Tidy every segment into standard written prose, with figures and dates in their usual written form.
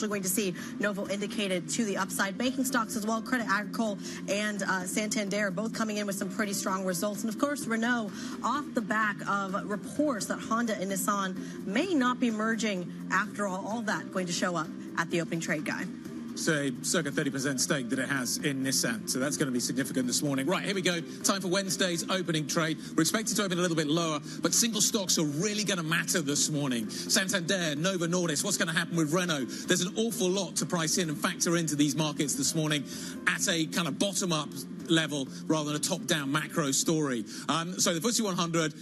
Going to see Novo indicated to the upside. Banking stocks as well, Credit Agricole and Santander both coming in with some pretty strong results. And of course, Renault off the back of reports that Honda and Nissan may not be merging after all that going to show up at the opening trade, Guy. Say circa 30% stake that it has in Nissan. So that's going to be significant this morning. Right, here we go. Time for Wednesday's opening trade. We're expected to open a little bit lower, but single stocks are really going to matter this morning. Santander, Novo Nordisk, what's going to happen with Renault? There's an awful lot to price in and factor into these markets this morning at a kind of bottom-up level rather than a top-down macro story. So the FTSE 100...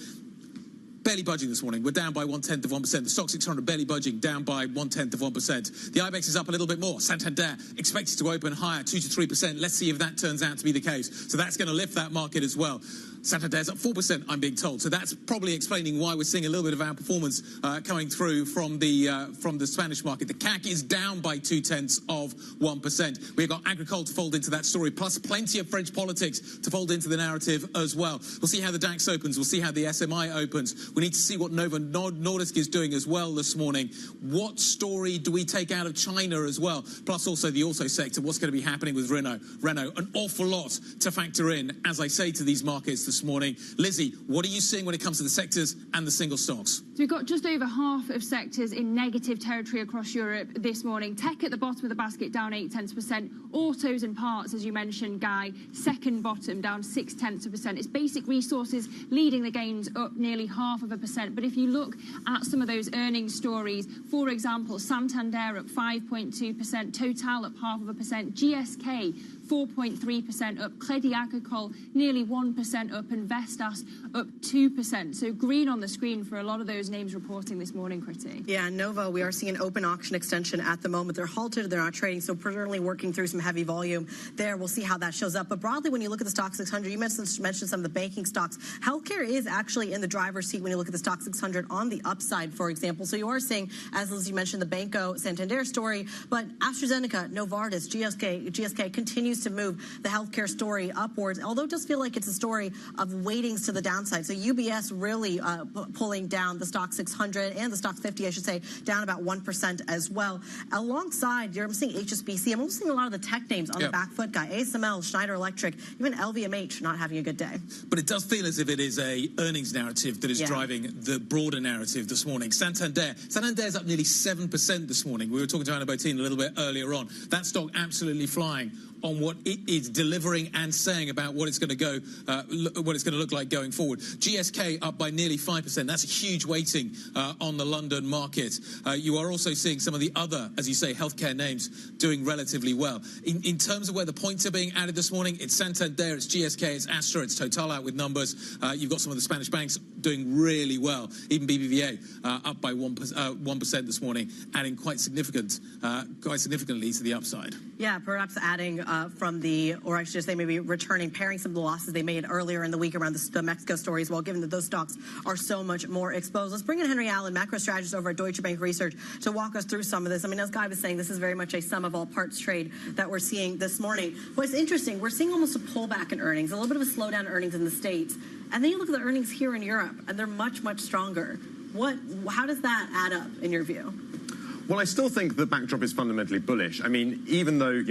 barely budging this morning. We're down by 1/10 of 1%. The stock 600 barely budging, down by 1/10 of 1%. The IBEX is up a little bit more. Santander expected to open higher, 2 to 3%. Let's see if that turns out to be the case. So that's going to lift that market as well. Santander's up 4%, I'm being told. So that's probably explaining why we're seeing a little bit of outperformance coming through from the Spanish market. The CAC is down by 0.2 of 1%. We've got Agricole to fold into that story, plus plenty of French politics to fold into the narrative as well. We'll see how the DAX opens. We'll see how the SMI opens. We need to see what Novo Nordisk is doing as well this morning. What story do we take out of China as well? Plus also the auto sector. What's going to be happening with Renault? An awful lot to factor in, as I say, to these markets this morning. Lizzie, what are you seeing when it comes to the sectors and the single stocks? So we've got just over half of sectors in negative territory across Europe this morning. Tech at the bottom of the basket down 0.8%. Autos and parts, as you mentioned, Guy, second bottom down 0.6%. It's basic resources leading the gains up nearly 0.5%. But if you look at some of those earnings stories, for example, Santander up 5.2%, Total up 0.5%, GSK 4.3% up, Crédit Agricole nearly 1% up, and Vestas up 2%. So green on the screen for a lot of those names reporting this morning, Critty. Yeah, Novo, we are seeing an open auction extension at the moment. They're halted, they're not trading, so certainly working through some heavy volume there. We'll see how that shows up. But broadly, when you look at the stock 600, you mentioned some of the banking stocks. Healthcare is actually in the driver's seat when you look at the stock 600 on the upside, for example. So you are seeing, as Lizzie mentioned, the Banco Santander story, but AstraZeneca, Novartis, GSK continues to move the healthcare story upwards, although it does feel like it's a story of weightings to the downside. So UBS really pulling down the stock 600 and the stock 50, I should say, down about 1% as well. Alongside, I'm seeing HSBC. I'm also seeing a lot of the tech names on the back foot, Guy. ASML, Schneider Electric, even LVMH not having a good day. But it does feel as if it is a earnings narrative that is driving the broader narrative this morning. Santander's up nearly 7% this morning. We were talking to Anna Botín a little bit earlier on. That stock absolutely flying on what it is delivering and saying about what it's going to go, what it's going to look like going forward. GSK up by nearly 5%. That's a huge weighting on the London market. You are also seeing some of the other, as you say, healthcare names doing relatively well. In terms of where the points are being added this morning, it's Santander, it's GSK, it's Astra, it's Total out with numbers. You've got some of the Spanish banks doing really well. Even BBVA up by 1% this morning, adding quite significantly to the upside. Yeah, perhaps adding from the, or I should just say maybe returning, pairing some of the losses they made earlier in the week around the Mexico story as well, given that those stocks are so much more exposed. Let's bring in Henry Allen, macro strategist over at Deutsche Bank Research, to walk us through some of this. I mean, as Guy was saying, this is very much a sum of all parts trade that we're seeing this morning. What's interesting, we're seeing almost a pullback in earnings, a little bit of a slowdown in earnings in the States. And then you look at the earnings here in Europe, and they're much, much stronger. How does that add up in your view? Well, I still think the backdrop is fundamentally bullish. I mean, even though,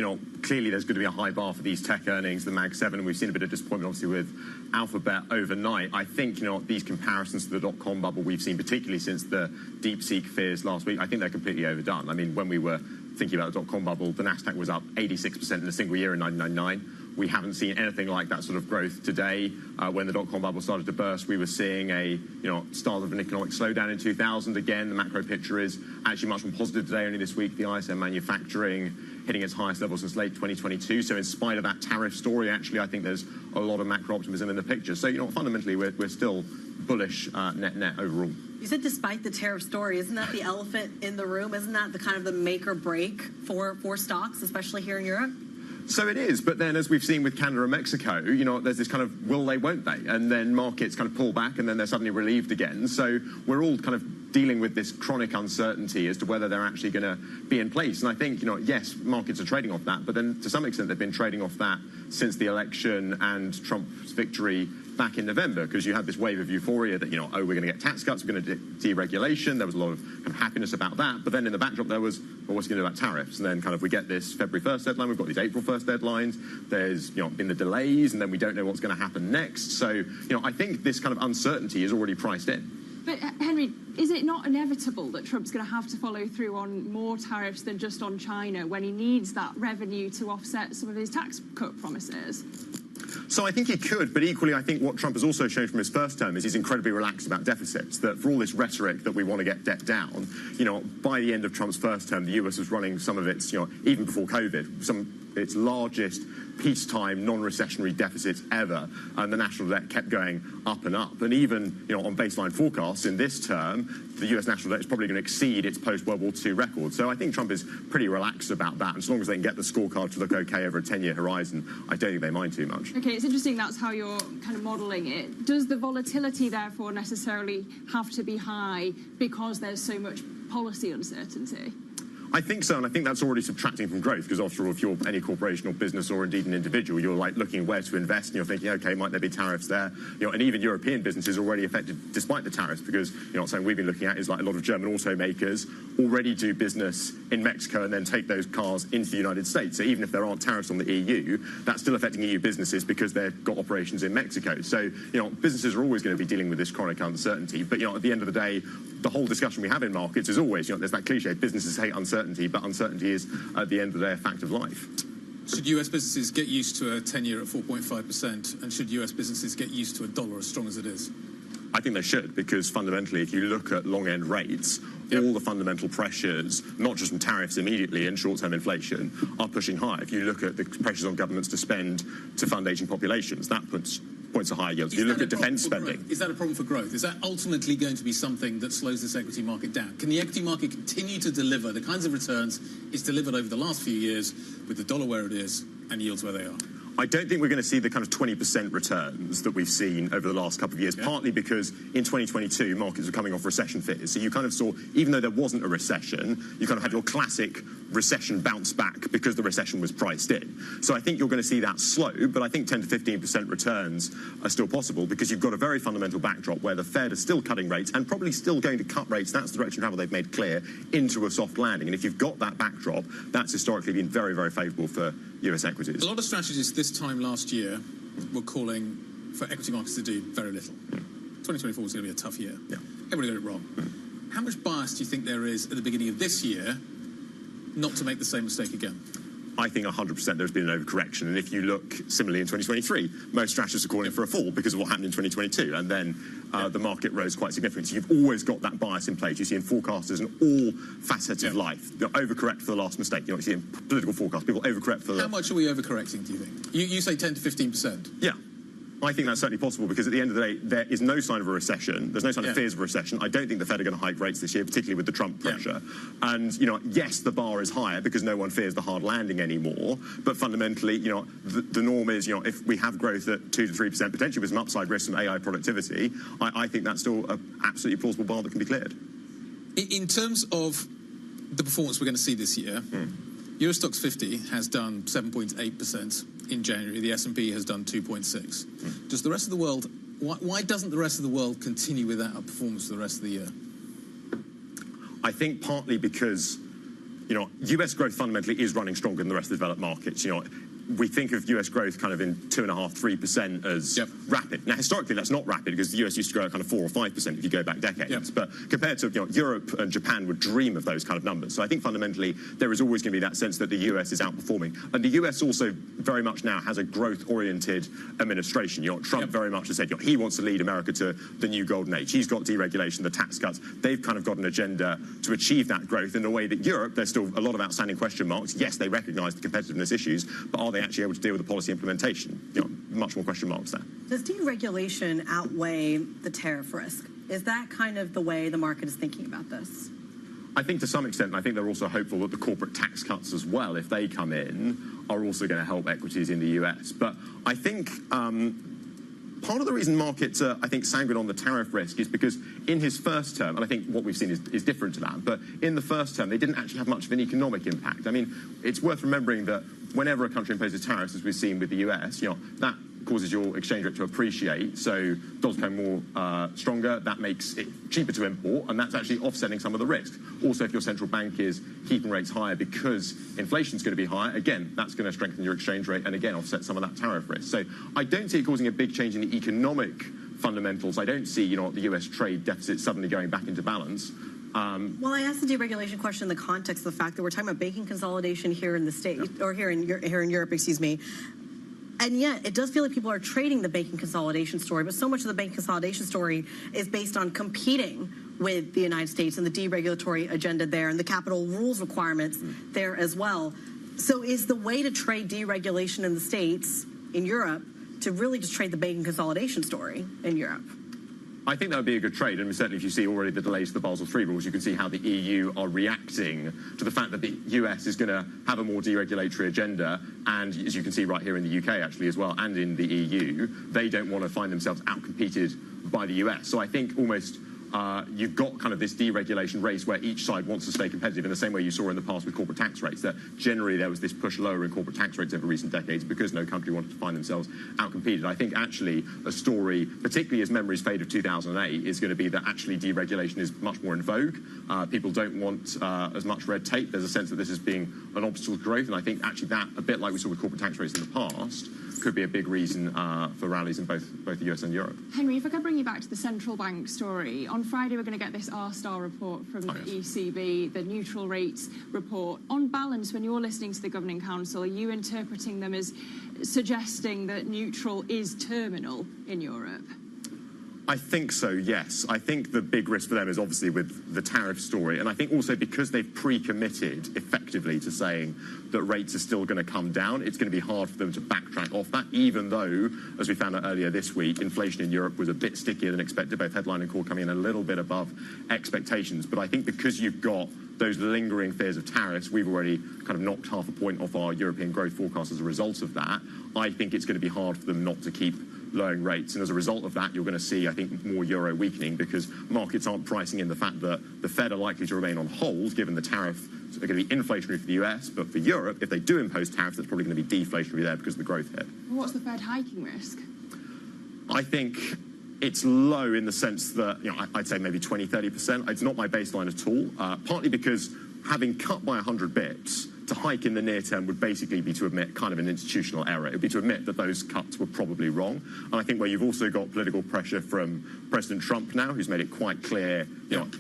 clearly there's going to be a high bar for these tech earnings, the Mag 7, and we've seen a bit of disappointment, obviously, with Alphabet overnight. I think, these comparisons to the dot-com bubble we've seen, particularly since the DeepSeek fears last week, I think they're completely overdone. I mean, when we were thinking about the dot-com bubble, the Nasdaq was up 86% in a single year in 1999. We haven't seen anything like that sort of growth today. When the dot-com bubble started to burst, we were seeing a start of an economic slowdown in 2000. Again, the macro picture is actually much more positive today. Only this week, the ISM manufacturing hitting its highest level since late 2022. So in spite of that tariff story, actually, I think there's a lot of macro optimism in the picture. So, fundamentally, we're still bullish net overall. You said despite the tariff story, isn't that the elephant in the room? Isn't that the kind of the make or break for stocks, especially here in Europe? So it is, but then as we've seen with Canada and Mexico, there's this kind of will they, won't they? And then markets kind of pull back and then they're suddenly relieved again. So we're all kind of dealing with this chronic uncertainty as to whether they're actually going to be in place. And I think, yes, markets are trading off that, but then to some extent they've been trading off that since the election and Trump's victory back in November, because you had this wave of euphoria that, we're going to get tax cuts, we're going to deregulation. There was a lot of kind of happiness about that. But then in the backdrop there was, well, what's he going to do about tariffs? And then kind of we get this February 1st deadline, we've got these April 1st deadlines, there's, been the delays, and then we don't know what's going to happen next. So, I think this kind of uncertainty is already priced in. But, Henry, is it not inevitable that Trump's going to have to follow through on more tariffs than just on China when he needs that revenue to offset some of his tax cut promises? So I think he could, but equally I think what Trump has also shown from his first term is he's incredibly relaxed about deficits, that for all this rhetoric that we want to get debt down, by the end of Trump's first term, the US was running some of its, even before COVID, its largest peacetime non-recessionary deficits ever, and the national debt kept going up and up. And even, on baseline forecasts in this term, the US national debt is probably going to exceed its post-World War II record. So I think Trump is pretty relaxed about that. And as long as they can get the scorecard to look okay over a 10-year horizon, I don't think they mind too much. Okay, it's interesting that's how you're kind of modelling it. Does the volatility, therefore, necessarily have to be high because there's so much policy uncertainty? I think so, and I think that's already subtracting from growth, because after all, if you're any corporation or business or indeed an individual, you're like looking where to invest and you're thinking, okay, might there be tariffs there? And even European businesses are already affected despite the tariffs, because something we've been looking at is like a lot of German automakers already do business in Mexico and then take those cars into the United States. So even if there aren't tariffs on the EU, that's still affecting EU businesses because they've got operations in Mexico. So, businesses are always going to be dealing with this chronic uncertainty. But, at the end of the day, the whole discussion we have in markets is always, there's that cliche, businesses hate uncertainty, but uncertainty is, at the end of the day, a fact of life. Should US businesses get used to a 10-year at 4.5%, and should US businesses get used to a dollar as strong as it is? I think they should, because fundamentally, if you look at long-end rates, all the fundamental pressures, not just from tariffs immediately and short-term inflation, are pushing higher. If you look at the pressures on governments to spend to fund aging populations, that points to higher yields. If you look at defence spending. Is that a problem for growth? Is that ultimately going to be something that slows this equity market down? Can the equity market continue to deliver the kinds of returns it's delivered over the last few years with the dollar where it is and yields where they are? I don't think we're going to see the kind of 20% returns that we've seen over the last couple of years, partly because in 2022, markets were coming off recession fears. So you kind of saw, even though there wasn't a recession, you kind of had your classic recession bounce back because the recession was priced in. So I think you're going to see that slow, but I think 10 to 15% returns are still possible because you've got a very fundamental backdrop where the Fed is still cutting rates and probably still going to cut rates. That's the direction of travel they've made clear, into a soft landing. And if you've got that backdrop, that's historically been very, very favourable for US equities. A lot of strategists this time last year were calling for equity markets to do very little. 2024 is going to be a tough year. Everybody got it wrong. How much bias do you think there is at the beginning of this year not to make the same mistake again? I think 100% there's been an overcorrection. And if you look similarly in 2023, most strategists are calling for a fall because of what happened in 2022. And then the market rose quite significantly. So you've always got that bias in place. You see in forecasters in all facets of life. They'll overcorrect for the last mistake. You see in political forecasts, people overcorrect for the... How much are we overcorrecting, do you think? You say 10 to 15%. Yeah. I think that's certainly possible because at the end of the day, there is no sign of a recession. There's no sign of fears of a recession. I don't think the Fed are going to hike rates this year, particularly with the Trump pressure. And, yes, the bar is higher because no one fears the hard landing anymore. But fundamentally, the norm is, if we have growth at 2 to 3%, potentially with some upside risk, some AI productivity, I think that's still an absolutely plausible bar that can be cleared. In terms of the performance we're going to see this year, Euro Stoxx 50 has done 7.8% in January. The S&P has done 2.6%. Does the rest of the world... Why doesn't the rest of the world continue with that performance for the rest of the year? I think partly because, US growth fundamentally is running stronger than the rest of the developed markets. we think of US growth kind of in 2.5%, 3% as rapid. Now, historically, that's not rapid because the US used to grow at kind of 4 or 5% if you go back decades. But compared to Europe and Japan would dream of those kind of numbers. So I think fundamentally there is always going to be that sense that the US is outperforming. And the US also very much now has a growth-oriented administration. Trump very much has said he wants to lead America to the new golden age. He's got deregulation, the tax cuts. They've kind of got an agenda to achieve that growth in a way that Europe, there's still a lot of outstanding question marks. Yes, they recognise the competitiveness issues, but are they actually able to deal with the policy implementation? Much more question marks there. Does deregulation outweigh the tariff risk? Is that kind of the way the market is thinking about this? I think to some extent, and I think they're also hopeful that the corporate tax cuts as well, if they come in, are also going to help equities in the US. But I think part of the reason markets are, I think, sanguine on the tariff risk is because in his first term, and I think what we've seen is different to that, but in the first term, they didn't actually have much of an economic impact. I mean, it's worth remembering that whenever a country imposes tariffs, as we've seen with the US, that causes your exchange rate to appreciate, so dollars become more stronger, that makes it cheaper to import, and that's actually offsetting some of the risk. Also, if your central bank is keeping rates higher because inflation's going to be higher, again, that's going to strengthen your exchange rate and again offset some of that tariff risk. So I don't see it causing a big change in the economic fundamentals. I don't see, the US trade deficit suddenly going back into balance. Well, I asked the deregulation question in the context of the fact that we're talking about banking consolidation here in the States, or here in Europe, excuse me. And yet, it does feel like people are trading the banking consolidation story, but so much of the banking consolidation story is based on competing with the United States and the deregulatory agenda there and the capital rules requirements there as well. So is the way to trade deregulation in the States, in Europe, to really just trade the banking consolidation story in Europe? I think that would be a good trade, and certainly if you see already the delays to the Basel III rules, you can see how the EU are reacting to the fact that the US is going to have a more deregulatory agenda, and as you can see right here in the UK actually as well, and in the EU, they don't want to find themselves outcompeted by the US. So I think almost you've got kind of this deregulation race where each side wants to stay competitive in the same way you saw in the past with corporate tax rates, that generally there was this push lower in corporate tax rates over recent decades because no country wanted to find themselves outcompeted. I think actually a story, particularly as memories fade of 2008, is going to be that actually deregulation is much more in vogue. People don't want as much red tape. There's a sense that this is being an obstacle to growth, and I think actually that, a bit like we saw with corporate tax rates in the past, could be a big reason for rallies in both the US and Europe. Henry, if I could bring you back to the central bank story. On Friday, we're going to get this R-star report from the ECB, the neutral rates report. On balance, when you're listening to the Governing Council, are you interpreting them as suggesting that neutral is terminal in Europe? I think so, yes. I think the big risk for them is obviously with the tariff story, and I think also because they've pre-committed effectively to saying that rates are still going to come down, it's going to be hard for them to backtrack off that, even though, as we found out earlier this week, inflation in Europe was a bit stickier than expected, both headline and core coming in a little bit above expectations. But I think because you've got those lingering fears of tariffs, we've already kind of knocked half a point off our European growth forecast as a result of that. I think it's going to be hard for them not to keep lowering rates, and as a result of that, you're going to see, I think, more euro weakening because markets aren't pricing in the fact that the Fed are likely to remain on hold, given the tariff are going to be inflationary for the US, but for Europe, if they do impose tariffs, it's probably going to be deflationary there because of the growth hit. What's the Fed hiking risk? I think it's low in the sense that, I'd say maybe 20, 30%. It's not my baseline at all, partly because having cut by 100 bits, to hike in the near term would basically be to admit kind of an institutional error. It would be to admit that those cuts were probably wrong. And I think where you've also got political pressure from President Trump now, who's made it quite clear,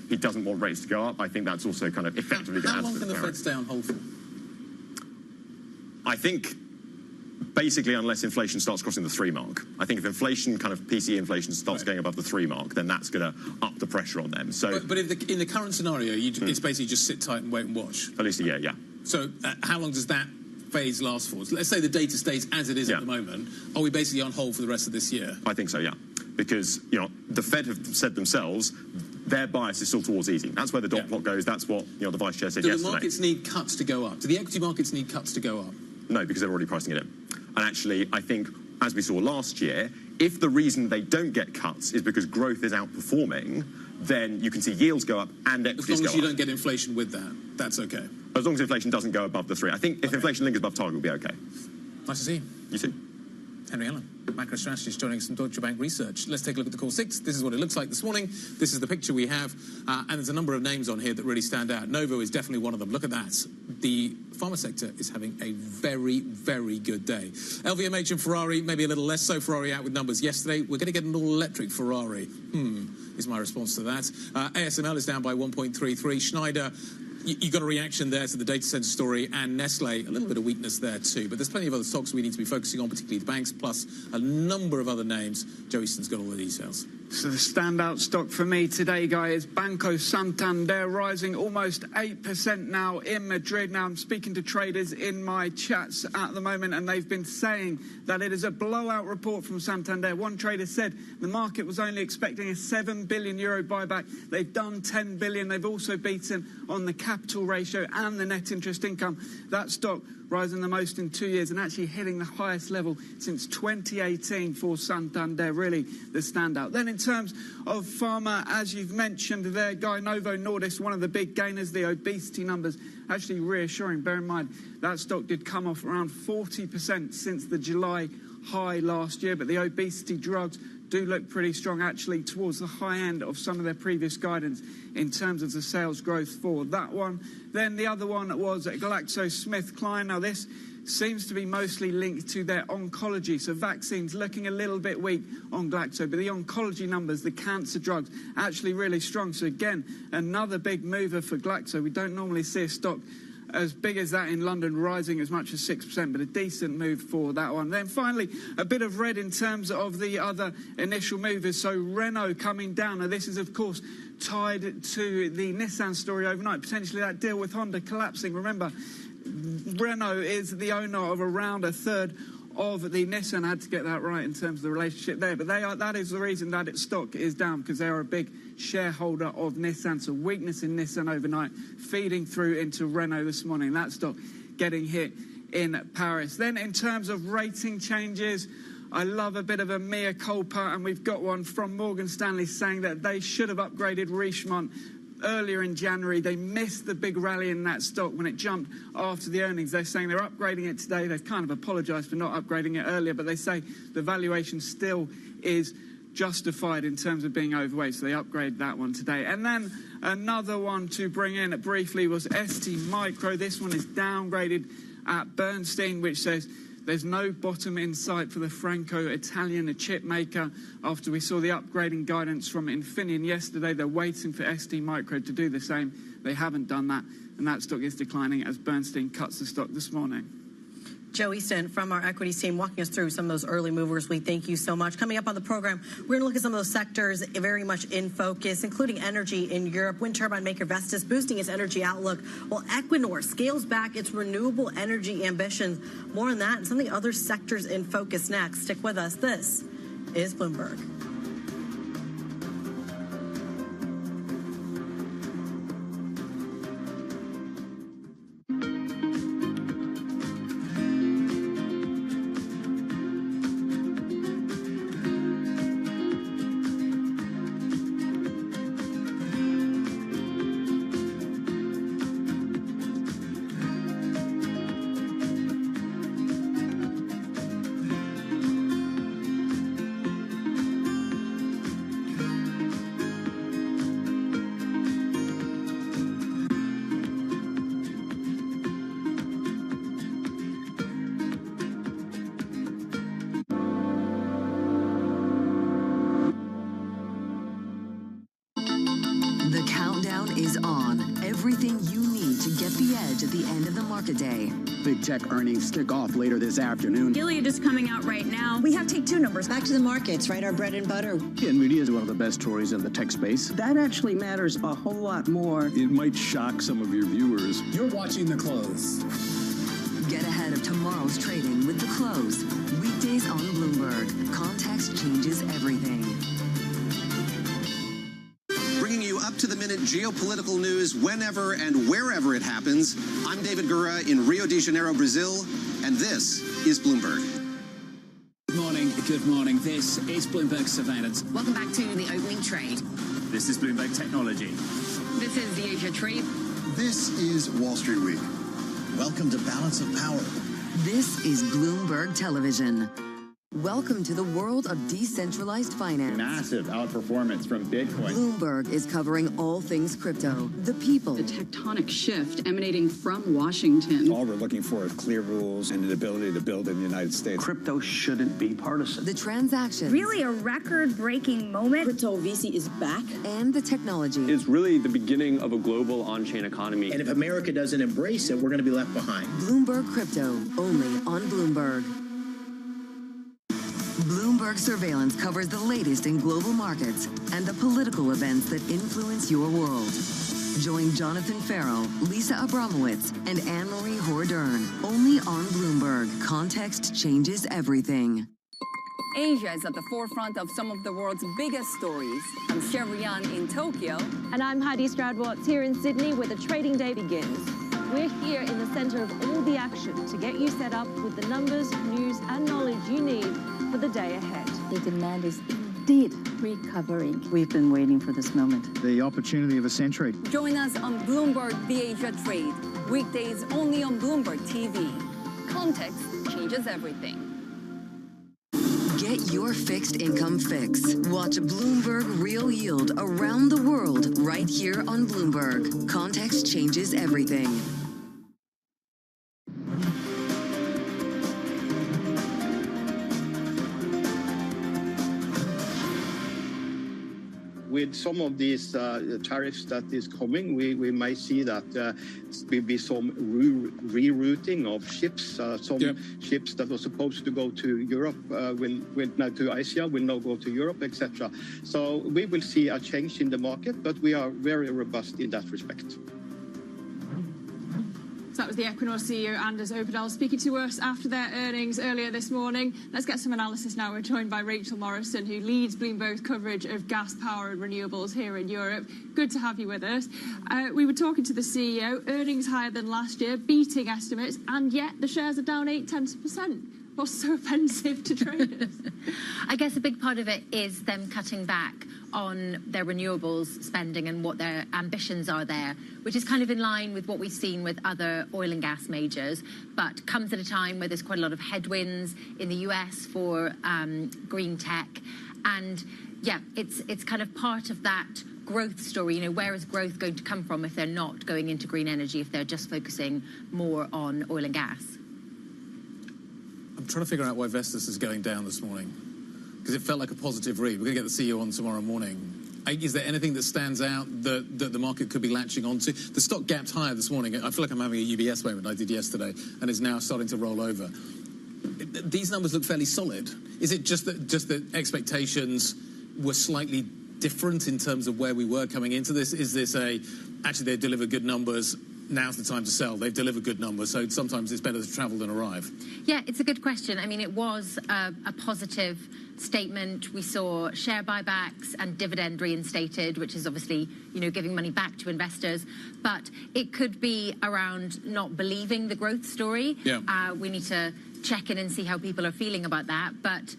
he doesn't want rates to go up. I think that's also kind of effectively going to add to How long can the Fed stay on hold for? I think basically unless inflation starts crossing the 3 mark. I think if inflation, kind of PCE inflation, starts going above the 3 mark, then that's going to up the pressure on them. So, but in the current scenario, it's basically just sit tight and wait and watch. At least a year, yeah. So how long does that phase last for? So let's say the data stays as it is at the moment. Are we basically on hold for the rest of this year? I think so, yeah. Because, the Fed have said themselves, their bias is still towards easing. That's where the dot plot goes. That's what, the Vice Chair said yesterday. Do the markets need cuts to go up? Do the equity markets need cuts to go up? No, because they're already pricing it in. And actually, I think, as we saw last year, if the reason they don't get cuts is because growth is outperforming, then you can see yields go up and equities go up. As long as you don't get inflation with that, that's okay. As long as inflation doesn't go above the 3. I think if inflation lingers above target, we'll be okay. Nice to see you. You too. Henry Allen, macro strategist, joining us from Deutsche Bank Research. Let's take a look at the core six. This is what it looks like this morning. This is the picture we have, and there's a number of names on here that really stand out. Novo is definitely one of them. Look at that. The pharma sector is having a very, very good day. LVMH and Ferrari, maybe a little less so. Ferrari out with numbers yesterday. We're going to get an all-electric Ferrari. Is my response to that. ASML is down by 1.33. Schneider, you got a reaction there to the data center story, and Nestle, a little bit of weakness there too. But there's plenty of other stocks we need to be focusing on, particularly the banks, plus a number of other names. Joe Easton's got all the details. So the standout stock for me today, guy, is Banco Santander, rising almost 8% now in Madrid. Now, I'm speaking to traders in my chats at the moment, and they've been saying that it is a blowout report from Santander. One trader said the market was only expecting a €7 billion buyback. They've done 10 billion. They've also beaten on the capital ratio and the net interest income. That stock rising the most in 2 years and actually hitting the highest level since 2018 for Santander, really the standout. Then in terms of pharma, as you've mentioned there, Guy, Novo Nordisk, one of the big gainers, the obesity numbers actually reassuring. Bear in mind, that stock did come off around 40% since the July high last year, but the obesity drugs do look pretty strong, actually towards the high end of some of their previous guidance in terms of the sales growth for that one. Then the other one was GlaxoSmithKline. Now this seems to be mostly linked to their oncology, so vaccines looking a little bit weak on Glaxo, but the oncology numbers, the cancer drugs, actually really strong. So again, another big mover for Glaxo. We don't normally see a stock as big as that in London, rising as much as 6%, but a decent move for that one. Then finally, a bit of red in terms of the other initial movers. So Renault coming down. Now this is, of course, tied to the Nissan story overnight, potentially that deal with Honda collapsing. Remember, Renault is the owner of around a third of the Nissan. I had to get that right in terms of the relationship there, but that is the reason that its stock is down, because they are a big shareholder of Nissan. So weakness in Nissan overnight feeding through into Renault this morning. That stock getting hit in Paris. Then in terms of rating changes, I love a bit of a mea culpa, and we've got one from Morgan Stanley saying that they should have upgraded Richemont earlier in January. They missed the big rally in that stock when it jumped after the earnings. They're saying they're upgrading it today. They've kind of apologised for not upgrading it earlier, but they say the valuation still is justified in terms of being overweight, so they upgrade that one today. And then another one to bring in briefly was ST Micro. This one is downgraded at Bernstein, which says there's no bottom in sight for the Franco-Italian chip maker. After we saw the upgrading guidance from Infineon yesterday, they're waiting for ST Micro to do the same. They haven't done that, and that stock is declining as Bernstein cuts the stock this morning. Joe Easton from our equities team walking us through some of those early movers. We thank you so much. Coming up on the program, we're going to look at some of those sectors very much in focus, including energy in Europe. Wind turbine maker Vestas boosting its energy outlook, while Equinor scales back its renewable energy ambitions. More on that and some of the other sectors in focus next. Stick with us. This is Bloomberg. Is on. Everything you need to get the edge at the end of the market day. Big tech earnings kick off later this afternoon. Gilead is coming out right now. We have take two numbers. Back to the markets, right? Our bread and butter. NVIDIA is one of the best stories in the tech space. That actually matters a whole lot more. It might shock some of your viewers. You're watching The Close. Get ahead of tomorrow's trading with The Close. Weekdays on Bloomberg. Context changes everything. Bringing you up-to-the-minute geopolitical news whenever and wherever it happens. I'm David Gura in Rio de Janeiro, Brazil, and this is Bloomberg. Good morning. Good morning. This is Bloomberg Surveillance. Welcome back to the opening trade. This is Bloomberg Technology. This is the Asia Trade. This is Wall Street Week. Welcome to Balance of Power. This is Bloomberg Television. Welcome to the world of decentralized finance. Massive outperformance from Bitcoin. Bloomberg is covering all things crypto, the people. The tectonic shift emanating from Washington. All we're looking for is clear rules and the ability to build in the United States. Crypto shouldn't be partisan. The transactions. Really a record-breaking moment. Crypto VC is back. And the technology. It's really the beginning of a global on-chain economy. And if America doesn't embrace it, we're going to be left behind. Bloomberg Crypto, only on Bloomberg. Bloomberg Surveillance covers the latest in global markets and the political events that influence your world. Join Jonathan Farrell, Lisa Abramowitz, and Anne-Marie Hordern, only on Bloomberg. Context changes everything. Asia is at the forefront of some of the world's biggest stories. I'm Sherrian in Tokyo. And I'm Heidi Stroud-Watts here in Sydney, where the trading day begins. We're here in the center of all the action to get you set up with the numbers, news, and knowledge you need for the day ahead. The demand is indeed recovering. We've been waiting for this moment. The opportunity of a century. Join us on Bloomberg The Asia Trade. Weekdays only on Bloomberg TV. Context changes everything. Get your fixed income fix. Watch Bloomberg Real Yield around the world right here on Bloomberg. Context changes everything. With some of these tariffs that is coming, we may see that will be some rerouting of ships. Ships that were supposed to go to Europe, to Asia, will now go to Europe, etc. So we will see a change in the market, but we are very robust in that respect. So that was the Equinor CEO, Anders Opedal, speaking to us after their earnings earlier this morning. Let's get some analysis now. We're joined by Rachel Morrison, who leads Bloomberg's coverage of gas, power and renewables here in Europe. Good to have you with us. We were talking to the CEO, earnings higher than last year, beating estimates, and yet the shares are down 0.8%. What's so offensive to traders? I guess a big part of it is them cutting back on their renewables spending and what their ambitions are there, which is kind of in line with what we've seen with other oil and gas majors, but comes at a time where there's quite a lot of headwinds in the US for green tech. And yeah, it's kind of part of that growth story. You know, where is growth going to come from if they're not going into green energy, if they're just focusing more on oil and gas? I'm trying to figure out why Vestas is going down this morning, because it felt like a positive read. We're going to get the CEO on tomorrow morning. Is there anything that stands out that the market could be latching onto? The stock gapped higher this morning. I feel like I'm having a UBS moment I did yesterday, and is now starting to roll over. These numbers look fairly solid. Is it just that expectations were slightly different in terms of where we were coming into this? Is this actually they deliver good numbers, now's the time to sell, they've delivered good numbers, so sometimes it's better to travel than arrive? Yeah, it's a good question. I mean, it was a positive statement. We saw share buybacks and dividend reinstated, which is obviously, you know, giving money back to investors. But it could be around not believing the growth story. Yeah. We need to check in and see how people are feeling about that. But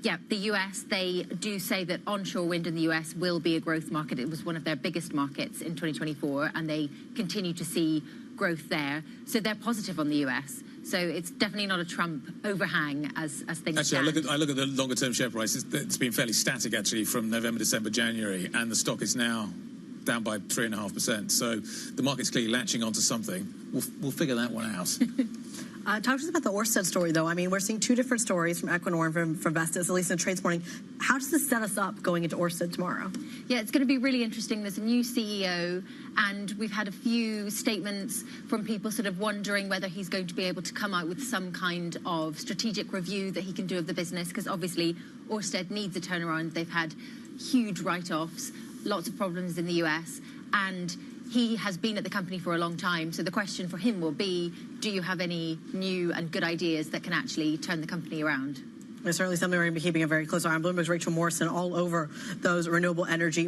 yeah, the US, they do say that onshore wind in the US will be a growth market. It was one of their biggest markets in 2024, and they continue to see growth there. So they're positive on the US. So it's definitely not a Trump overhang as things stand. Actually, I look at the longer-term share price. It's been fairly static, actually, from November, December, January, and the stock is now down by 3.5%. So the market's clearly latching onto something. We'll figure that one out. Talk to us about the Ørsted story, though. I mean, we're seeing two different stories from Equinor and from Vestas, at least in the trade this morning. How does this set us up going into Ørsted tomorrow? Yeah, it's going to be really interesting. There's a new CEO, and we've had a few statements from people sort of wondering whether he's going to be able to come out with some kind of strategic review that he can do of the business, because obviously Ørsted needs a turnaround. They've had huge write-offs, lots of problems in the US, and he has been at the company for a long time. So the question for him will be, do you have any new and good ideas that can actually turn the company around? It's certainly something we're going to be keeping a very close eye on. Bloomberg's Rachel Morrison all over those renewable energy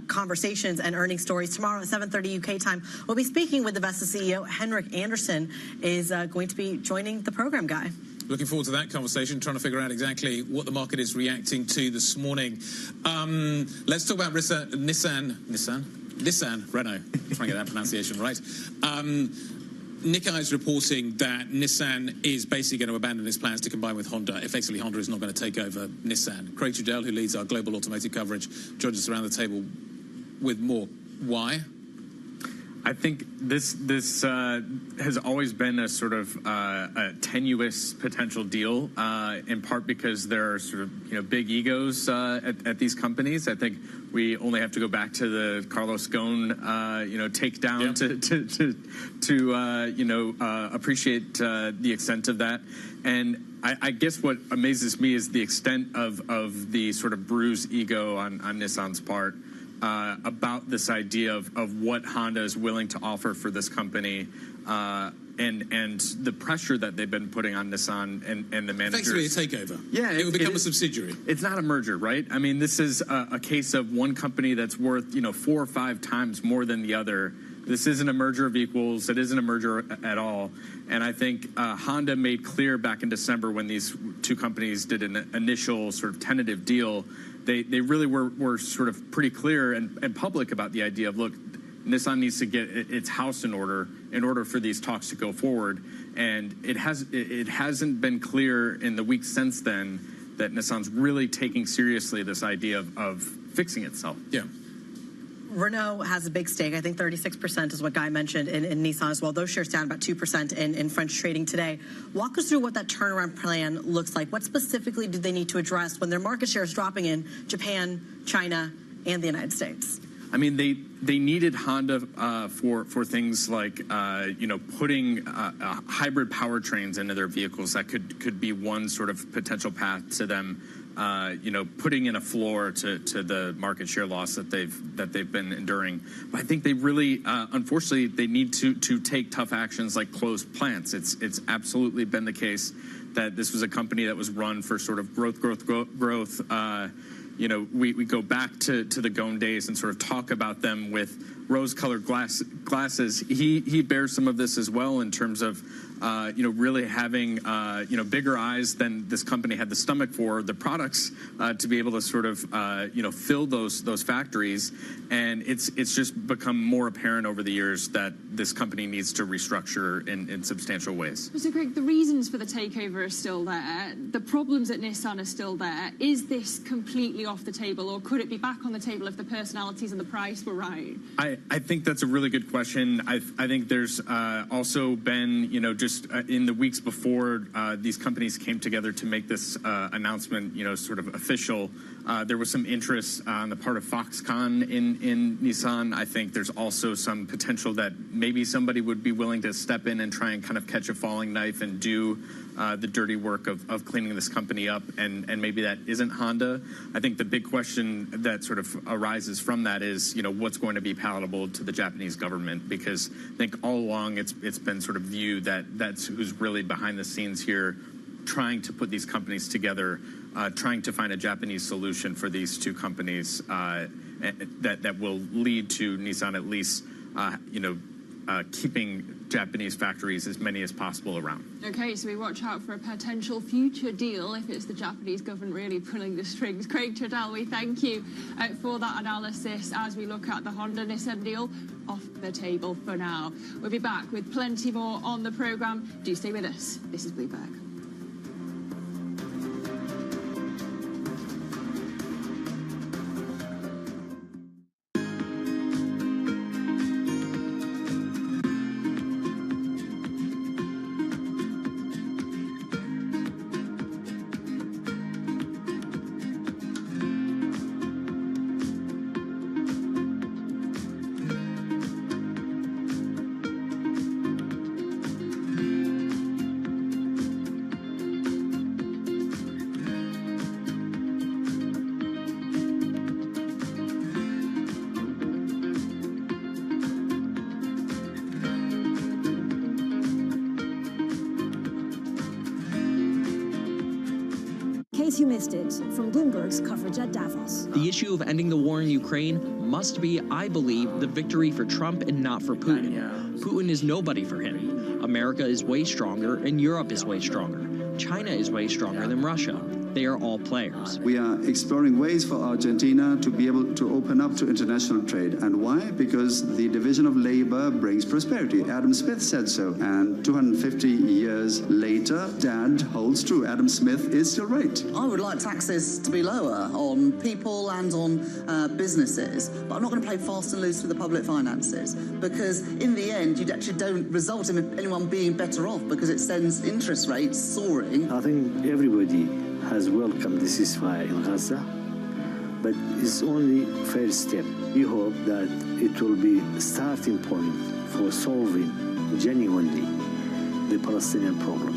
conversations and earnings stories. Tomorrow at 7:30 UK time, we'll be speaking with the Vestas CEO. Henrik Andersen is going to be joining the program, Guy. Looking forward to that conversation, trying to figure out exactly what the market is reacting to this morning. Let's talk about Nissan Renault. Try and get that pronunciation right. Nikkei is reporting that Nissan is basically going to abandon its plans to combine with Honda. Effectively, Honda is not going to take over Nissan. Craig Trudell, who leads our global automotive coverage, joins us around the table with more. Why? I think this has always been a sort of a tenuous potential deal, in part because there are sort of big egos at these companies. I think we only have to go back to the Carlos Ghosn takedown to appreciate the extent of that. And I guess what amazes me is the extent of the sort of bruised ego on Nissan's part. About this idea of what Honda is willing to offer for this company, and the pressure that they've been putting on Nissan and the managers. Effectively a takeover. Yeah, it will become a subsidiary. It's not a merger, right? I mean, this is a case of one company that's worth 4 or 5 times more than the other. This isn't a merger of equals. It isn't a merger at all. And I think Honda made clear back in December when these two companies did an initial sort of tentative deal. They really were sort of pretty clear and public about the idea of, look, Nissan needs to get its house in order for these talks to go forward. And it hasn't been clear in the weeks since then that Nissan's really taking seriously this idea of fixing itself. Yeah. Renault has a big stake. I think 36% is what Guy mentioned in Nissan as well. Those shares down about 2% in French trading today. Walk us through what that turnaround plan looks like. What specifically do they need to address when their market share is dropping in Japan, China, and the United States? I mean, they needed Honda for things like putting hybrid powertrains into their vehicles. That could be one sort of potential path to them. Putting in a floor to the market share loss that they've been enduring. But I think they really, unfortunately, they need to take tough actions like close plants. It's absolutely been the case that this was a company that was run for sort of growth. We go back to the Ghosn days and sort of talk about them with rose-colored glasses. He bears some of this as well in terms of really having bigger eyes than this company had the stomach for the products to be able to sort of fill those factories. And it's just become more apparent over the years that this company needs to restructure in substantial ways. So, Greg, the reasons for the takeover are still there. The problems at Nissan are still there. Is this completely off the table, or could it be back on the table if the personalities and the price were right? I think that's a really good question. I think there's also been, just in the weeks before these companies came together to make this announcement, sort of official, there was some interest on the part of Foxconn in Nissan. I think there's also some potential that maybe somebody would be willing to step in and try and kind of catch a falling knife and do the dirty work of cleaning this company up, and maybe that isn't Honda. I think the big question that sort of arises from that is, what's going to be palatable to the Japanese government, because I think all along it's been sort of viewed that that's who's really behind the scenes here, trying to put these companies together, trying to find a Japanese solution for these two companies that will lead to Nissan at least, keeping Japanese factories as many as possible around. Okay, so we watch out for a potential future deal if it's the Japanese government really pulling the strings. Craig Trudell, we thank you for that analysis as we look at the Honda-Nissan deal off the table for now. We'll be back with plenty more on the programme. Do stay with us. This is Bloomberg. You missed it from Bloomberg's coverage at Davos. The issue of ending the war in Ukraine must be, I believe, the victory for Trump and not for Putin. Putin is nobody for him. America is way stronger and Europe is way stronger. China is way stronger than Russia. they are all players. We are exploring ways for Argentina to be able to open up to international trade. And why? Because the division of labor brings prosperity. Adam Smith said so. And 250 years later, that holds true. Adam Smith is still right. I would like taxes to be lower on people and on businesses, but I'm not going to play fast and loose with the public finances, because in the end, you actually don't result in anyone being better off, because it sends interest rates soaring. I think everybody has welcomed the ceasefire in Gaza, but it's only first step. We hope that it will be a starting point for solving genuinely the Palestinian problem.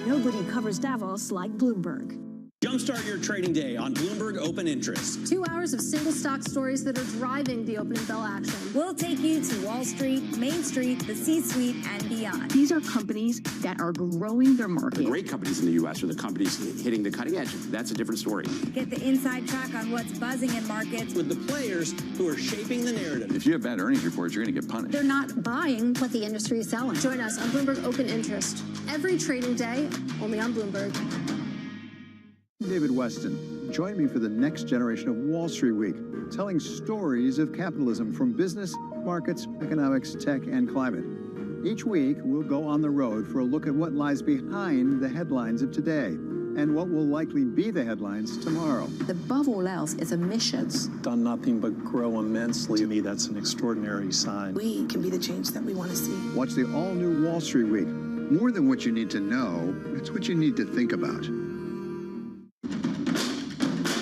Nobody covers Davos like Bloomberg. Jumpstart your trading day on Bloomberg Open Interest. 2 hours of single stock stories that are driving the opening bell action. We'll take you to Wall Street, Main Street, the C-suite, and beyond. These are companies that are growing their market. The great companies in the U.S. are the companies hitting the cutting edge. That's a different story. Get the inside track on what's buzzing in markets. With the players who are shaping the narrative. If you have bad earnings reports, you're going to get punished. They're not buying what the industry is selling. Join us on Bloomberg Open Interest. Every trading day, only on Bloomberg. David Weston. Join me for the next generation of Wall Street Week, telling stories of capitalism from business, markets, economics, tech, and climate. Each week, we'll go on the road for a look at what lies behind the headlines of today and what will likely be the headlines tomorrow. Above all else, it's a mission. It's done nothing but grow immensely. To me, that's an extraordinary sign. We can be the change that we want to see. Watch the all-new Wall Street Week. More than what you need to know, it's what you need to think about.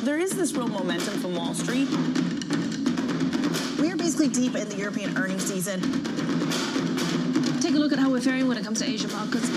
There is this real momentum from Wall Street. We are basically deep in the European earnings season. Take a look at how we're faring when it comes to Asian markets.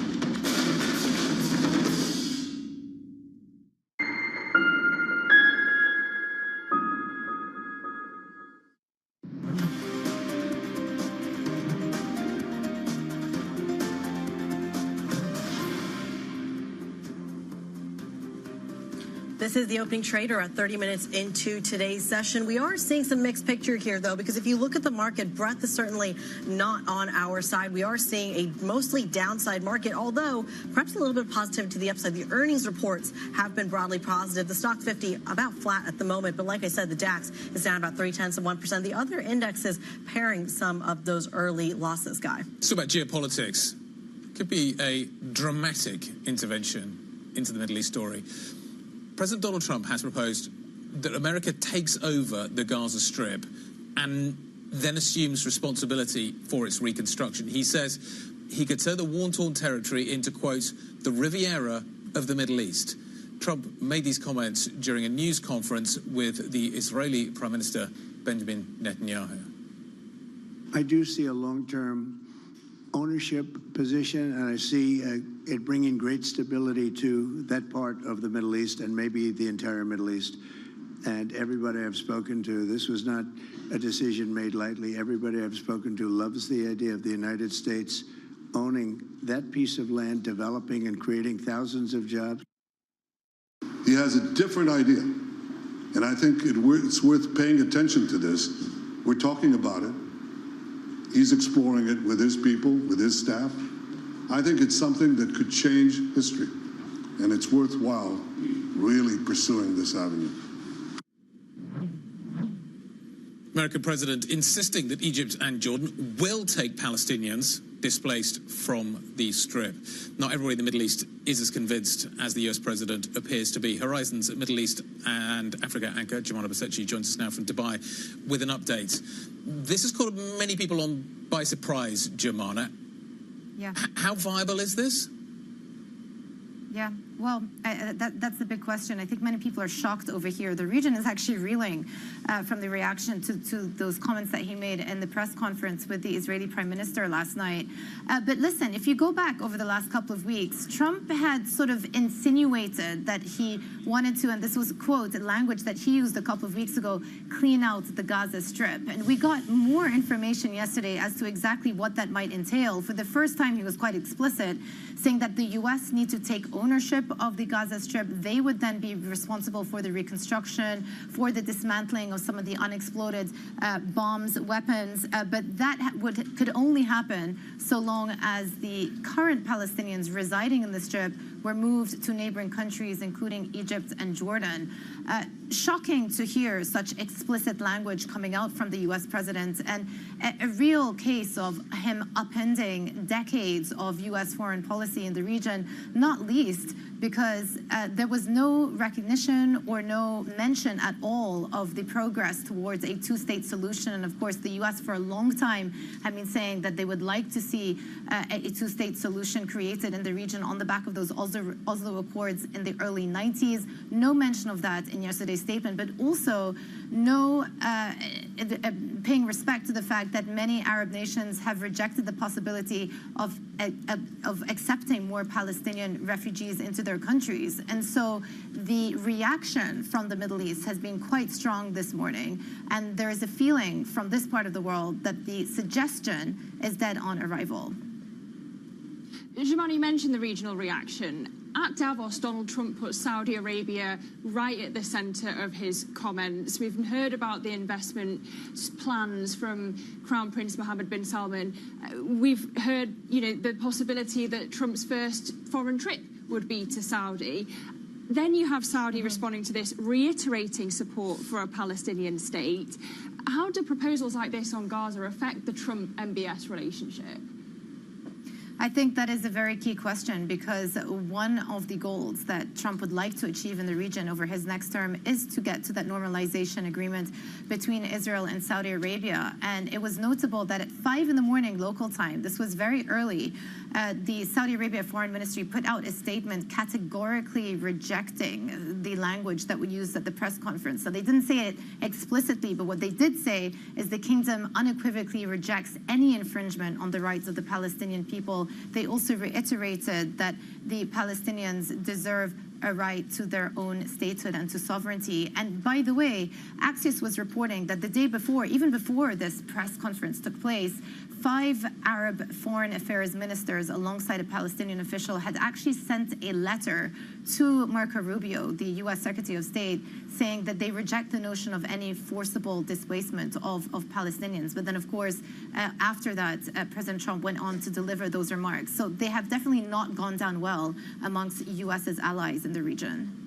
This is the opening trader at 30 minutes into today's session. We are seeing some mixed picture here, though, because if you look at the market, breadth is certainly not on our side. We are seeing a mostly downside market, although perhaps a little bit of positivity to the upside. The earnings reports have been broadly positive. The Stock 50 about flat at the moment, but like I said, the DAX is down about 0.3%. The other indexes pairing some of those early losses, Guy. So about geopolitics, could be a dramatic intervention into the Middle East story. President Donald Trump has proposed that America takes over the Gaza Strip and then assumes responsibility for its reconstruction. He says he could turn the war-torn territory into, quote, the Riviera of the Middle East. Trump made these comments during a news conference with the Israeli Prime Minister Benjamin Netanyahu. I do see a long-term ownership position, and I see it bringing great stability to that part of the Middle East and maybe the entire Middle East. And everybody I've spoken to, this was not a decision made lightly. Everybody I've spoken to loves the idea of the United States owning that piece of land, developing and creating thousands of jobs. He has a different idea, and I think it's worth paying attention to this. We're talking about it. He's exploring it with his people, with his staff. I think it's something that could change history, and it's worthwhile really pursuing this avenue. American president insisting that Egypt and Jordan will take Palestinians displaced from the Strip. Not everybody in the Middle East is as convinced as the US president appears to be. Horizons Middle East and Africa anchor Jumana Basechi joins us now from Dubai with an update. This has caught many people by surprise, Jumana. Yeah. How viable is this? Yeah, well, that's the big question. I think many people are shocked over here. The region is actually reeling from the reaction to those comments that he made in the press conference with the Israeli Prime Minister last night. But listen, if you go back over the last couple of weeks, Trump had sort of insinuated that he wanted to, and this was a quote, language that he used a couple of weeks ago, clean out the Gaza Strip. And we got more information yesterday as to exactly what that might entail. For the first time, he was quite explicit, saying that the U.S. need to take ownership of the Gaza Strip. They would then be responsible for the reconstruction, for the dismantling of some of the unexploded bombs, weapons. But that could only happen so long as the current Palestinians residing in the Strip were moved to neighboring countries, including Egypt and Jordan. Shocking to hear such explicit language coming out from the U.S. president, and a real case of him upending decades of U.S. foreign policy in the region, not least because there was no recognition or no mention at all of the progress towards a two-state solution. And of course, the U.S. for a long time have been saying that they would like to see a two-state solution created in the region on the back of those Oslo Accords in the early 90s. No mention of that in yesterday's statement, but also no paying respect to the fact that many Arab nations have rejected the possibility of accepting more Palestinian refugees into their countries. And so the reaction from the Middle East has been quite strong this morning. And there is a feeling from this part of the world that the suggestion is dead on arrival. Jamal, you mentioned the regional reaction. At Davos, Donald Trump put Saudi Arabia right at the centre of his comments. We've heard about the investment plans from Crown Prince Mohammed bin Salman. We've heard, the possibility that Trump's first foreign trip would be to Saudi. Then you have Saudi responding to this, reiterating support for a Palestinian state. How do proposals like this on Gaza affect the Trump-MBS relationship? I think that is a very key question, because one of the goals that Trump would like to achieve in the region over his next term is to get to that normalization agreement between Israel and Saudi Arabia. And it was notable that at 5 in the morning local time, this was very early, the Saudi Arabia Foreign Ministry put out a statement categorically rejecting the language that we used at the press conference. So they didn't say it explicitly, but what they did say is the kingdom unequivocally rejects any infringement on the rights of the Palestinian people. They also reiterated that the Palestinians deserve a right to their own statehood and to sovereignty. And by the way, Axios was reporting that the day before, even before this press conference took place, 5 Arab foreign affairs ministers alongside a Palestinian official had actually sent a letter to Marco Rubio, the U.S. Secretary of State, saying that they reject the notion of any forcible displacement of Palestinians. But then, of course, after that, President Trump went on to deliver those remarks. So they have definitely not gone down well amongst U.S.'s allies in the region.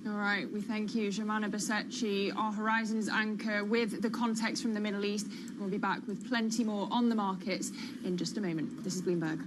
All right, we thank you, Jemana Basecci, our Horizons anchor, with the context from the Middle East. And we'll be back with plenty more on the markets in just a moment. This is Bloomberg.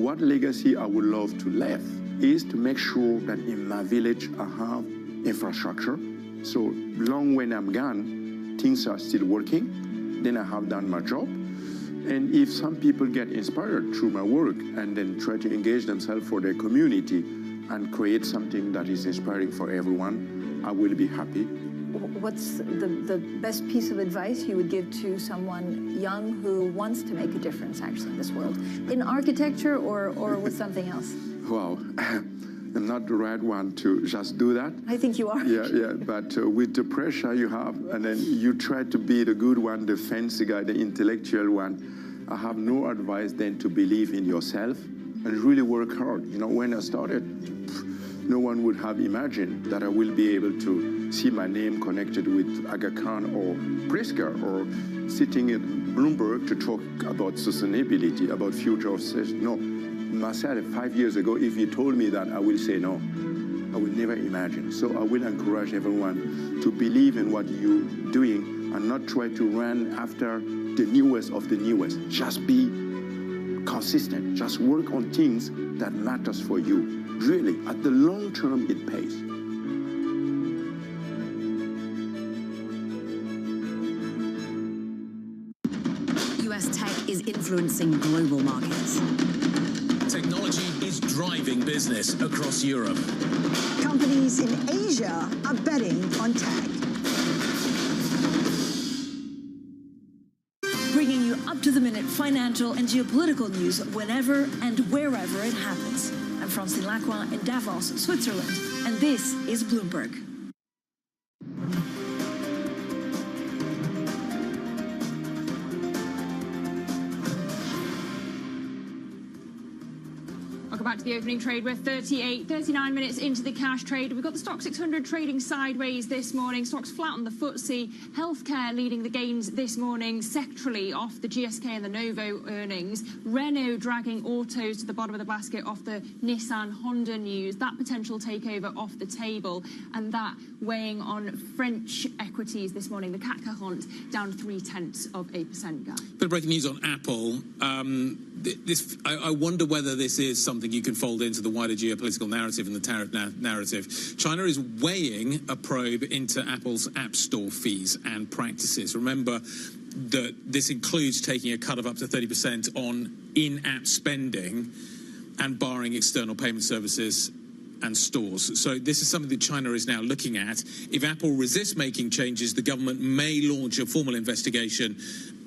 What legacy I would love to leave is to make sure that in my village I have infrastructure. So long when I'm gone, things are still working. Then I have done my job. And if some people get inspired through my work and then try to engage themselves for their community and create something that is inspiring for everyone, I will be happy. What's the best piece of advice you would give to someone young who wants to make a difference actually in this world? In architecture or with something else? Well, I'm not the right one to just do that. I think you are. Yeah, but with the pressure you have, and then you try to be the good one, the fancy guy, the intellectual one, I have no advice than to believe in yourself and really work hard. You know, when I started, no one would have imagined that I will be able to see my name connected with Aga Khan or Pritzker or sitting at Bloomberg to talk about sustainability, about future of sales. No, myself, 5 years ago, if you told me that, I will say no. I will never imagine. So I will encourage everyone to believe in what you're doing and not try to run after the newest of the newest. Just be consistent. Just work on things that matters for you. Really, at the long term, it pays. US tech is influencing global markets. Technology is driving business across Europe. Companies in Asia are betting on tech. Bringing you up-to-the-minute financial and geopolitical news whenever and wherever it happens. I'm Francine Lacroix in Davos, Switzerland, and this is Bloomberg. Back to the opening trade. We're 39 minutes into the cash trade. We've got the Stock 600 trading sideways this morning. Stocks flat on the FTSE. Healthcare leading the gains this morning, sectorally off the GSK and the Novo earnings. Renault dragging autos to the bottom of the basket off the Nissan Honda news. That potential takeover off the table, and that weighing on French equities this morning. The CAC 40 down 0.3%, Guy. Bit of breaking news on Apple. I wonder whether this is something you can fold into the wider geopolitical narrative and the tariff narrative. China is weighing a probe into Apple's App Store fees and practices. Remember that this includes taking a cut of up to 30% on in-app spending and barring external payment services and stores. So this is something that China is now looking at. If Apple resists making changes, the government may launch a formal investigation,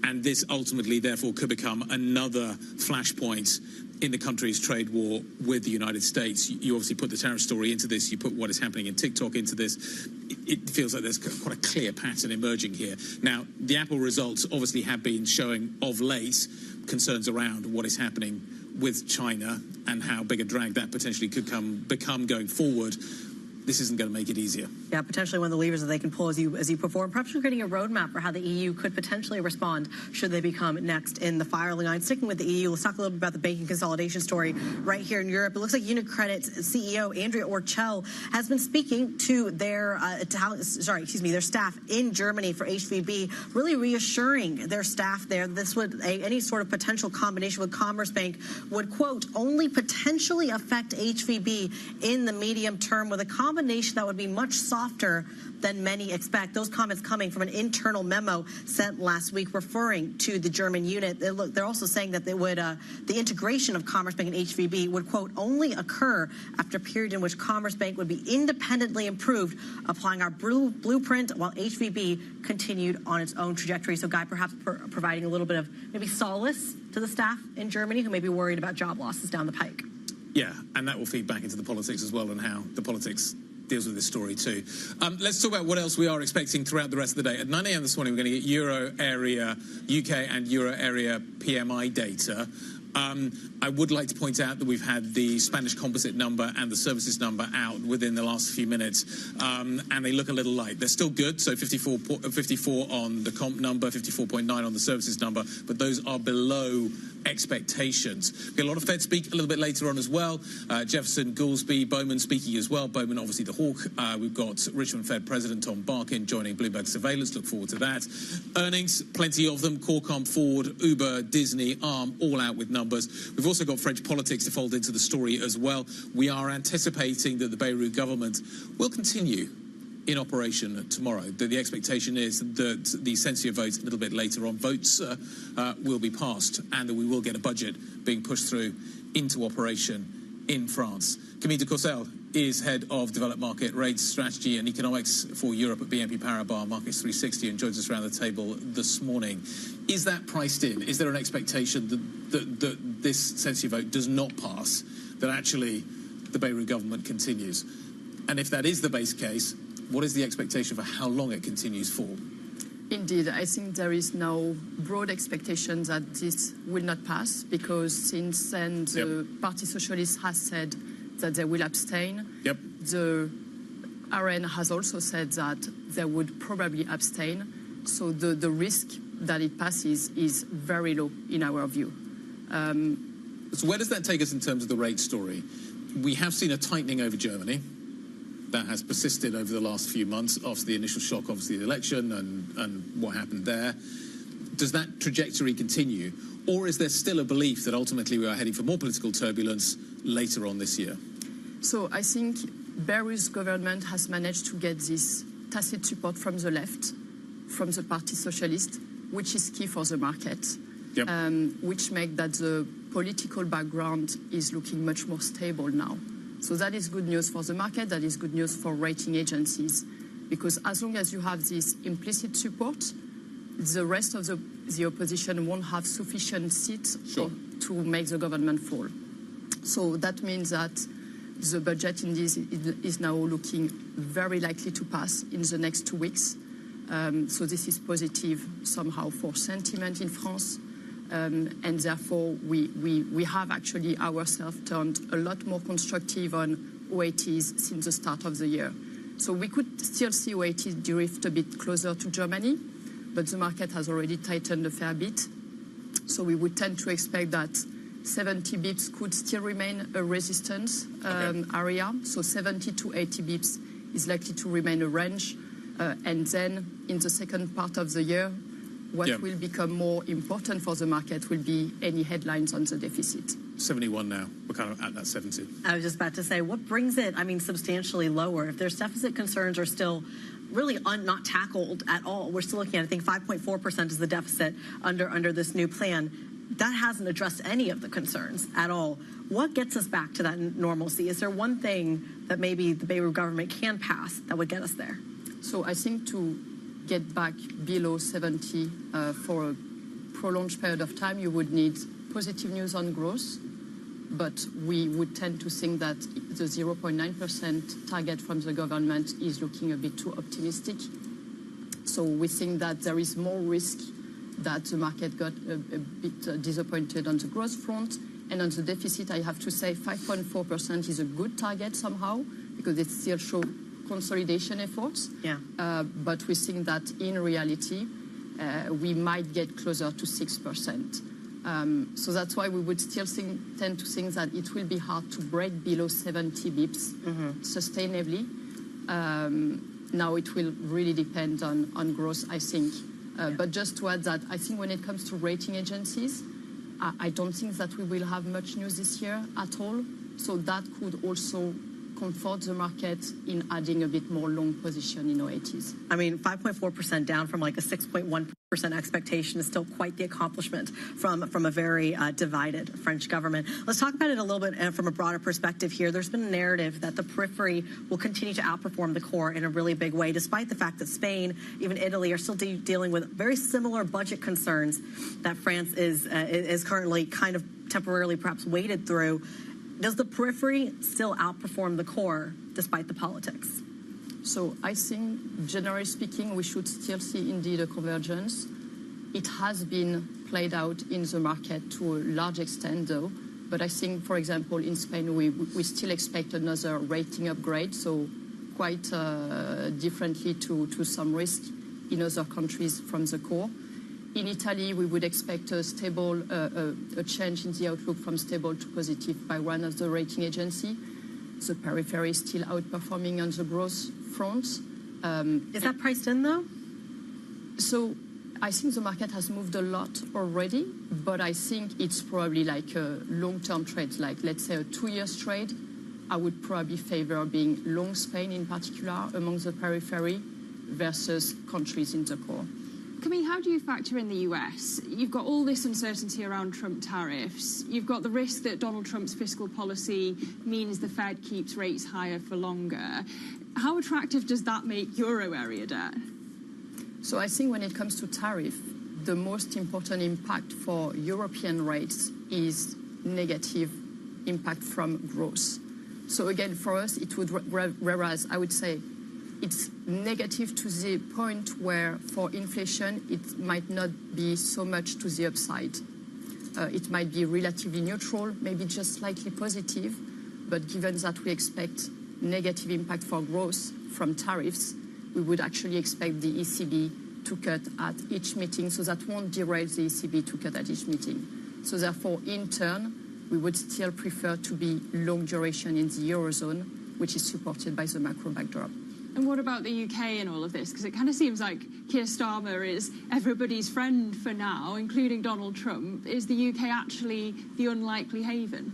and this ultimately, therefore, could become another flashpoint in the country's trade war with the United States. You obviously put the tariff story into this, you put what is happening in TikTok into this. It feels like there's quite a clear pattern emerging here. Now, the Apple results obviously have been showing of late concerns around what is happening with China and how big a drag that potentially could become going forward. This isn't going to make it easier. Yeah, potentially one of the levers that they can pull as you perform. Perhaps you're creating a roadmap for how the EU could potentially respond should they become next in the firing line. Sticking with the EU, let's talk a little bit about the banking consolidation story right here in Europe. It looks like UniCredit's CEO Andrea Orcel has been speaking to their their staff in Germany for HVB, really reassuring their staff there this would any sort of potential combination with Commerzbank would, quote, only potentially affect HVB in the medium term with a combination that would be much softer than many expect. Those comments coming from an internal memo sent last week referring to the German unit. They're also saying that they would the integration of Commerzbank and HVB would, quote, only occur after a period in which Commerzbank would be independently improved, applying our blueprint while HVB continued on its own trajectory. So, Guy, perhaps providing a little bit of maybe solace to the staff in Germany who may be worried about job losses down the pike. Yeah, and that will feed back into the politics as well and how the politics deals with this story too. Let's talk about what else we are expecting throughout the rest of the day. At 9 a.m. this morning, we're going to get Euro area, UK and Euro area PMI data. I would like to point out that we've had the Spanish composite number and the services number out within the last few minutes, and they look a little light. They're still good, so 54 on the comp number, 54.9 on the services number, but those are below expectations. We've got a lot of Fed speak a little bit later on as well. Jefferson, Goolsbee, Bowman speaking as well. Bowman, obviously the hawk. We've got Richmond Fed President Tom Barkin joining Bloomberg Surveillance. Look forward to that. Earnings, plenty of them. Qualcomm, Ford, Uber, Disney, Arm, all out with numbers. We've also got French politics to fold into the story as well. We are anticipating that the Beirut government will continue in operation tomorrow. The expectation is that the censure vote a little bit later on, votes will be passed and that we will get a budget being pushed through into operation in France. Camille de Courcelles is head of developed market rates, strategy and economics for Europe at BNP Paribas Markets 360 and joins us around the table this morning. Is that priced in? Is there an expectation that this censure vote does not pass, that actually the Beirut government continues? And if that is the base case, what is the expectation for how long it continues for? Indeed, I think there is no broad expectation that this will not pass, because since then the Parti Socialist has said that they will abstain. The RN has also said that they would probably abstain. So the risk that it passes is very low in our view. So where does that take us in terms of the rate story? We have seen a tightening over Germany. That has persisted over the last few months after the initial shock, obviously, the election and what happened there. Does that trajectory continue? Or is there still a belief that ultimately we are heading for more political turbulence later on this year? So I think Belarus government has managed to get this tacit support from the left, from the Party Socialist, which is key for the market, which makes that the political background is looking much more stable now. So that is good news for the market, that is good news for rating agencies, because as long as you have this implicit support, the rest of the opposition won't have sufficient seats to make the government fall. So that means that the budget in this is now looking very likely to pass in the next 2 weeks. So this is positive somehow for sentiment in France. And therefore, we have actually ourselves turned a lot more constructive on OATs since the start of the year. So we could still see OATs drift a bit closer to Germany, but the market has already tightened a fair bit. So we would tend to expect that 70 bips could still remain a resistance area. So 70 to 80 bips is likely to remain a range. And then in the second part of the year, what will become more important for the market will be any headlines on the deficit. 71 now. We're kind of at that 70. I was just about to say, what brings it, substantially lower? If there's deficit concerns are still really not tackled at all, we're still looking at, I think, 5.4% is the deficit under this new plan. That hasn't addressed any of the concerns at all. What gets us back to that normalcy? Is there one thing that maybe the Beirut government can pass that would get us there? So I think to get back below 70 for a prolonged period of time, you would need positive news on growth, but we would tend to think that the 0.9% target from the government is looking a bit too optimistic. So we think that there is more risk that the market got a bit disappointed on the growth front. And on the deficit, I have to say 5.4% is a good target somehow, because it still shows consolidation efforts. But we think that in reality, we might get closer to 6%. So that's why we would still tend to think that it will be hard to break below 70 bips sustainably. Now it will really depend on growth, I think. But just to add that, I think when it comes to rating agencies, I don't think that we will have much news this year at all. So that could also comfort the market in adding a bit more long position in OATs. 5.4% down from like a 6.1% expectation is still quite the accomplishment from a very divided French government. Let's talk about it a little bit from a broader perspective here. There's been a narrative that the periphery will continue to outperform the core in a really big way, despite the fact that Spain, even Italy, are still dealing with very similar budget concerns that France is currently kind of temporarily perhaps waded through. Does the periphery still outperform the core despite the politics? So I think, generally speaking, we should still see indeed a convergence. It has been played out in the market to a large extent, though. But I think, for example, in Spain, we still expect another rating upgrade, so quite differently to some risk in other countries from the core. In Italy, we would expect a stable, a change in the outlook from stable to positive by one of the rating agency. The periphery is still outperforming on the growth front. Is that priced in, though? So I think the market has moved a lot already, but I think it's probably like a long-term trade, like let's say a 2-year trade. I would probably favor being long Spain in particular among the periphery versus countries in the core. Camille, how do you factor in the US? You've got all this uncertainty around Trump tariffs. You've got the risk that Donald Trump's fiscal policy means the Fed keeps rates higher for longer. How attractive does that make euro area debt? So I think when it comes to tariff, the most important impact for European rates is negative impact from growth. So again, for us, it would, whereas I would say it's negative to the point where for inflation, it might not be so much to the upside. It might be relatively neutral, maybe just slightly positive, but given that we expect negative impact for growth from tariffs, we would actually expect the ECB to cut at each meeting, so that won't derail the ECB to cut at each meeting. So therefore, in turn, we would still prefer to be long duration in the Eurozone, which is supported by the macro backdrop. And what about the UK in all of this? Because it kind of seems like Keir Starmer is everybody's friend for now, including Donald Trump. Is the UK actually the unlikely haven?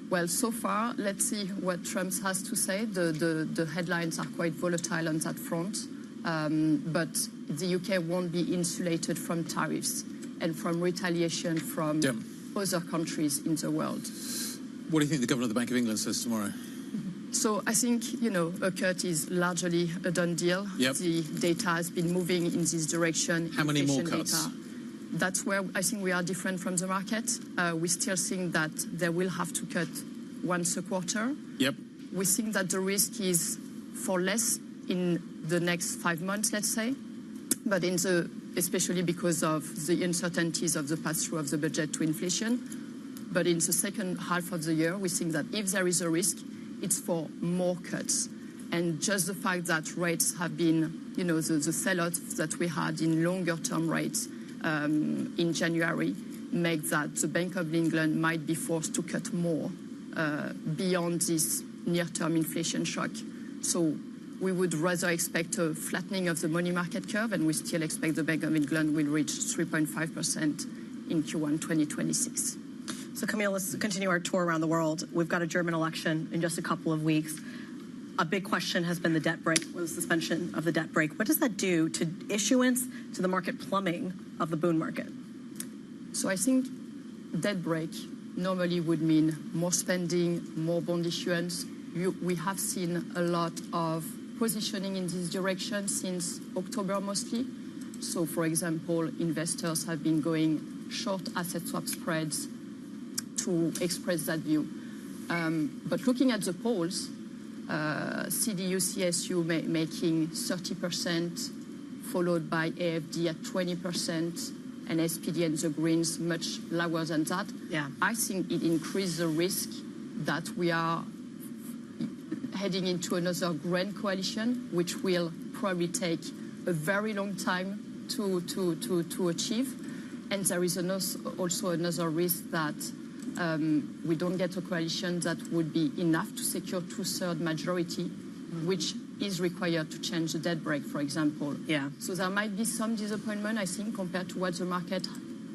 Well, so far, let's see what Trump has to say. The headlines are quite volatile on that front. But the UK won't be insulated from tariffs and from retaliation from other countries in the world. What do you think the Governor of the Bank of England says tomorrow? So I think, a cut is largely a done deal. Yep. The data has been moving in this direction. How many more cuts? Data. That's where I think we are different from the market. We still think that they will have to cut once a quarter. Yep. We think that the risk is for less in the next 5 months, let's say, but especially because of the uncertainties of the pass-through of the budget to inflation. But in the second half of the year, we think that if there is a risk, it's for more cuts. And just the fact that rates have been, the sell-off that we had in longer-term rates in January make that the Bank of England might be forced to cut more beyond this near-term inflation shock. So we would rather expect a flattening of the money market curve, and we still expect the Bank of England will reach 3.5% in Q1 2026. So Camille, let's continue our tour around the world. We've got a German election in just a couple of weeks. A big question has been the debt brake, or the suspension of the debt brake. What does that do to issuance, to the market plumbing of the bond market? So I think debt brake normally would mean more spending, more bond issuance. We have seen a lot of positioning in this direction since October mostly. So, for example, investors have been going short asset swap spreads to express that view. But looking at the polls, CDU, CSU making 30%, followed by AFD at 20%, and SPD and the Greens much lower than that. Yeah. I think it increases the risk that we are heading into another grand coalition, which will probably take a very long time to achieve. And there is also another risk that we don't get a coalition that would be enough to secure 2/3 majority, which is required to change the debt brake, for example. Yeah. So there might be some disappointment, I think, compared to what the market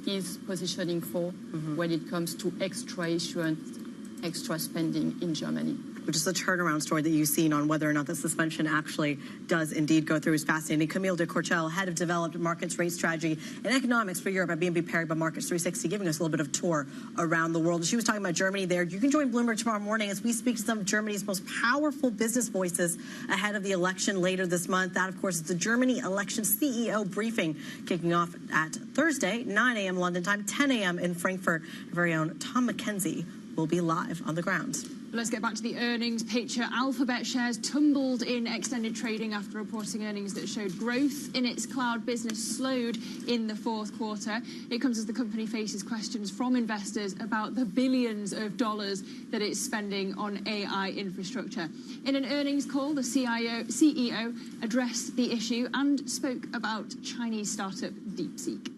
is positioning for when it comes to extra issuance, extra spending in Germany. Which is the turnaround story that you've seen on whether or not the suspension actually does indeed go through is fascinating. Camille de Corchel, Head of Developed Markets Rate Strategy and Economics for Europe at BNP Paribas Markets 360, giving us a little bit of tour around the world. She was talking about Germany there. You can join Bloomberg tomorrow morning as we speak to some of Germany's most powerful business voices ahead of the election later this month. That, of course, is the Germany election CEO briefing kicking off at Thursday, 9 a.m. London time, 10 a.m. in Frankfurt. Our very own Tom McKenzie will be live on the ground. Let's get back to the earnings picture. Alphabet shares tumbled in extended trading after reporting earnings that showed growth in its cloud business slowed in the fourth quarter. It comes as the company faces questions from investors about the billions of dollars that it's spending on AI infrastructure. In an earnings call, the CEO addressed the issue and spoke about Chinese startup DeepSeek.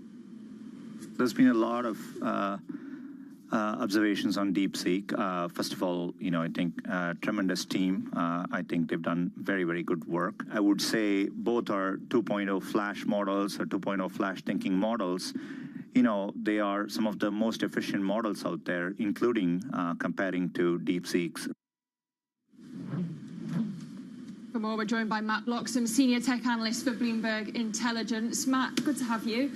There's been a lot of observations on DeepSeek. First of all, I think tremendous team. I think they've done very, very good work. I would say both are 2.0 flash models or 2.0 flash thinking models. They are some of the most efficient models out there, including comparing to DeepSeek's. For more, we're joined by Matt Bloxham, Senior Tech Analyst for Bloomberg Intelligence. Matt, good to have you.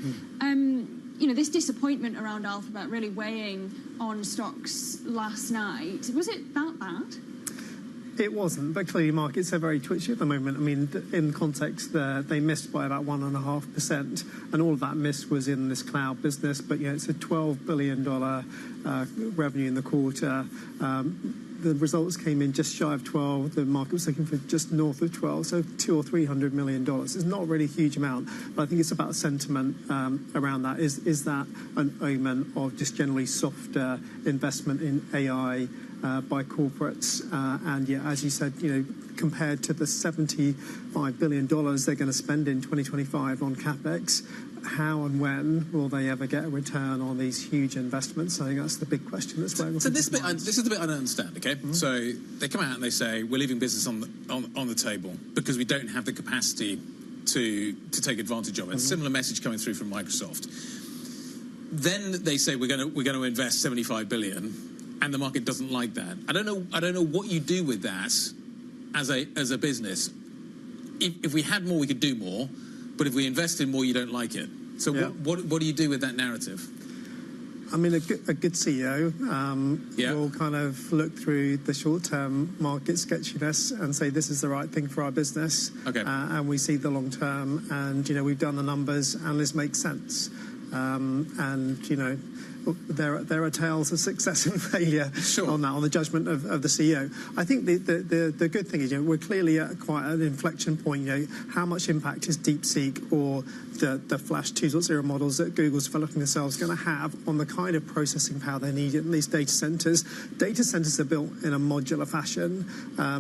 This disappointment around Alphabet really weighing on stocks last night. Was it that bad? It wasn't, but clearly markets are very twitchy at the moment. I mean, in context, they missed by about 1.5%, and all of that miss was in this cloud business. But it's a $12 billion revenue in the quarter. the results came in just shy of 12. The market was looking for just north of 12, so $200 or $300 million. It's not really a huge amount, but I think it's about sentiment around that. Is that an omen of just generally softer investment in AI by corporates? And yeah, as you said, compared to the $75 billion they're going to spend in 2025 on capex, how and when will they ever get a return on these huge investments? I think that's the big question that's going on. So this is the bit I don't understand, okay? Mm-hmm. So they come out and they say, we're leaving business on the table because we don't have the capacity to take advantage of it. Mm-hmm. Similar message coming through from Microsoft. Then they say we're going to invest $75 billion, and the market doesn't like that. I don't know what you do with that as a business. If we had more, we could do more. But if we invest in more, you don't like it. So what do you do with that narrative? I mean, a good CEO will kind of look through the short-term market sketchiness and say, this is the right thing for our business. Okay. And we see the long-term, and, we've done the numbers, and this makes sense. There are tales of success and failure on that, on the judgment of the CEO. I think the good thing is, we're clearly at quite an inflection point. How much impact is DeepSeek or the Flash 2.0 models that Google's developing themselves going to have on the kind of processing power they need in these data centers? Data centers are built in a modular fashion.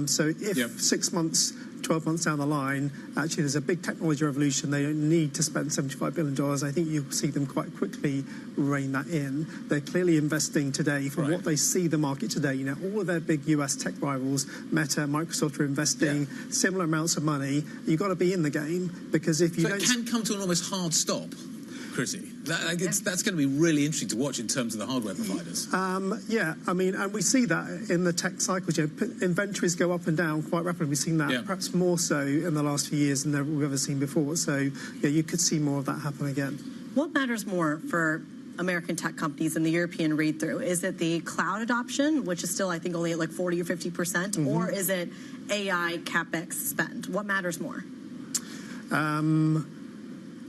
So if 6 months, 12 months down the line, actually there's a big technology revolution, they don't need to spend $75 billion. I think you'll see them quite quickly rein that in. They're clearly investing today from what they see the market today. All of their big US tech rivals, Meta, Microsoft, are investing similar amounts of money. You've got to be in the game, because if you don't... it can come to an almost hard stop, Chrissy. That's going to be really interesting to watch in terms of the hardware providers. And we see that in the tech cycles. Inventories go up and down quite rapidly. We've seen that perhaps more so in the last few years than we've ever seen before. So, you could see more of that happen again. What matters more for American tech companies and the European read-through? Is it the cloud adoption, which is still, I think, only at like 40 or 50%, or is it AI capex spend? What matters more?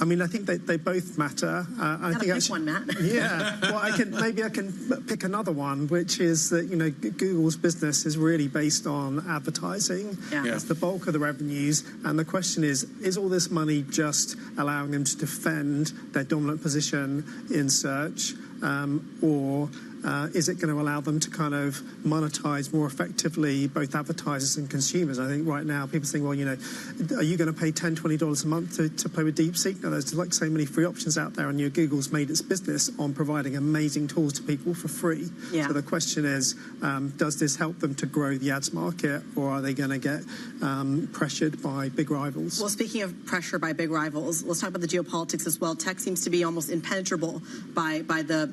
I think they both matter. I think pick one, Matt. Well, I can pick another one, which is that Google's business is really based on advertising. It's the bulk of the revenues, and the question is all this money just allowing them to defend their dominant position in search, or is it going to allow them to kind of monetize more effectively both advertisers and consumers? I think right now people think, well, are you going to pay $10, $20 a month to play with DeepSeek? No, there's like so many free options out there, and Google's made its business on providing amazing tools to people for free. So the question is, does this help them to grow the ads market, or are they going to get pressured by big rivals? Well, speaking of pressure by big rivals, let's talk about the geopolitics as well. Tech seems to be almost impenetrable by the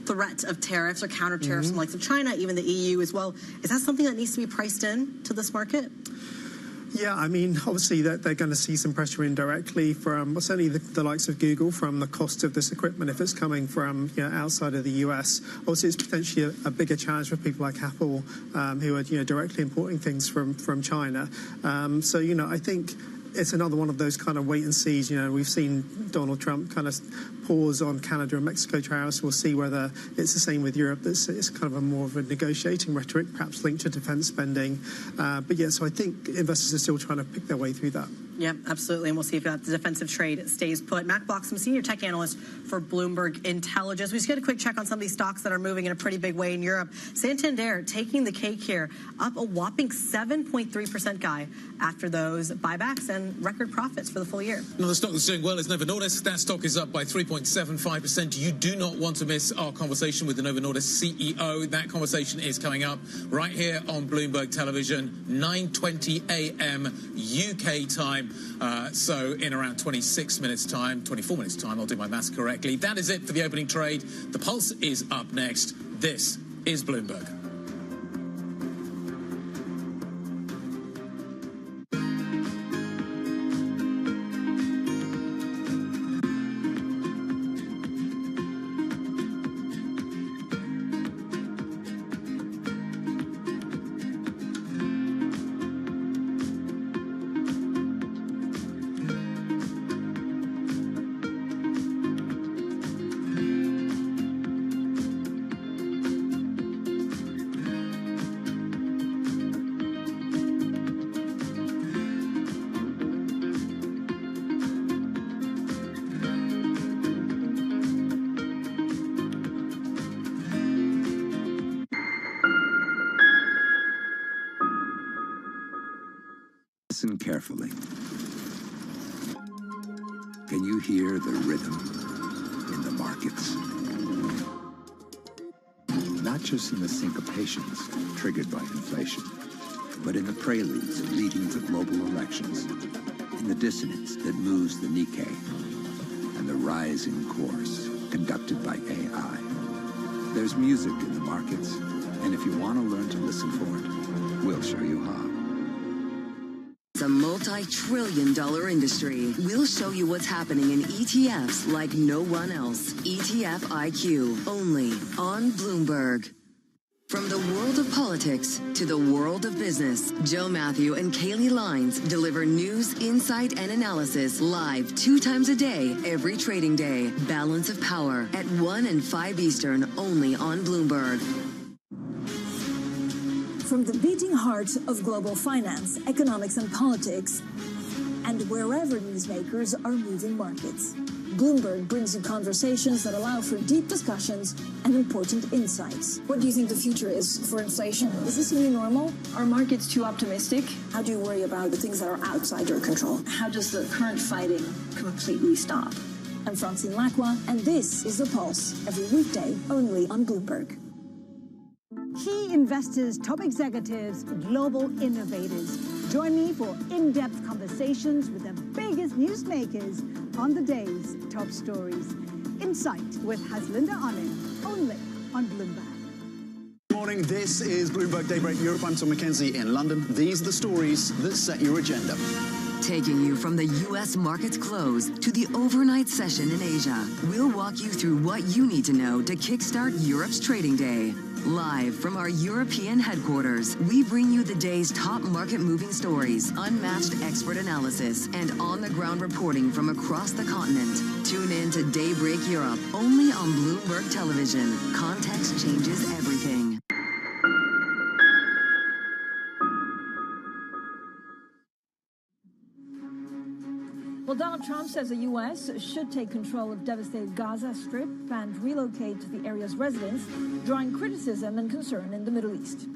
threat of tariffs or counter tariffs from the likes of China, even the EU as well. Is that something that needs to be priced in to this market? Yeah, obviously they're going to see some pressure indirectly from certainly the likes of Google, from the cost of this equipment if it's coming from outside of the US. Also, it's potentially a bigger challenge for people like Apple, who are directly importing things from China. I think it's another one of those kind of wait and sees. We've seen Donald Trump kind of pause on Canada and Mexico tariffs. We'll see whether it's the same with Europe. It's kind of more of a negotiating rhetoric, perhaps linked to defense spending. So I think investors are still trying to pick their way through that. Yeah, absolutely. And we'll see if the defensive trade stays put. Matt Bloxham, senior tech analyst for Bloomberg Intelligence. We just get a quick check on some of these stocks that are moving in a pretty big way in Europe. Santander taking the cake here, up a whopping 7.3%, Guy, after those buybacks and record profits for the full year. Another stock that's doing well is Novo Nordisk. That stock is up by 3.75%. You do not want to miss our conversation with the Novo Nordisk CEO. That conversation is coming up right here on Bloomberg Television, 9:20 a.m. UK time. So in around 24 minutes time, I'll do my maths correctly. That is it for the opening trade. The Pulse is up next. This is Bloomberg. Listen carefully. Can you hear the rhythm in the markets? Not just in the syncopations triggered by inflation, but in the preludes leading to global elections, in the dissonance that moves the Nikkei, and the rising course conducted by AI. There's music in the markets, and if you want to learn to listen for it, we'll show you how. It's a multi-trillion-dollar industry. We'll show you what's happening in ETFs like no one else. ETF IQ, only on Bloomberg. From the world of politics to the world of business, Joe Matthew and Kaylee Lines deliver news, insight, and analysis live 2 times a day, every trading day. Balance of Power at 1 and 5 Eastern, only on Bloomberg. From the beating heart of global finance, economics, and politics, and wherever newsmakers are moving markets, Bloomberg brings you conversations that allow for deep discussions and important insights. What do you think the future is for inflation? Is this a new normal? Are markets too optimistic? How do you worry about the things that are outside your control? How does the current fighting completely stop? I'm Francine Lacqua, and this is The Pulse, every weekday only on Bloomberg. Key investors, top executives, global innovators. Join me for in-depth conversations with the biggest newsmakers on the day's top stories. Insight with Haslinda Onen, only on Bloomberg. Good morning, this is Bloomberg Daybreak Europe. I'm Tom McKenzie in London. These are the stories that set your agenda. Taking you from the U.S. market's close to the overnight session in Asia, we'll walk you through what you need to know to kickstart Europe's trading day. Live from our European headquarters, we bring you the day's top market-moving stories, unmatched expert analysis, and on-the-ground reporting from across the continent. Tune in to Daybreak Europe, only on Bloomberg Television. Context changes everything. Well, Donald Trump says the U.S. should take control of devastated Gaza Strip and relocate the area's residents, drawing criticism and concern in the Middle East.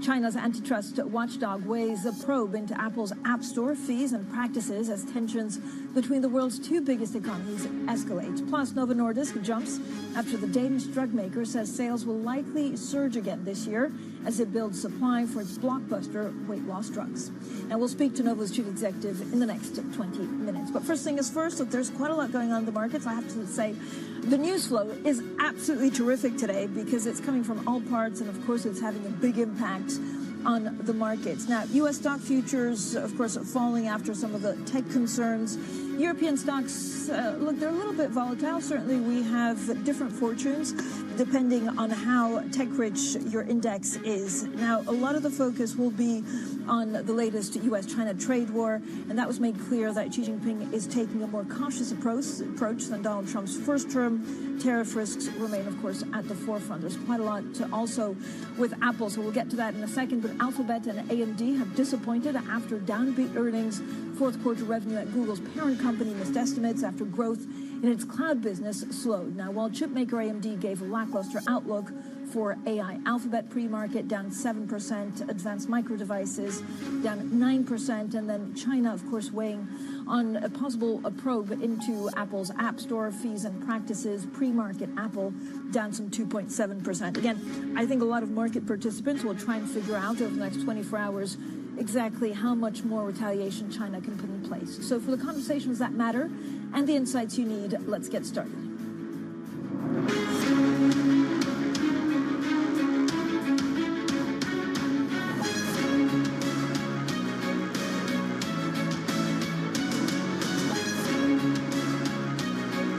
China's antitrust watchdog weighs a probe into Apple's App Store fees and practices as tensions between the world's 2 biggest economies escalate. Plus, Novo Nordisk jumps after the Danish drug maker says sales will likely surge again this year as it builds supply for its blockbuster weight loss drugs. And we'll speak to Novo's chief executive in the next 20 minutes. But first thing is first, look, there's quite a lot going on in the markets. I have to say, the news flow is absolutely terrific today because it's coming from all parts, and of course it's having a big impact on the markets. Now, U.S. stock futures, of course, falling after some of the tech concerns. European stocks, look, they're a little bit volatile. Certainly, we have different fortunes depending on how tech-rich your index is. Now, a lot of the focus will be on the latest U.S.-China trade war, and that was made clear that Xi Jinping is taking a more cautious approach than Donald Trump's first term. Tariff risks remain, of course, at the forefront. There's quite a lot also with Apple, so we'll get to that in a second. But Alphabet and AMD have disappointed after downbeat earnings. Fourth quarter revenue at Google's parent company missed estimates after growth in its cloud business slowed. Now, while chipmaker AMD gave a lackluster outlook for AI, Alphabet pre-market down 7%, Advanced Micro Devices down 9%, and then China, of course, weighing on a possible probe into Apple's App Store fees and practices. Pre-market Apple down some 2.7%. Again, I think a lot of market participants will try and figure out over the next 24 hours exactly how much more retaliation China can put in place. So for the conversations that matter and the insights you need, let's get started.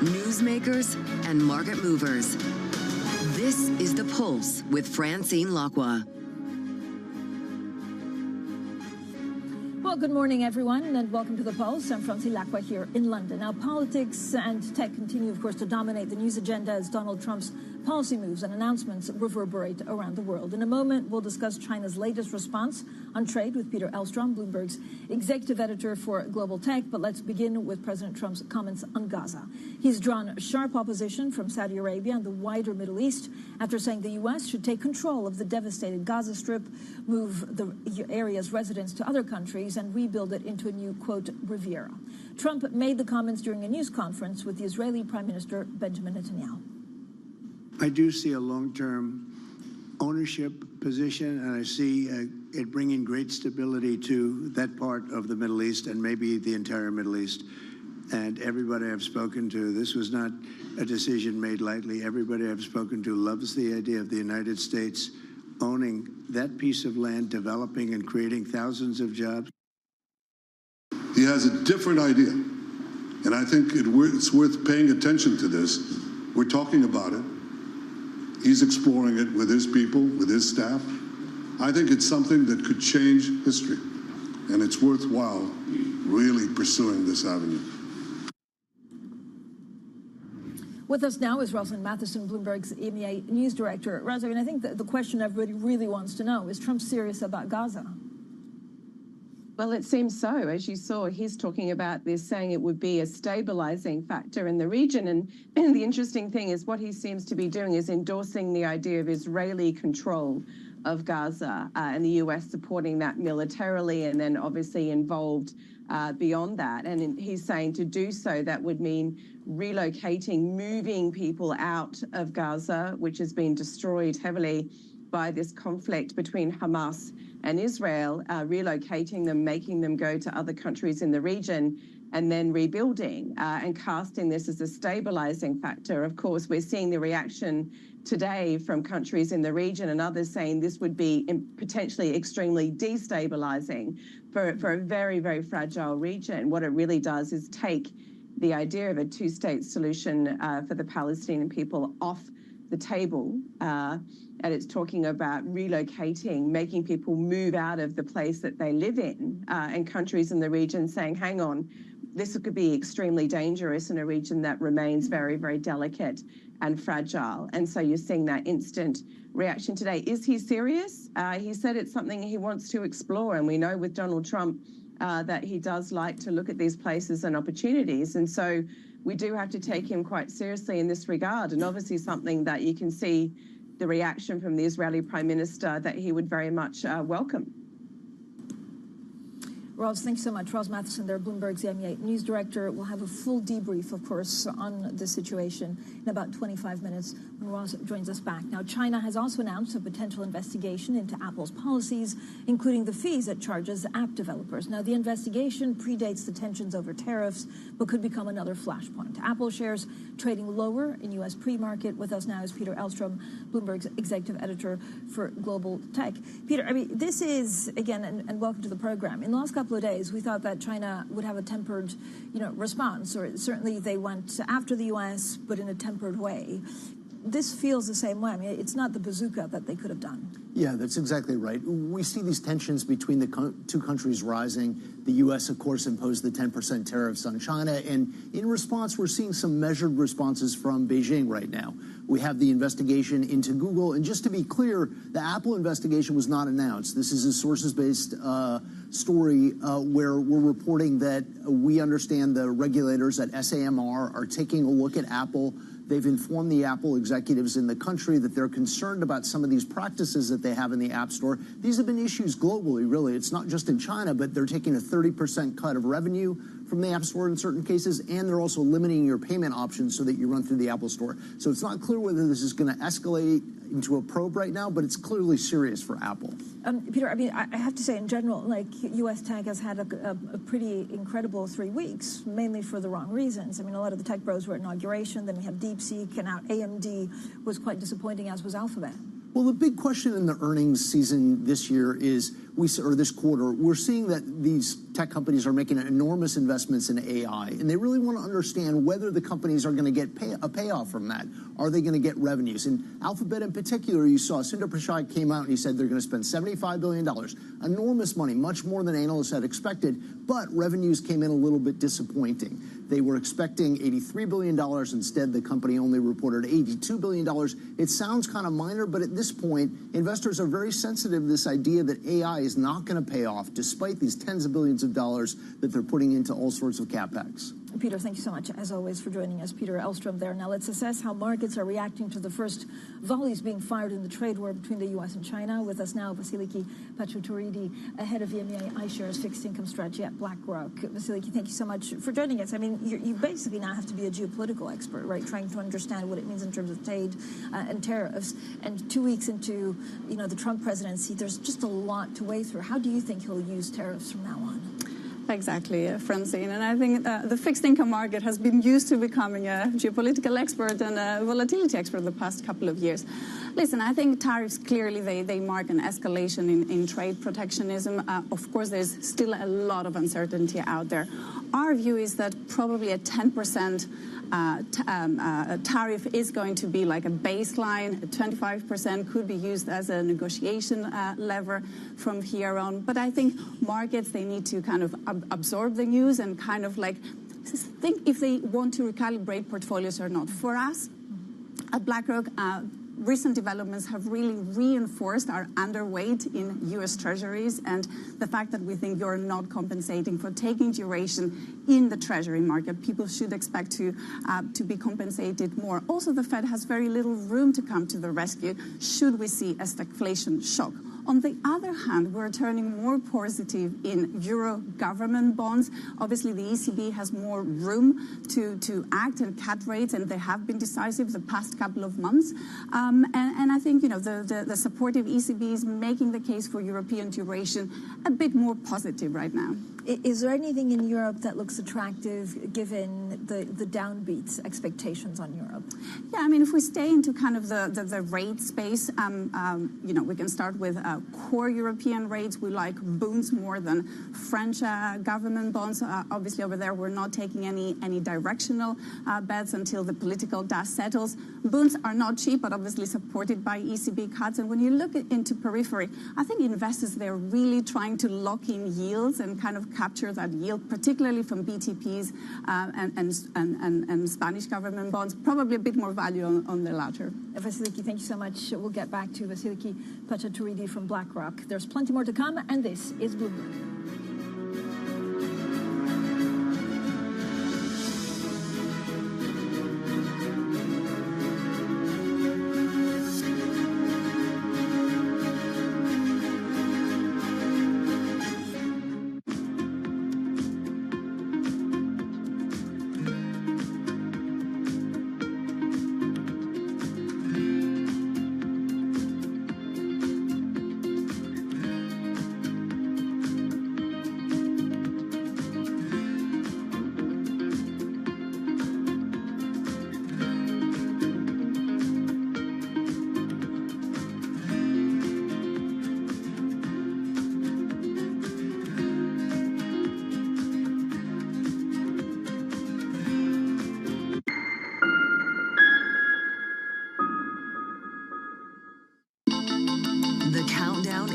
Newsmakers and market movers. This is The Pulse with Francine Lacqua. Well, good morning, everyone, and welcome to The Pulse. I'm Francine Lacqua here in London. Now, politics and tech continue, of course, to dominate the news agenda as Donald Trump's Policy moves and announcements reverberate around the world. In a moment, we'll discuss China's latest response on trade with Peter Elstrom, Bloomberg's executive editor for Global Tech. But let's begin with President Trump's comments on Gaza. He's drawn sharp opposition from Saudi Arabia and the wider Middle East after saying the U.S. should take control of the devastated Gaza Strip, move the area's residents to other countries, and rebuild it into a new, quote, Riviera. Trump made the comments during a news conference with the Israeli Prime Minister Benjamin Netanyahu. I do see a long-term ownership position, and I see it bringing great stability to that part of the Middle East and maybe the entire Middle East. And everybody I've spoken to, this was not a decision made lightly. Everybody I've spoken to loves the idea of the United States owning that piece of land, developing and creating thousands of jobs. He has a different idea, and I think it's worth paying attention to this. We're talking about it. He's exploring it with his people, with his staff. I think it's something that could change history, and it's worthwhile really pursuing this avenue. With us now is Rosalind Matheson, Bloomberg's EMEA news director. Rosalind, I think the question everybody really wants to know, is Trump serious about Gaza? Well, it seems so. As you saw, he's talking about this, saying it would be a stabilizing factor in the region. And the interesting thing is what he seems to be doing is endorsing the idea of Israeli control of Gaza and the U.S. supporting that militarily and then obviously involved beyond that. And he's saying to do so, that would mean relocating, moving people out of Gaza, which has been destroyed heavily by this conflict between Hamas and Israel, relocating them, making them go to other countries in the region, and then rebuilding and casting this as a stabilizing factor. Of course, we're seeing the reaction today from countries in the region and others saying this would be potentially extremely destabilizing for a very, very fragile region. What it really does is take the idea of a two-state solution for the Palestinian people off the table. And it's talking about relocating, making people move out of the place that they live in, and countries in the region saying, hang on, this could be extremely dangerous in a region that remains very, very delicate and fragile. And so you're seeing that instant reaction today. Is he serious? He said it's something he wants to explore. And we know with Donald Trump that he does like to look at these places and opportunities. And so we do have to take him quite seriously in this regard. And obviously something that you can see the reaction from the Israeli Prime Minister that he would very much welcome. Ros, thanks so much. Ros Matheson there, Bloomberg's EMEA news director. We'll have a full debrief, of course, on the situation in about 25 minutes when Ros joins us back. Now, China has also announced a potential investigation into Apple's policies, including the fees it charges app developers. Now, the investigation predates the tensions over tariffs, but could become another flashpoint. Apple shares trading lower in U.S. pre-market. With us now is Peter Elstrom, Bloomberg's executive editor for Global Tech. Peter, I mean, this is, again, and welcome to the program. In the last couple of days, we thought that China would have a tempered, response, or certainly they went after the U.S., but in a tempered way. This feels the same way. I mean, it's not the bazooka that they could have done. Yeah, that's exactly right. We see these tensions between the two countries rising. The U.S., of course, imposed the 10% tariffs on China. And in response, we're seeing some measured responses from Beijing right now. We have the investigation into Google. And just to be clear, the Apple investigation was not announced. This is a sources-based story where we're reporting that we understand the regulators at SAMR are taking a look at Apple. They've informed the Apple executives in the country that they're concerned about some of these practices that they have in the App Store. These have been issues globally, really. It's not just in China, but they're taking a 30% cut of revenue from the App Store in certain cases, and they're also limiting your payment options so that you run through the Apple Store. So it's not clear whether this is going to escalate into a probe right now, but it's clearly serious for Apple. Peter, I mean, I have to say, in general, like, U.S. tech has had a pretty incredible 3 weeks, mainly for the wrong reasons. I mean, a lot of the tech bros were at inauguration, then we have DeepSeek, and now AMD was quite disappointing, as was Alphabet. Well, the big question in the earnings season this year is, this quarter, we're seeing that these tech companies are making enormous investments in AI, and they really want to understand whether the companies are going to get a payoff from that. Are they going to get revenues? And Alphabet in particular, you saw Sundar Pichai came out and he said they're going to spend $75 billion. Enormous money, much more than analysts had expected, but revenues came in a little bit disappointing. They were expecting $83 billion. Instead, the company only reported $82 billion. It sounds kind of minor, but at this point, investors are very sensitive to this idea that AI is not going to pay off, despite these tens of billions of dollars that they're putting into all sorts of CapEx. Peter, thank you so much, as always, for joining us. Peter Elstrom there. Now let's assess how markets are reacting to the first volleys being fired in the trade war between the U.S. and China. With us now, Vasiliki Pachoutouridi, head of EMEA iShares fixed income strategy at BlackRock. Vasiliki, thank you so much for joining us. I mean, you basically now have to be a geopolitical expert, right, trying to understand what it means in terms of trade and tariffs. And 2 weeks into, the Trump presidency, there's just a lot to weigh through. How do you think he'll use tariffs from now on? Exactly, Francine. And I think the fixed income market has been used to becoming a geopolitical expert and a volatility expert the past couple of years. Listen, I think tariffs clearly, they mark an escalation in trade protectionism. Of course, there's still a lot of uncertainty out there. Our view is that probably a 10% tariff is going to be like a baseline. 25% could be used as a negotiation lever from here on. But I think markets, they need to kind of absorb the news and kind of like think if they want to recalibrate portfolios or not. For us at BlackRock, recent developments have really reinforced our underweight in U.S. Treasuries and the fact that we think you're not compensating for taking duration in the Treasury market. People should expect to be compensated more. Also, the Fed has very little room to come to the rescue should we see a stagflation shock. On the other hand, we're turning more positive in euro government bonds. Obviously, the ECB has more room to act and cut rates, and they have been decisive the past couple of months. And I think, the supportive ECB is making the case for European duration a bit more positive right now. Is there anything in Europe that looks attractive given the downbeat expectations on Europe? Yeah, I mean, if we stay into kind of the rate space, we can start with core European rates. We like bonds more than French government bonds. Obviously, over there, we're not taking any directional bets until the political dust settles. Bonds are not cheap, but obviously supported by ECB cuts. And when you look into periphery, I think investors, they're really trying to lock in yields and kind of capture that yield, particularly from BTPs and Spanish government bonds. Probably a bit more value on the latter. Vasiliki, thank you so much. We'll get back to Vasiliki Pachoutouridi from BlackRock. There's plenty more to come, and this is Bloomberg.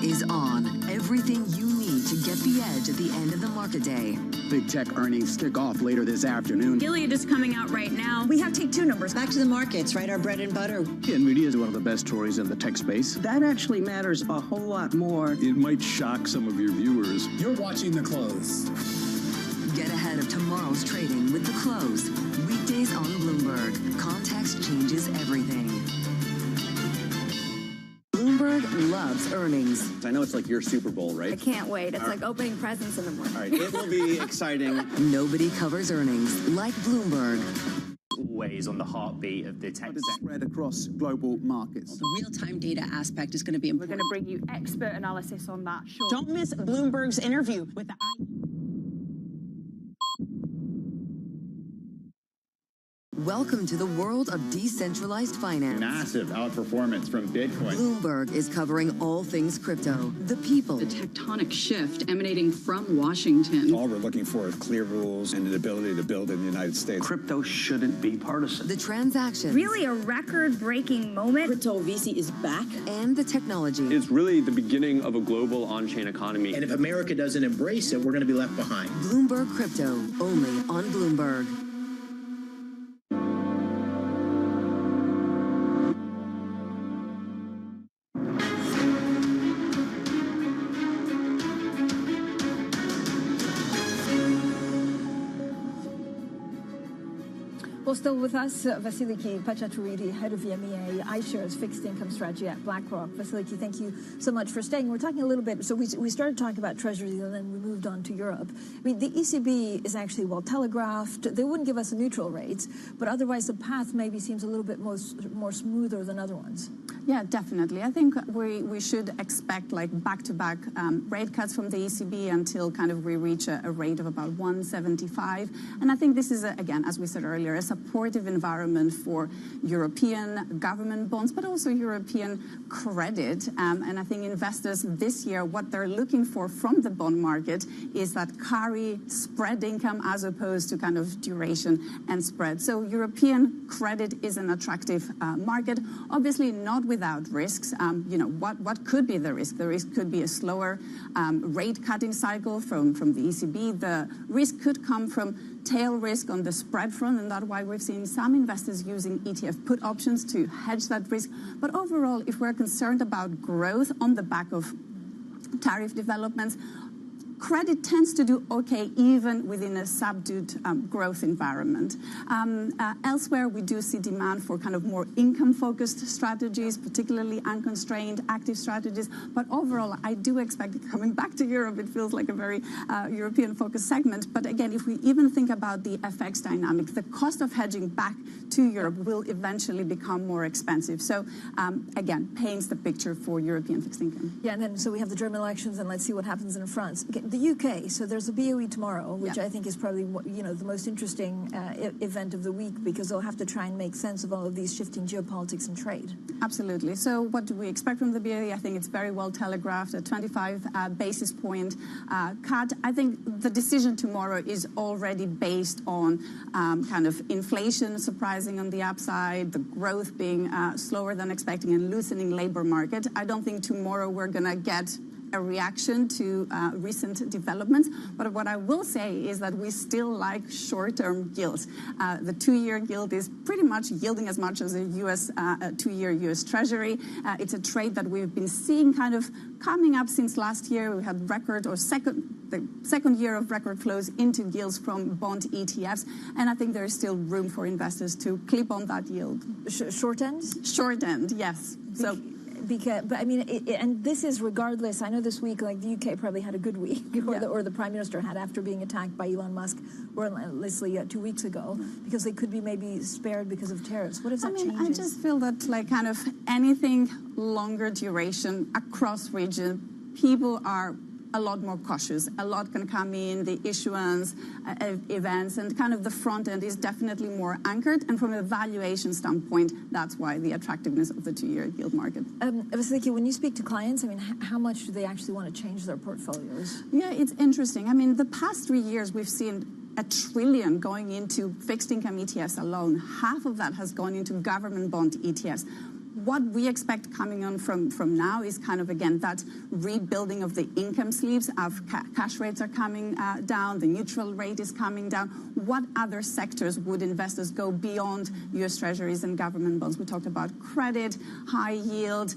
Is on. Everything you need to get the edge at the end of the market day. Big tech earnings kick off later this afternoon. Gilead is coming out right now. We have take two numbers. Back to the markets, right? Our bread and butter. NVIDIA is one of the best stories in the tech space. That actually matters a whole lot more. It might shock some of your viewers. You're watching The Close. Get ahead of tomorrow's trading with The Close. Weekdays on Bloomberg. Context changes everything. Bloomberg loves earnings. I know it's like your Super Bowl, right? I can't wait. It's like opening presents in the morning. All right, it will be exciting. Nobody covers earnings like Bloomberg. Always on the heartbeat of the tech spread across global markets. The real-time data aspect is going to be important. We're going to bring you expert analysis on that. Sure. Don't miss Bloomberg's interview with the Welcome to the world of decentralized finance. Massive outperformance from Bitcoin. Bloomberg is covering all things crypto, the people. The tectonic shift emanating from Washington. All we're looking for is clear rules and an ability to build in the United States. Crypto shouldn't be partisan. The transactions. Really a record-breaking moment. Crypto VC is back. And the technology. It's really the beginning of a global on-chain economy. And if America doesn't embrace it, we're going to be left behind. Bloomberg Crypto, only on Bloomberg. Well, still with us, Vasiliki Pachatouridi, head of EMEA iShares fixed income strategy at BlackRock. Vasiliki, thank you so much for staying. We're talking a little bit, so we started talking about treasuries and then we moved on to Europe. I mean, the ECB is actually well telegraphed. They wouldn't give us a neutral rate, but otherwise the path maybe seems a little bit more smoother than other ones. Yeah, definitely. I think we should expect like back-to-back rate cuts from the ECB until kind of we reach a rate of about 175. And I think this is, again, as we said earlier, a supportive environment for European government bonds, but also European credit. And I think investors this year, what they're looking for from the bond market is that carry spread income as opposed to kind of duration and spread. So European credit is an attractive market, obviously not without risks. You know, what could be the risk? The risk could be a slower rate cutting cycle from the ECB. The risk could come from tail risk on the spread front, and that's why we've seen some investors using ETF put options to hedge that risk. But overall, if we're concerned about growth on the back of tariff developments, credit tends to do okay even within a subdued growth environment. Elsewhere, we do see demand for kind of more income-focused strategies, particularly unconstrained active strategies. But overall, I do expect, coming back to Europe, it feels like a very European-focused segment. But again, if we even think about the FX dynamic, the cost of hedging back to Europe will eventually become more expensive. So again, paints the picture for European fixed income. Yeah, and then so we have the German elections, and let's see what happens in France. Okay, the UK, so there's a BOE tomorrow, which I think is probably, you know, the most interesting event of the week, because they'll have to try and make sense of all of these shifting geopolitics and trade. Absolutely. So what do we expect from the BOE? I think it's very well telegraphed, a 25 basis point cut. I think the decision tomorrow is already based on kind of inflation surprising on the upside, the growth being slower than expecting, and loosening labor market. I don't think tomorrow we're going to get a reaction to recent developments. But what I will say is that we still like short-term yields. The 2-year yield is pretty much yielding as much as a 2-year U.S. Treasury. It's a trade that we've been seeing kind of coming up since last year. We had the second year of record flows into yields from bond ETFs. And I think there is still room for investors to clip on that yield. Short end? Short end, yes. But I mean, and this is regardless. I know this week, like the UK probably had a good week, or the Prime Minister had, after being attacked by Elon Musk relentlessly 2 weeks ago, because they could be maybe spared because of tariffs. What does that change? I just feel that like kind of anything longer duration across region, people are a lot more cautious. A lot can come in, the issuance events, and kind of the front end is definitely more anchored. And from a valuation standpoint, that's why the attractiveness of the 2-year yield market. Vasiliki, when you speak to clients, I mean, how much do they actually want to change their portfolios? Yeah, it's interesting. I mean, the past 3 years, we've seen $1 trillion going into fixed income ETFs alone. Half of that has gone into government bond ETFs. What we expect coming on from now is kind of, again, that rebuilding of the income sleeves. Of cash rates are coming down. The neutral rate is coming down. What other sectors would investors go beyond U.S. Treasuries and government bonds? We talked about credit, high yield,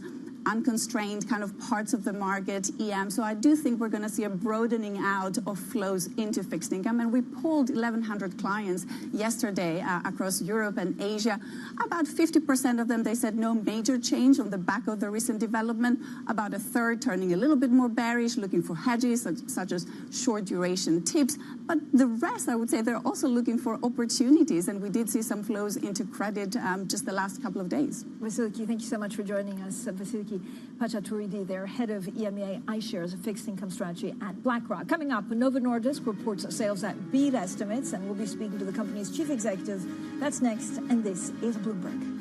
unconstrained kind of parts of the market, EM. So I do think we're going to see a broadening out of flows into fixed income. And we polled 1,100 clients yesterday across Europe and Asia. About 50% of them, they said no major change on the back of the recent development. About a third turning a little bit more bearish, looking for hedges such as short duration tips. But the rest, I would say, they're also looking for opportunities. And we did see some flows into credit just the last couple of days. Vasiliki, thank you so much for joining us. Vasiliki Pachatouridi, their head of EMEA iShares, a fixed income strategy at BlackRock. Coming up, Novo Nordisk reports sales that beat estimates, and we'll be speaking to the company's chief executive. That's next, and this is Bloomberg.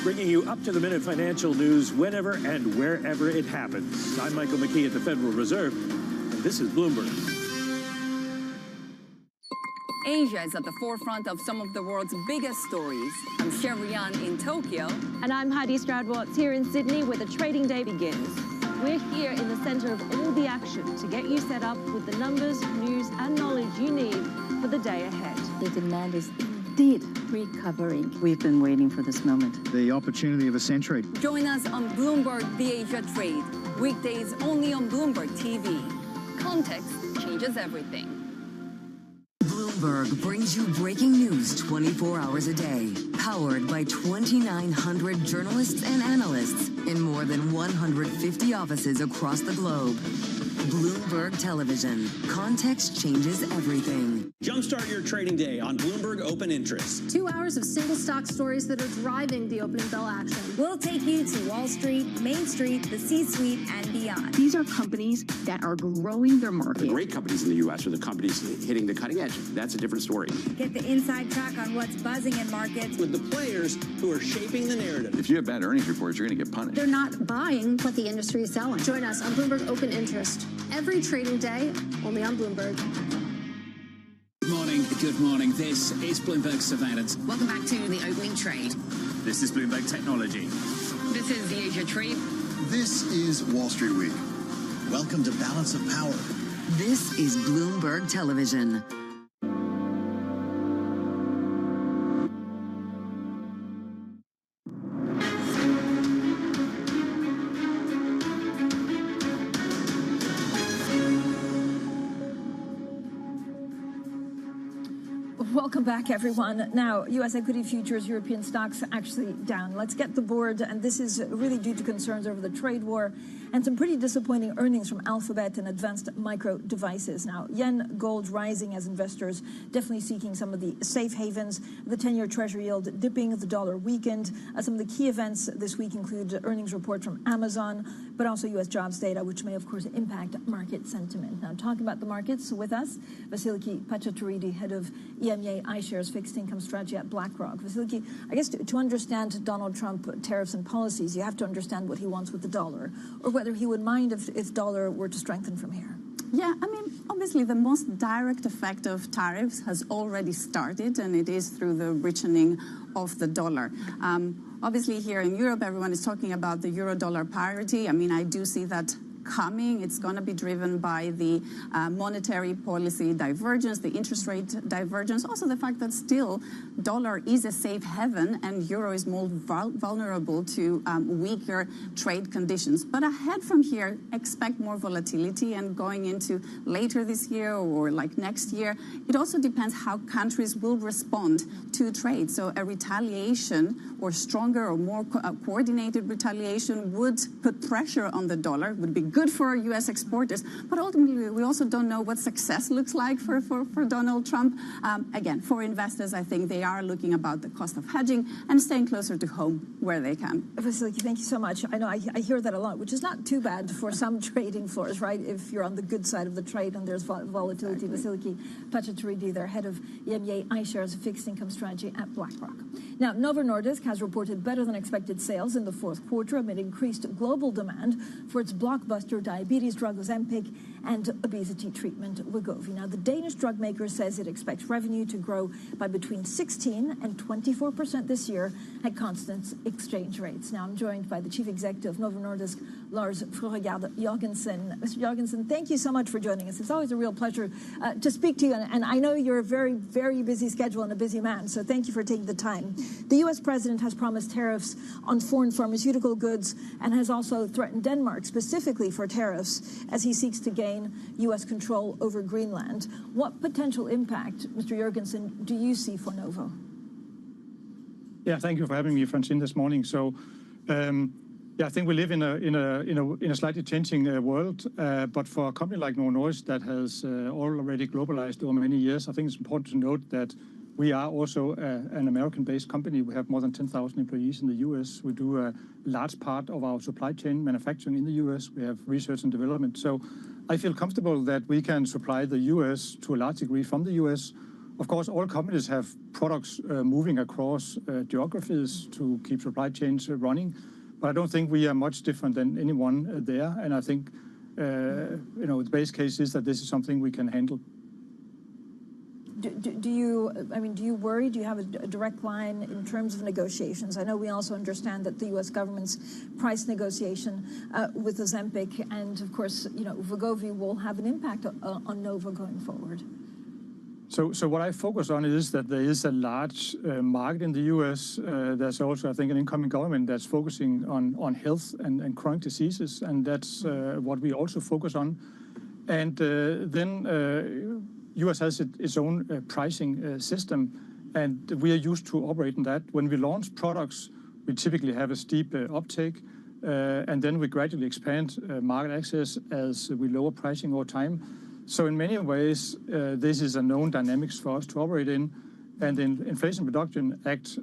bringing you up-to-the-minute financial news whenever and wherever it happens. I'm Michael McKee at the Federal Reserve, and this is Bloomberg. Asia is at the forefront of some of the world's biggest stories. I'm Sherrian in Tokyo. And I'm Heidi Stroud-Watts here in Sydney, where the trading day begins. We're here in the center of all the action to get you set up with the numbers, news, and knowledge you need for the day ahead. The demand is indeed recovering. We've been waiting for this moment. The opportunity of a century. Join us on Bloomberg The Asia Trade. Weekdays only on Bloomberg TV. Context changes everything. Bloomberg brings you breaking news 24 hours a day, powered by 2,900 journalists and analysts in more than 150 offices across the globe. Bloomberg Television. Context changes everything. Jumpstart your trading day on Bloomberg Open Interest. 2 hours of single stock stories that are driving the opening bell action. We'll take you to Wall Street, Main Street, the C-suite, and beyond. These are companies that are growing their market. The great companies in the U.S. are the companies hitting the cutting edge. That's a different story. Get the inside track on what's buzzing in markets. With the players who are shaping the narrative. If you have bad earnings reports, you're going to get punished. They're not buying what the industry is selling. Join us on Bloomberg Open Interest. Every trading day, only on Bloomberg. Good morning. This is Bloomberg Surveillance. Welcome back to the opening trade. This is Bloomberg Technology. This is the Asia Trade. This is Wall Street Week. Welcome to Balance of Power. This is Bloomberg Television. Welcome back, everyone. Now, U.S. equity futures, European stocks actually down. Let's get the board, and this is really due to concerns over the trade war and some pretty disappointing earnings from Alphabet and Advanced Micro Devices. Now, yen, gold rising as investors definitely seeking some of the safe havens. The 10-year Treasury yield dipping, the dollar weakened. Some of the key events this week include earnings report from Amazon, but also U.S. jobs data, which may, of course, impact market sentiment. Now, talking about the markets with us, Vasiliki Pachatouridi, head of EMEA iShares fixed income strategy at BlackRock. Vasiliki, I guess to understand Donald Trump tariffs and policies, you have to understand what he wants with the dollar, or whether he would mind if dollar were to strengthen from here. Yeah, I mean, obviously the most direct effect of tariffs has already started, and it is through the weakening of the dollar. Obviously here in Europe, everyone is talking about the euro-dollar parity. I mean, I do see that coming. It's going to be driven by the monetary policy divergence, the interest rate divergence, also the fact that still dollar is a safe haven and euro is more vulnerable to weaker trade conditions. But ahead from here, expect more volatility, and going into later this year or like next year, it also depends how countries will respond to trade. So a retaliation or stronger or more coordinated retaliation would put pressure on the dollar, would be good for U.S. exporters, but ultimately we also don't know what success looks like for Donald Trump. Again, for investors, I think they are looking about the cost of hedging and staying closer to home where they can. Vasiliki, thank you so much. I know I hear that a lot, which is not too bad for some trading floors, right? If you're on the good side of the trade and there's volatility. Exactly. Vasiliki Pachatouridi, their head of EMEA iShares fixed income strategy at BlackRock. Now, Novo Nordisk has reported better than expected sales in the fourth quarter amid increased global demand for its blockbuster diabetes drug Ozempic and obesity treatment Wegovy. Now, the Danish drug maker says it expects revenue to grow by between 16 and 24% this year at constant exchange rates. Now, I'm joined by the chief executive of Novo Nordisk, Lars Fruergaard Jorgensen. Mr. Jorgensen, thank you so much for joining us. It's always a real pleasure to speak to you, and I know you're a very, very busy schedule and a busy man, so thank you for taking the time. The U.S. president has promised tariffs on foreign pharmaceutical goods and has also threatened Denmark specifically for tariffs as he seeks to gain U.S. control over Greenland. What potential impact, Mr. Jorgensen, do you see for Novo? Yeah, thank you for having me, Francine, this morning. So, I think we live in a slightly changing world, but for a company like Novo Nordisk that has already globalized over many years, I think it's important to note that we are also an American-based company. We have more than 10,000 employees in the U.S. We do a large part of our supply chain manufacturing in the U.S. We have research and development. So I feel comfortable that we can supply the U.S. to a large degree from the U.S. Of course, all companies have products moving across geographies to keep supply chains running, but I don't think we are much different than anyone there. And I think the base case is that this is something we can handle. Do you worry? Do you have a direct line in terms of negotiations? I know we also understand that the U.S. government's price negotiation with Ozempic and, of course, Wegovy will have an impact on Novo going forward. So what I focus on is that there is a large market in the U.S. There's also, I think, an incoming government that's focusing on health and chronic diseases, and that's what we also focus on. And then U.S. has its own pricing system, and we are used to operating that. When we launch products, we typically have a steep uptake, and then we gradually expand market access as we lower pricing over time. So in many ways, this is a known dynamics for us to operate in. And the Inflation Reduction Act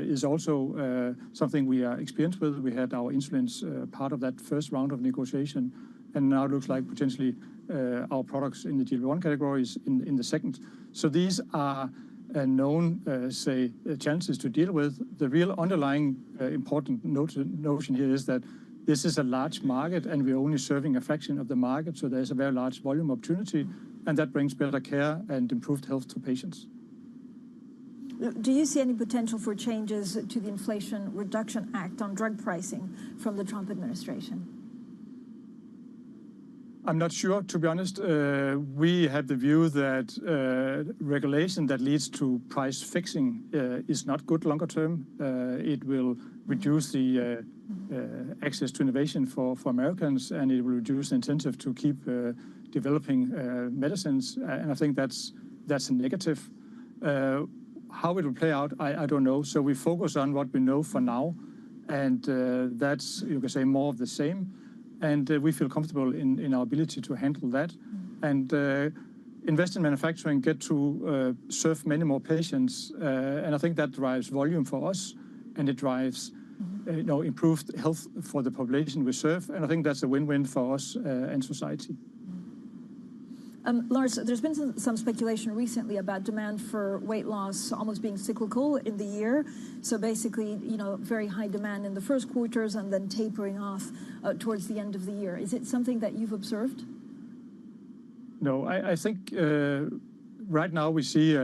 is also something we are experienced with. We had our insulins part of that first round of negotiation, and now it looks like potentially our products in the GLP-1 categories in the second. So these are known, challenges to deal with. The real underlying important notion here is that this is a large market, and we're only serving a fraction of the market, so there's a very large volume opportunity, and that brings better care and improved health to patients. Do you see any potential for changes to the Inflation Reduction Act on drug pricing from the Trump administration? I'm not sure, to be honest. We have the view that regulation that leads to price fixing is not good longer term. It will reduce the access to innovation for Americans, and it will reduce the incentive to keep developing medicines. And I think that's a negative. How it will play out, I don't know. So we focus on what we know for now, and that's, you can say, more of the same. And we feel comfortable in our ability to handle that. And invest in manufacturing, get to serve many more patients. And I think that drives volume for us, and it drives improved health for the population we serve. And I think that's a win-win for us and society. Lars, there's been some speculation recently about demand for weight loss almost being cyclical in the year. So basically, very high demand in the first quarters and then tapering off towards the end of the year. Is it something that you've observed? No, I think right now we see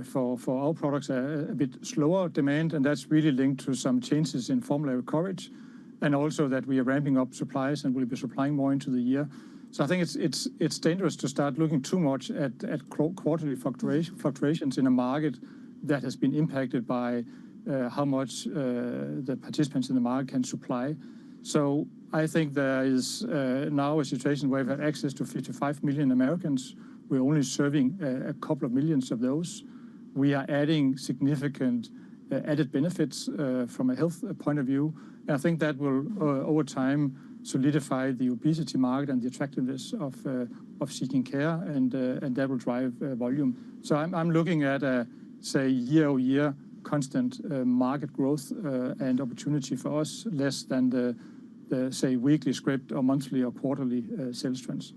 for our products a bit slower demand, and that's really linked to some changes in formulary coverage, and also that we are ramping up supplies and will be supplying more into the year. So I think it's dangerous to start looking too much at quarterly fluctuations in a market that has been impacted by how much the participants in the market can supply. So I think there is now a situation where we have access to 55 million Americans. We're only serving a couple of millions of those. We are adding significant added benefits from a health point of view. And I think that will, over time, solidify the obesity market and the attractiveness of seeking care, and that will drive volume. So I'm looking at year-over-year constant market growth and opportunity for us, less than the weekly script or monthly or quarterly sales trends.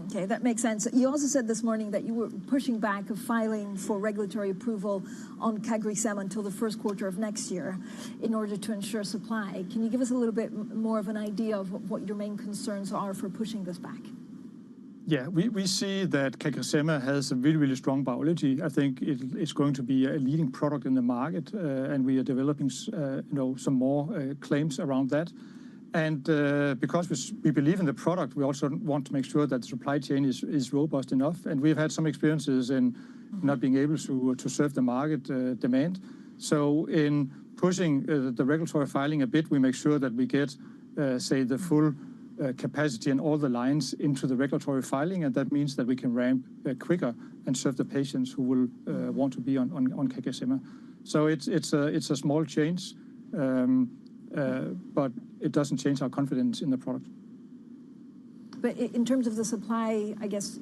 Okay, that makes sense. You also said this morning that you were pushing back a filing for regulatory approval on CagriSema until the first quarter of next year in order to ensure supply. Can you give us a little bit more of an idea of what your main concerns are for pushing this back? Yeah, we see that CagriSema has a really, really strong biology. I think it's going to be a leading product in the market, and we are developing some more claims around that. And because we believe in the product, we also want to make sure that the supply chain is robust enough. And we've had some experiences in not being able to serve the market demand. So in pushing the regulatory filing a bit, we make sure that we get, the full capacity and all the lines into the regulatory filing. And that means that we can ramp quicker and serve the patients who will want to be on CagriSema. So it's a small change. But it doesn't change our confidence in the product. But in terms of the supply, I guess,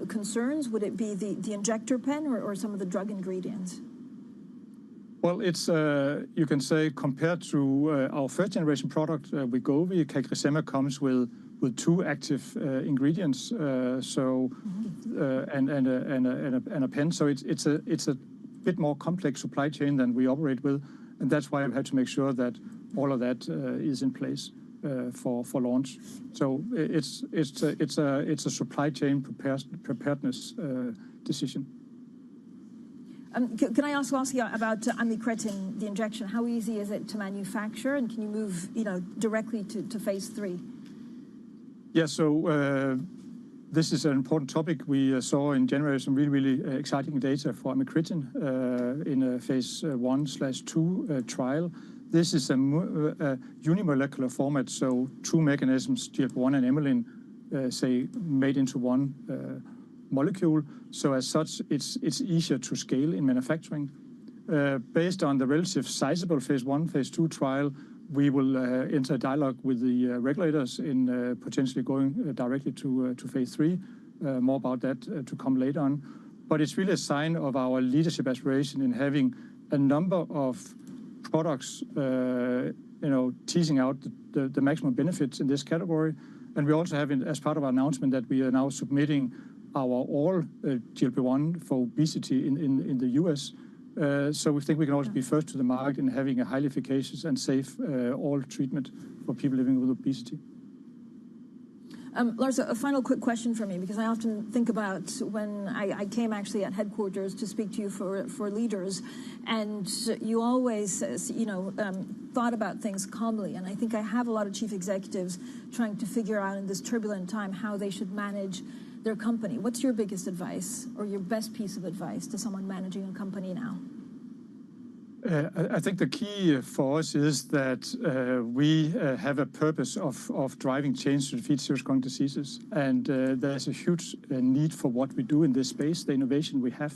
concerns, would it be the injector pen or some of the drug ingredients? Well, it's, you can say, compared to our first generation product, Wegovy, CagriSema comes with with 2 active ingredients, and a pen. So it's a bit more complex supply chain than we operate with, and that's why we had to make sure that all of that is in place for launch. So it's a supply chain preparedness decision. Can I also ask you about amycretin, the injection? How easy is it to manufacture, and can you move, directly to phase 3? Yeah, so this is an important topic. We saw in January some really exciting data for amycretin in a phase 1/2 trial. This is a unimolecular format, so 2 mechanisms, GLP-1 and amylin, made into one molecule. So as such, it's easier to scale in manufacturing. Based on the relative sizable phase 1, phase 2 trial, we will enter a dialogue with the regulators in potentially going directly to phase 3. More about that to come later on. But it's really a sign of our leadership aspiration in having a number of products, teasing out the maximum benefits in this category. And we also have, as part of our announcement, that we are now submitting our oral GLP-1 for obesity in the US. So we think we can also be first to the market in having a highly efficacious and safe oral treatment for people living with obesity. Lars, a final quick question for me, because I often think about when I came actually at headquarters to speak to you for leaders, and you always, thought about things calmly. And I think I have a lot of chief executives trying to figure out in this turbulent time how they should manage their company. What's your biggest advice or your best piece of advice to someone managing a company now? I think the key for us is that we have a purpose of driving change to defeat serious chronic diseases. And there's a huge need for what we do in this space, the innovation we have.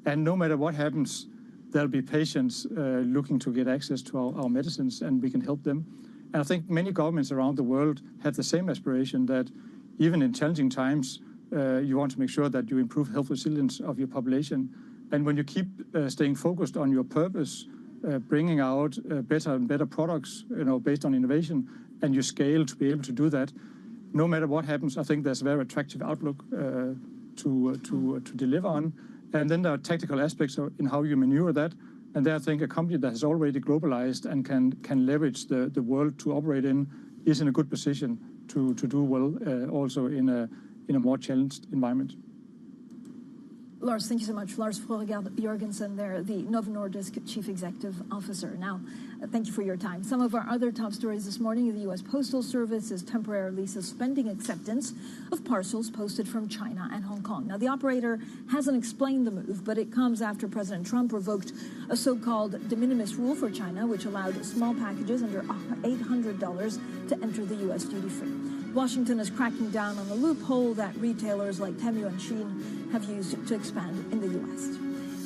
And no matter what happens, there'll be patients looking to get access to our medicines, and we can help them. And I think many governments around the world have the same aspiration, that even in challenging times, you want to make sure that you improve health resilience of your population. And when you keep staying focused on your purpose, bringing out better and better products, based on innovation, and you scale to be able to do that, no matter what happens, I think there's a very attractive outlook to deliver on. And then there are tactical aspects in how you maneuver that. And there, I think a company that has already globalized and can leverage the world to operate in is in a good position to do well, also in a more challenged environment. Lars, thank you so much. Lars Fruergaard Jørgensen there, the Novo Nordisk Chief Executive Officer. Now, thank you for your time. Some of our other top stories this morning: the U.S. Postal Service is temporarily suspending acceptance of parcels posted from China and Hong Kong. Now, the operator hasn't explained the move, but it comes after President Trump revoked a so-called de minimis rule for China, which allowed small packages under $800 to enter the U.S. duty-free. Washington is cracking down on the loophole that retailers like Temu and Shein have used to expand in the U.S.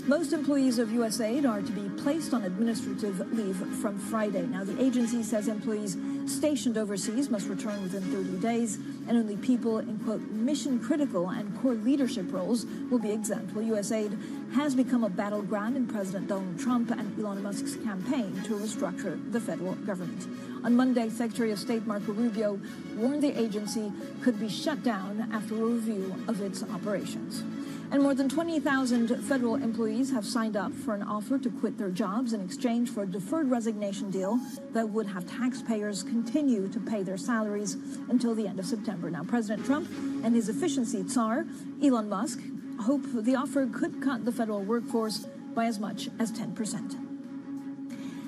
Most employees of USAID are to be placed on administrative leave from Friday. Now, the agency says employees stationed overseas must return within 30 days, and only people in, quote, mission-critical and core leadership roles will be exempt. Well, USAID has become a battleground in President Donald Trump and Elon Musk's campaign to restructure the federal government. On Monday, Secretary of State Marco Rubio warned the agency could be shut down after a review of its operations. And more than 20,000 federal employees have signed up for an offer to quit their jobs in exchange for a deferred resignation deal that would have taxpayers continue to pay their salaries until the end of September. Now, President Trump and his efficiency czar, Elon Musk, hope the offer could cut the federal workforce by as much as 10%.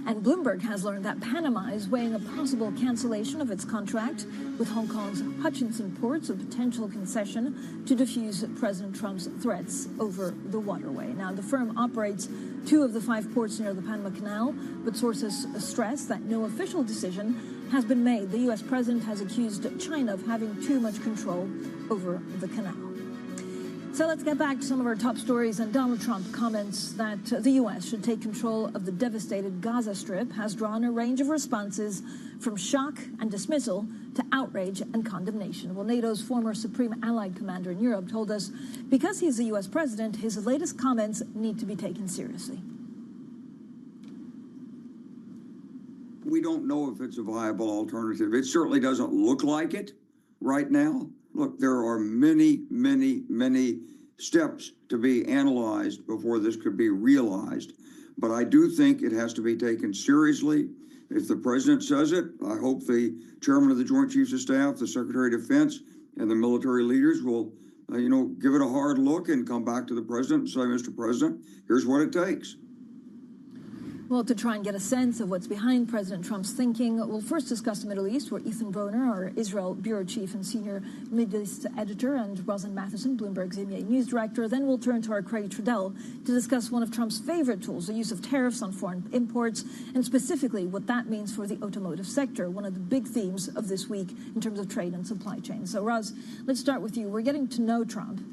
And Bloomberg has learned that Panama is weighing a possible cancellation of its contract with Hong Kong's Hutchinson ports, a potential concession to defuse President Trump's threats over the waterway. Now, the firm operates 2 of the 5 ports near the Panama Canal, but sources stress that no official decision has been made. The U.S. president has accused China of having too much control over the canal. So let's get back to some of our top stories. And Donald Trump comments that the U.S. should take control of the devastated Gaza Strip has drawn a range of responses from shock and dismissal to outrage and condemnation. Well, NATO's former Supreme Allied Commander in Europe told us because he's the U.S. president, his latest comments need to be taken seriously. We don't know if it's a viable alternative. It certainly doesn't look like it. right now? Look, there are many, many, many steps to be analyzed before this could be realized. But I do think it has to be taken seriously. If the president says it, I hope the chairman of the Joint Chiefs of Staff, the Secretary of Defense, and the military leaders will, give it a hard look and come back to the president and say, Mr. President, here's what it takes. Well, to try and get a sense of what's behind President Trump's thinking, we'll first discuss the Middle East, where Ethan Broner, our Israel bureau chief and senior Middle East editor, and Rosalind Matheson, Bloomberg's EMEA news director. Then we'll turn to our Craig Trudell to discuss one of Trump's favorite tools, the use of tariffs on foreign imports, and specifically what that means for the automotive sector, one of the big themes of this week in terms of trade and supply chain. So, Roz, let's start with you. We're getting to know Trump.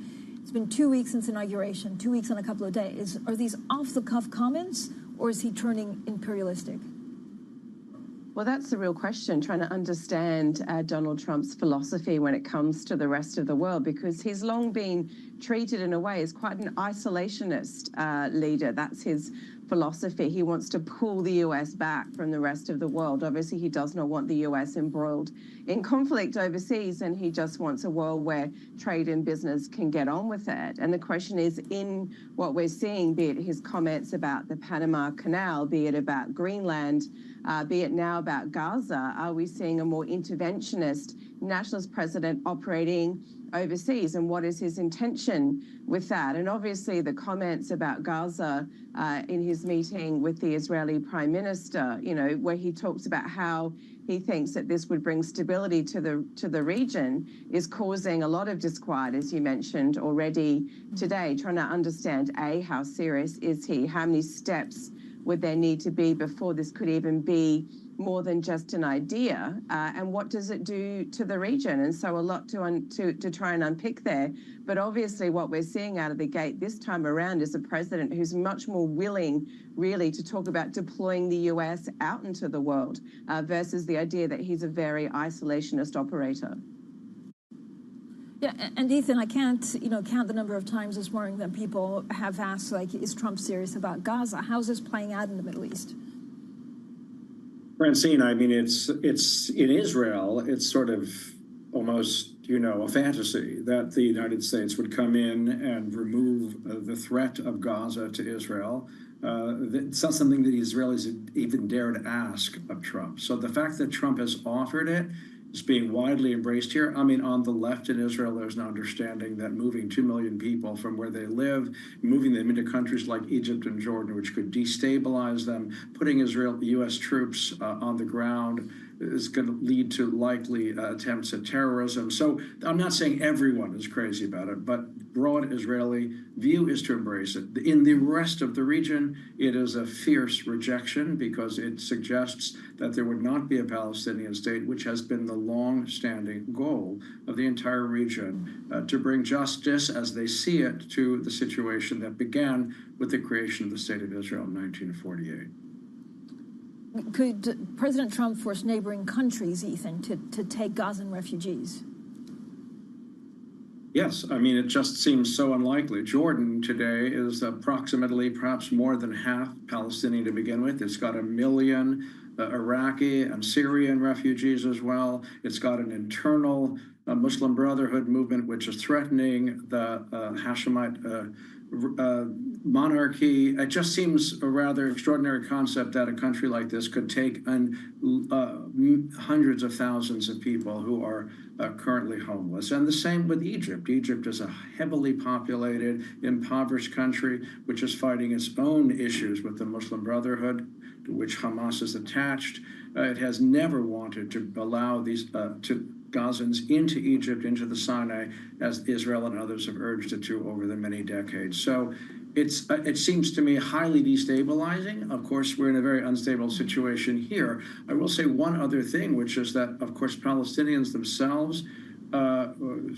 It's been 2 weeks since inauguration, 2 weeks and a couple of days. Are these off-the-cuff comments, or is he turning imperialistic? Well, that's the real question, trying to understand Donald Trump's philosophy when it comes to the rest of the world, because he's long been treated in a way as quite an isolationist leader. That's his philosophy. He wants to pull the U.S. back from the rest of the world. Obviously, he does not want the U.S. embroiled in conflict overseas, and he just wants a world where trade and business can get on with it. And the question is, in what we're seeing, be it his comments about the Panama Canal, be it about Greenland, be it now about Gaza, are we seeing a more interventionist nationalist president operating overseas, and what is his intention with that? And obviously the comments about Gaza in his meeting with the Israeli Prime Minister, where he talks about how he thinks that this would bring stability to the region, is causing a lot of disquiet, as you mentioned already today, trying to understand, A, how serious is he? How many steps would there need to be before this could even be more than just an idea, and what does it do to the region? And so a lot to try and unpick there. But obviously what we're seeing out of the gate this time around is a president who's much more willing, really, to talk about deploying the U.S. out into the world versus the idea that he's a very isolationist operator. Yeah, and Ethan, I can't, count the number of times this morning that people have asked, is Trump serious about Gaza? How's this playing out in the Middle East? Francine, I mean, it's in Israel, it's sort of almost, a fantasy that the United States would come in and remove the threat of Gaza to Israel. It's not something that the Israelis even dare to ask of Trump. So the fact that Trump has offered it is being widely embraced here. I mean, on the left in Israel, there's an understanding that moving 2 million people from where they live, moving them into countries like Egypt and Jordan, which could destabilize them, putting U.S. troops on the ground is going to lead to likely attempts at terrorism. So I'm not saying everyone is crazy about it, but broad Israeli view is to embrace it. In the rest of the region, it is a fierce rejection because it suggests that there would not be a Palestinian state, which has been the long-standing goal of the entire region, to bring justice as they see it to the situation that began with the creation of the State of Israel in 1948. Could President Trump force neighboring countries, Ethan, to take Gazan refugees? Yes, I mean, it just seems so unlikely. Jordan today is approximately, perhaps more than half Palestinian to begin with. It's got 1 million Iraqi and Syrian refugees as well. It's got an internal Muslim Brotherhood movement, which is threatening the Hashemite monarchy. It just seems a rather extraordinary concept that a country like this could take hundreds of thousands of people who are currently homeless. And the same with Egypt. Egypt is a heavily populated, impoverished country which is fighting its own issues with the Muslim Brotherhood, to which Hamas is attached. It has never wanted to allow these Gazans into Egypt, into the Sinai, as Israel and others have urged it to over the many decades. So it seems to me highly destabilizing. Of course, we're in a very unstable situation here. I will say one other thing, which is that, of course, Palestinians themselves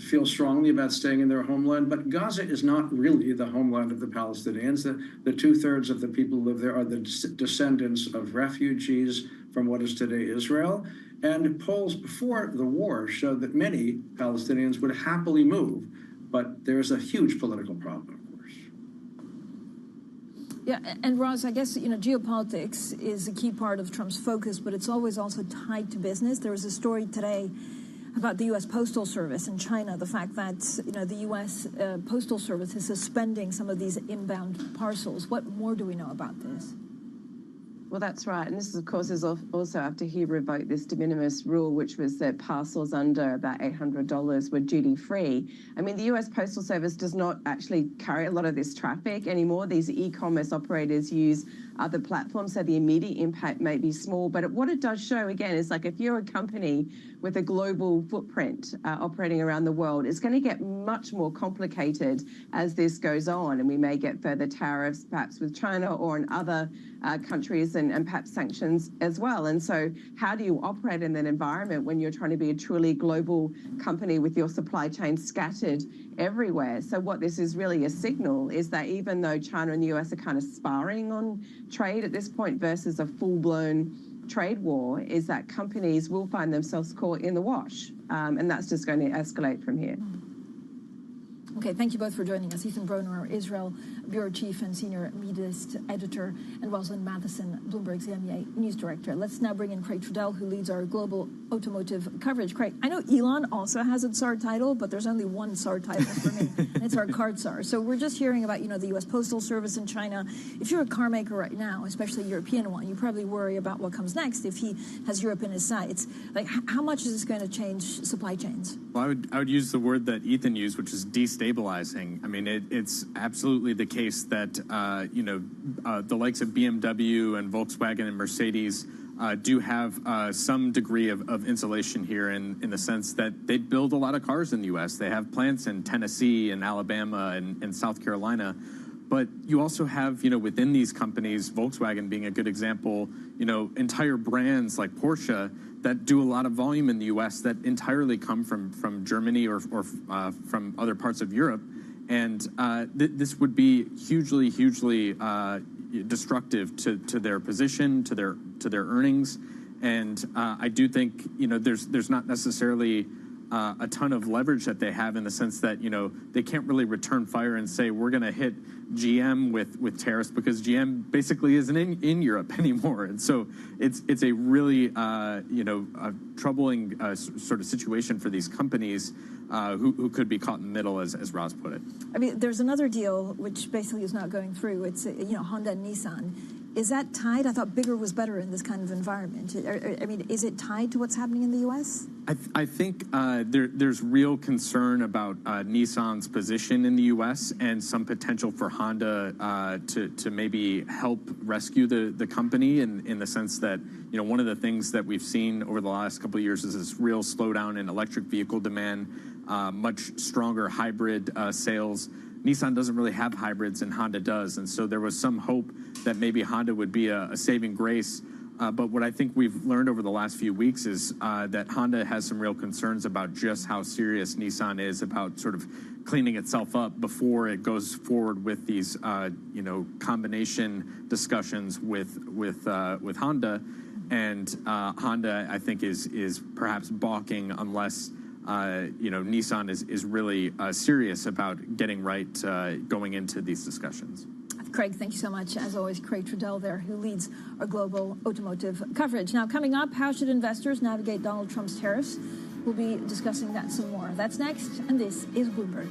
feel strongly about staying in their homeland, but Gaza is not really the homeland of the Palestinians. The 2/3 of the people who live there are the descendants of refugees from what is today Israel. And polls before the war showed that many Palestinians would happily move, but there's a huge political problem, of course. Yeah, and Roz, I guess, geopolitics is a key part of Trump's focus, but it's always also tied to business. There was a story today about the U.S. Postal Service in China, the fact that the U.S. Postal Service is suspending some of these inbound parcels. What more do we know about this? Well, that's right. And this, of course, is also after he revoked this de minimis rule, which was that parcels under about $800 were duty-free. I mean, the U.S. Postal Service does not actually carry a lot of this traffic anymore. These e-commerce operators use other platforms, so the immediate impact may be small. But what it does show, again, is like if you're a company with a global footprint operating around the world, it's going to get much more complicated as this goes on. And we may get further tariffs, perhaps with China or in other countries and perhaps sanctions as well. And so how do you operate in that environment when you're trying to be a truly global company with your supply chain scattered everywhere? So what this is really a signal is that even though China and the US are kind of sparring on trade at this point versus a full-blown trade war, is that companies will find themselves caught in the wash. And that's just going to escalate from here. Okay, thank you both for joining us. Ethan Broner, Israel Bureau Chief and Senior Mideast Editor, and Rosalind Matheson, Bloomberg's EMEA News Director. Let's now bring in Craig Trudell, who leads our global automotive coverage. Craig, I know Elon also has a SAR title, but there's only one SAR title for me, and it's our card SAR. So we're just hearing about, the U.S. Postal Service in China. If you're a car maker right now, especially a European one, you probably worry about what comes next if he has Europe in his sights. Like, how much is this going to change supply chains? Well, I would use the word that Ethan used, which is destabilizing. I mean, it's absolutely the case that, the likes of BMW and Volkswagen and Mercedes do have some degree of insulation here in the sense that they build a lot of cars in the U.S. They have plants in Tennessee and Alabama and South Carolina. But you also have, within these companies, Volkswagen being a good example, entire brands like Porsche that do a lot of volume in the U.S. that entirely come from Germany or from other parts of Europe. And this would be hugely destructive to their position, to their earnings. And I do think, there's not necessarily a ton of leverage that they have in the sense that, they can't really return fire and say, we're going to hit GM with tariffs because GM basically isn't in Europe anymore. And so it's a really, a troubling sort of situation for these companies who could be caught in the middle, as Roz put it. I mean, there's another deal which basically is not going through. It's, Honda and Nissan. Is that tied? I thought bigger was better in this kind of environment. I mean, is it tied to what's happening in the U.S.? I think there's real concern about Nissan's position in the U.S. and some potential for Honda to maybe help rescue the company in the sense that, one of the things that we've seen over the last couple of years is this real slowdown in electric vehicle demand, much stronger hybrid sales. Nissan doesn't really have hybrids and Honda does. And so there was some hope that maybe Honda would be a saving grace. But what I think we've learned over the last few weeks is that Honda has some real concerns about just how serious Nissan is about sort of cleaning itself up before it goes forward with these, combination discussions with Honda. And Honda, I think, is perhaps balking unless Nissan is really serious about getting right going into these discussions. Craig, thank you so much. As always, Craig Trudell there, who leads our global automotive coverage. Now, coming up, how should investors navigate Donald Trump's tariffs? We'll be discussing that some more. That's next, and this is Bloomberg.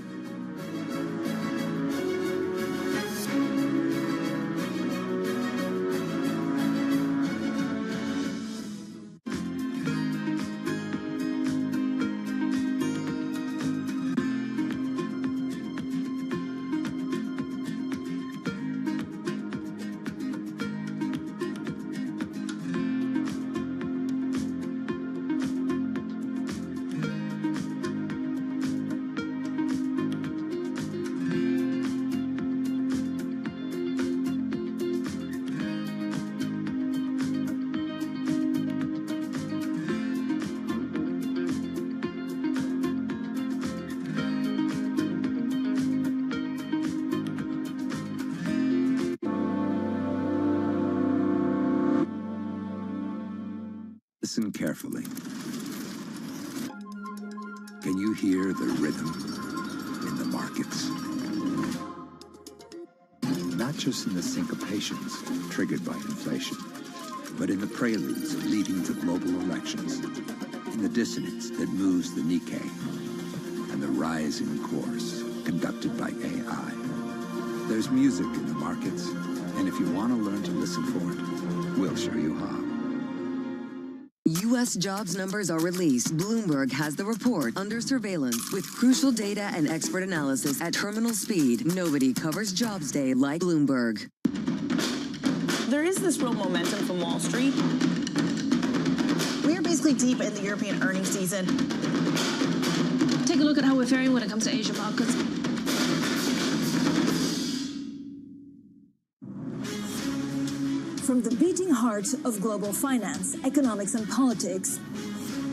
Listen carefully. Can you hear the rhythm in the markets? Not just in the syncopations triggered by inflation, but in the preludes leading to global elections. and the dissonance that moves the Nikkei, and the rising course conducted by AI. There's music in the markets, and if you want to learn to listen for it, we'll show you how. U.S. jobs numbers are released. Bloomberg has the report under surveillance with crucial data and expert analysis at terminal speed. Nobody covers Jobs Day like Bloomberg. There is this real momentum from Wall Street. We are basically deep in the European earnings season. Take a look at how we're faring when it comes to Asian markets. From the beating heart of global finance, economics, and politics,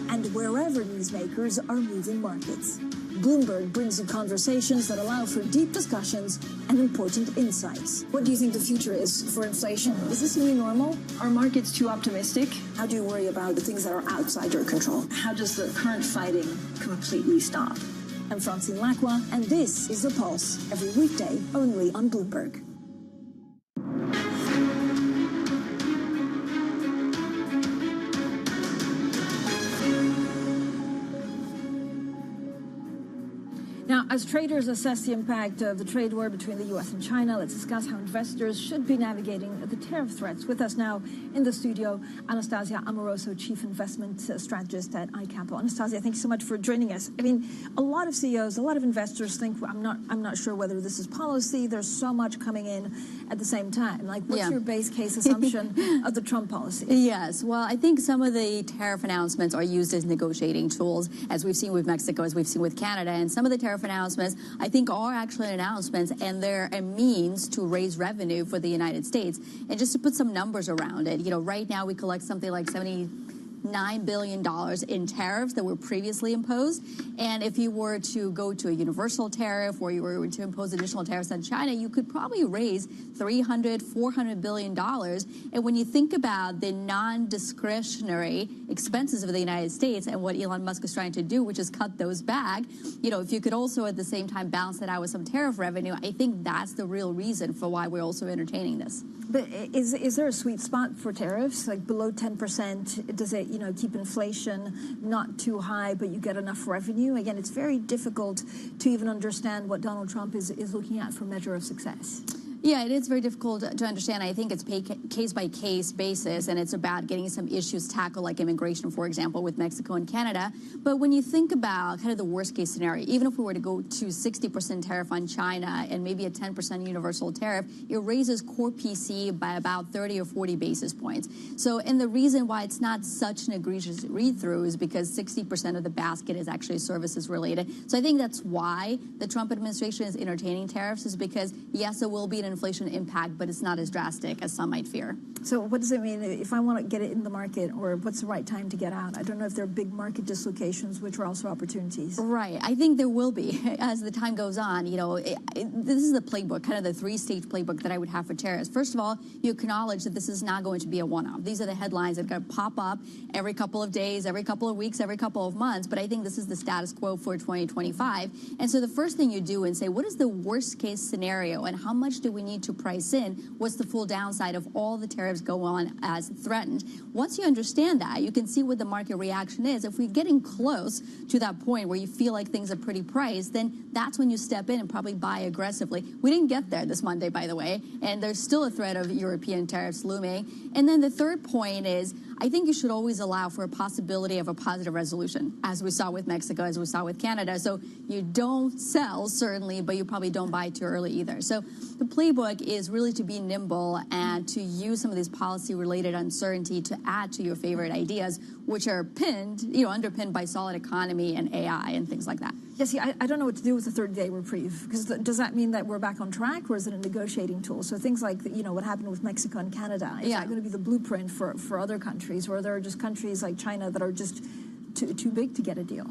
and wherever newsmakers are moving markets, Bloomberg brings you conversations that allow for deep discussions and important insights. What do you think the future is for inflation? Is this new normal? Are markets too optimistic? How do you worry about the things that are outside your control? How does the current fighting completely stop? I'm Francine Lacqua, and this is The Pulse, every weekday only on Bloomberg. Now, as traders assess the impact of the trade war between the U.S. and China, let's discuss how investors should be navigating the tariff threats. With us now in the studio, Anastasia Amoroso, Chief Investment Strategist at iCapital. Anastasia, thank you so much for joining us. I mean, a lot of CEOs, a lot of investors think, I'm not sure whether this is policy. There's so much coming in at the same time. Like, what's your base case assumption of the Trump policy? Yes, well, I think some of the tariff announcements are used as negotiating tools, as we've seen with Mexico, as we've seen with Canada, and some of the tariff announcements, I think, are actually announcements, and they're a means to raise revenue for the United States. And just to put some numbers around it, right now we collect something like $79 billion in tariffs that were previously imposed. And if you were to go to a universal tariff, or you were to impose additional tariffs on China, you could probably raise $400 billion. And when you think about the non-discretionary expenses of the United States and what Elon Musk is trying to do, which is cut those back, if you could also at the same time balance that out with some tariff revenue, I think that's the real reason for why we're also entertaining this. But is there a sweet spot for tariffs, like below 10%? Does it, keep inflation not too high, but you get enough revenue? Again, it's very difficult to even understand what Donald Trump is looking at for measure of success. Yeah, it is very difficult to understand. I think it's case-by-case basis, and it's about getting some issues tackled, like immigration, for example, with Mexico and Canada. But when you think about kind of the worst-case scenario, even if we were to go to 60% tariff on China and maybe a 10% universal tariff, it raises core PC by about 30 or 40 basis points. So, and the reason why it's not such an egregious read-through is because 60% of the basket is actually services-related. So I think that's why the Trump administration is entertaining tariffs, is because, yes, there will be an inflation impact, but it's not as drastic as some might fear. So what does it mean if I want to get it in the market, or what's the right time to get out? I don't know if there are big market dislocations, which are also opportunities. Right. I think there will be as the time goes on. This is the playbook, kind of the three-stage playbook that I would have for tariffs. First of all, you acknowledge that this is not going to be a one-off. These are the headlines that are going to pop up every couple of days, every couple of weeks, every couple of months. But I think this is the status quo for 2025. And so the first thing you do and say, what is the worst-case scenario, and how much do we need to price in? What's the full downside of all the tariffs go on as threatened? Once you understand that, you can see what the market reaction is. If we're getting close to that point where you feel like things are pretty priced, then that's when you step in and probably buy aggressively. We didn't get there this Monday, by the way, and there's still a threat of European tariffs looming. And then the third point is, I think you should always allow for a possibility of a positive resolution, as we saw with Mexico, as we saw with Canada. So you don't sell, certainly, but you probably don't buy too early either. So the playbook is really to be nimble and to use some of this policy-related uncertainty to add to your favorite ideas, which are underpinned by solid economy and AI and things like that. Jesse, I don't know what to do with the 30-day reprieve, because does that mean that we're back on track, or is it a negotiating tool? So things like, what happened with Mexico and Canada, is that going to be the blueprint for other countries, or there are just countries like China that are just too big to get a deal?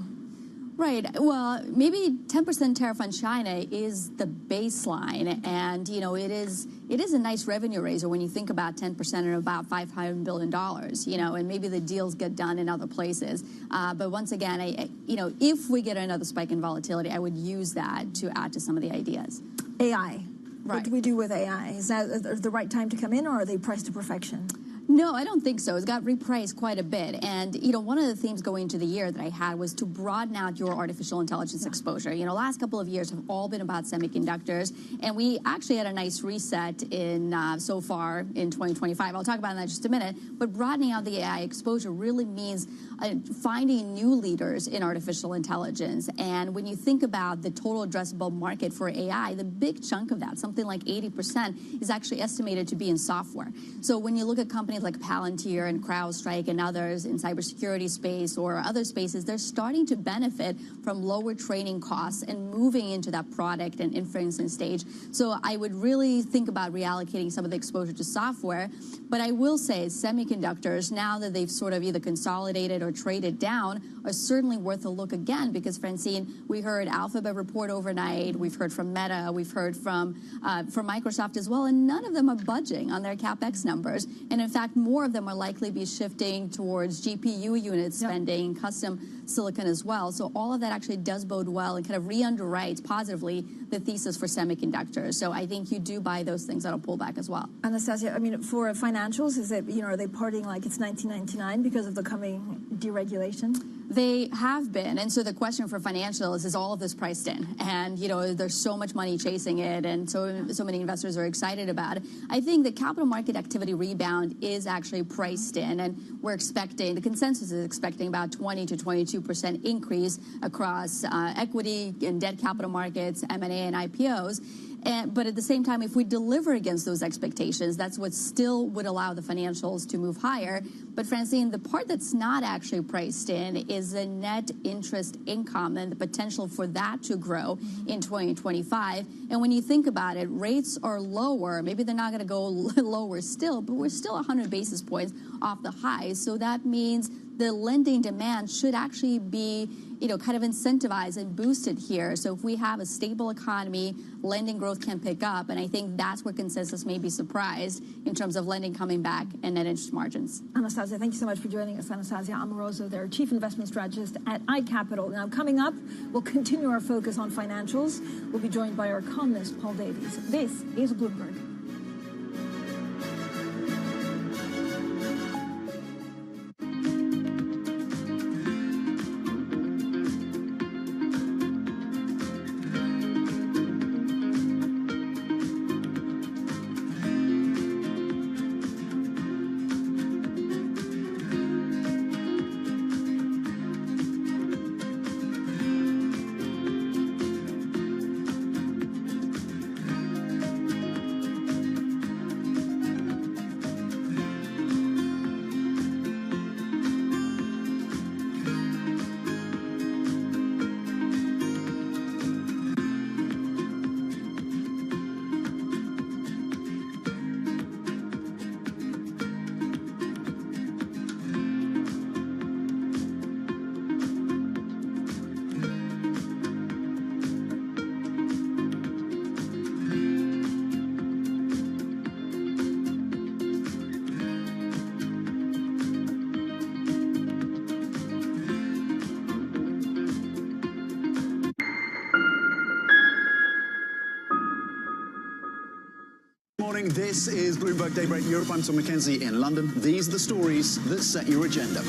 Right. Well, maybe 10% tariff on China is the baseline, and it is a nice revenue raiser when you think about 10% and about $500 billion. And maybe the deals get done in other places. But once again, if we get another spike in volatility, I would use that to add to some of the ideas. AI. Right. What do we do with AI? Is that the right time to come in, or are they priced to perfection? No, I don't think so. It's got repriced quite a bit. And, one of the themes going into the year that I had was to broaden out your artificial intelligence exposure. Last couple of years have all been about semiconductors. And we actually had a nice reset in so far in 2025. I'll talk about that in just a minute. But broadening out the AI exposure really means finding new leaders in artificial intelligence. And when you think about the total addressable market for AI, the big chunk of that, something like 80%, is actually estimated to be in software. So when you look at companies like Palantir and CrowdStrike and others in cybersecurity space or other spaces, they're starting to benefit from lower training costs and moving into that product and inferencing stage. So I would really think about reallocating some of the exposure to software. But I will say semiconductors, now that they've sort of either consolidated or traded down, are certainly worth a look again, because Francine, we heard Alphabet report overnight, we've heard from Meta, we've heard from Microsoft as well, and none of them are budging on their CapEx numbers. And in fact, more of them are likely to be shifting towards GPU unit spending, custom silicon as well. So all of that actually does bode well and kind of re-underwrites positively the thesis for semiconductors. So I think you do buy those things that'll pull back as well. Anastasia, I mean, for financials, is it, are they partying like it's 1999 because of the coming deregulation? They have been. And so the question for financials is all of this priced in? And, there's so much money chasing it, and so many investors are excited about it. I think the capital market activity rebound is actually priced in, and the consensus is expecting about 20 to 22% increase across equity and debt capital markets, M&A and IPOs. But at the same time, if we deliver against those expectations, that's what still would allow the financials to move higher. But Francine, the part that's not actually priced in is the net interest income and the potential for that to grow in 2025. And when you think about it, rates are lower. Maybe they're not going to go lower still, but we're still 100 basis points off the highs. So that means the lending demand should actually be, kind of incentivized and boosted here. So if we have a stable economy, lending growth can pick up. And I think that's where consensus may be surprised in terms of lending coming back and net interest margins. Anastasia, thank you so much for joining us. Anastasia Amoroso, their Chief Investment Strategist at iCapital. Now, coming up, we'll continue our focus on financials. We'll be joined by our columnist, Paul Davies. This is Bloomberg. This is Bloomberg Daybreak Europe. I'm Tom McKenzie in London. These are the stories that set your agenda.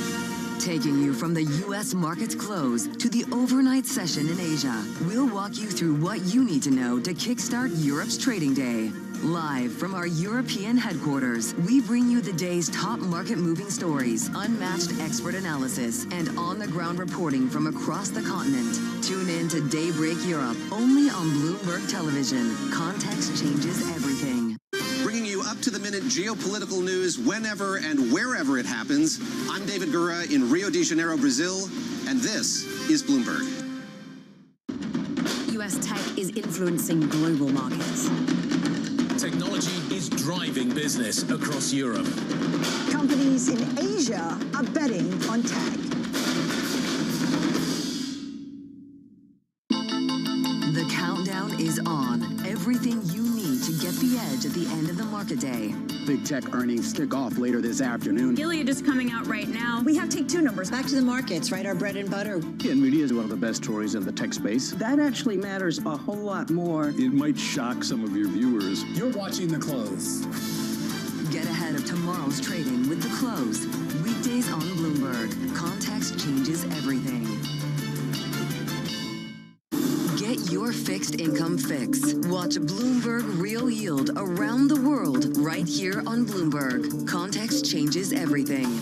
Taking you from the U.S. market's close to the overnight session in Asia, we'll walk you through what you need to know to kickstart Europe's trading day. Live from our European headquarters, we bring you the day's top market-moving stories, unmatched expert analysis, and on-the-ground reporting from across the continent. Tune in to Daybreak Europe, only on Bloomberg Television. Context changes everything. Bringing you up-to-the-minute geopolitical news whenever and wherever it happens. I'm David Gura in Rio de Janeiro, Brazil, and this is Bloomberg. U.S. tech is influencing global markets. Technology is driving business across Europe. Companies in Asia are betting on tech. The countdown is on. Everything you need to get the edge at the end of the market day. Big tech earnings kick off later this afternoon. Gilead is coming out right now. We have Take-Two numbers. Back to the markets, right? Our bread and butter. NVIDIA is one of the best stories in the tech space. That actually matters a whole lot more. It might shock some of your viewers. You're watching The Close. Get ahead of tomorrow's trading with The Close. Weekdays on Bloomberg. Context changes everything. Get your fixed income fix. Watch Bloomberg Real Yield around the world right here on Bloomberg. Context changes everything.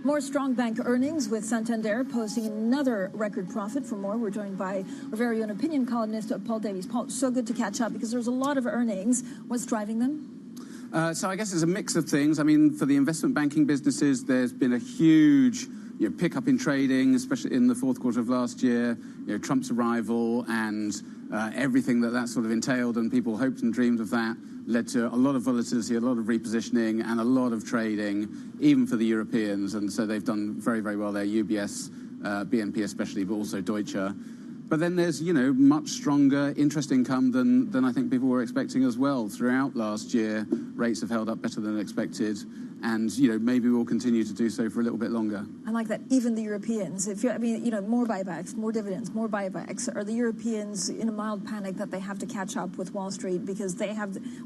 More strong bank earnings with Santander posting another record profit. For more, we're joined by our very own opinion columnist, Paul Davies. Paul, so good to catch up because there's a lot of earnings. What's driving them? So I guess it's a mix of things. I mean, for the investment banking businesses, there's been a huge pickup in trading, especially in the fourth quarter of last year. Trump's arrival and everything that sort of entailed, and people hoped and dreamed of that, led to a lot of volatility, a lot of repositioning, and a lot of trading, even for the Europeans. And so they've done very, very well there, UBS, BNP especially, but also Deutsche. But then there's, much stronger interest income than I think people were expecting as well. Throughout last year, rates have held up better than expected. And, maybe we'll continue to do so for a little bit longer. I like that. Even the Europeans, more buybacks, more dividends, more buybacks. Are the Europeans in a mild panic that they have to catch up with Wall Street because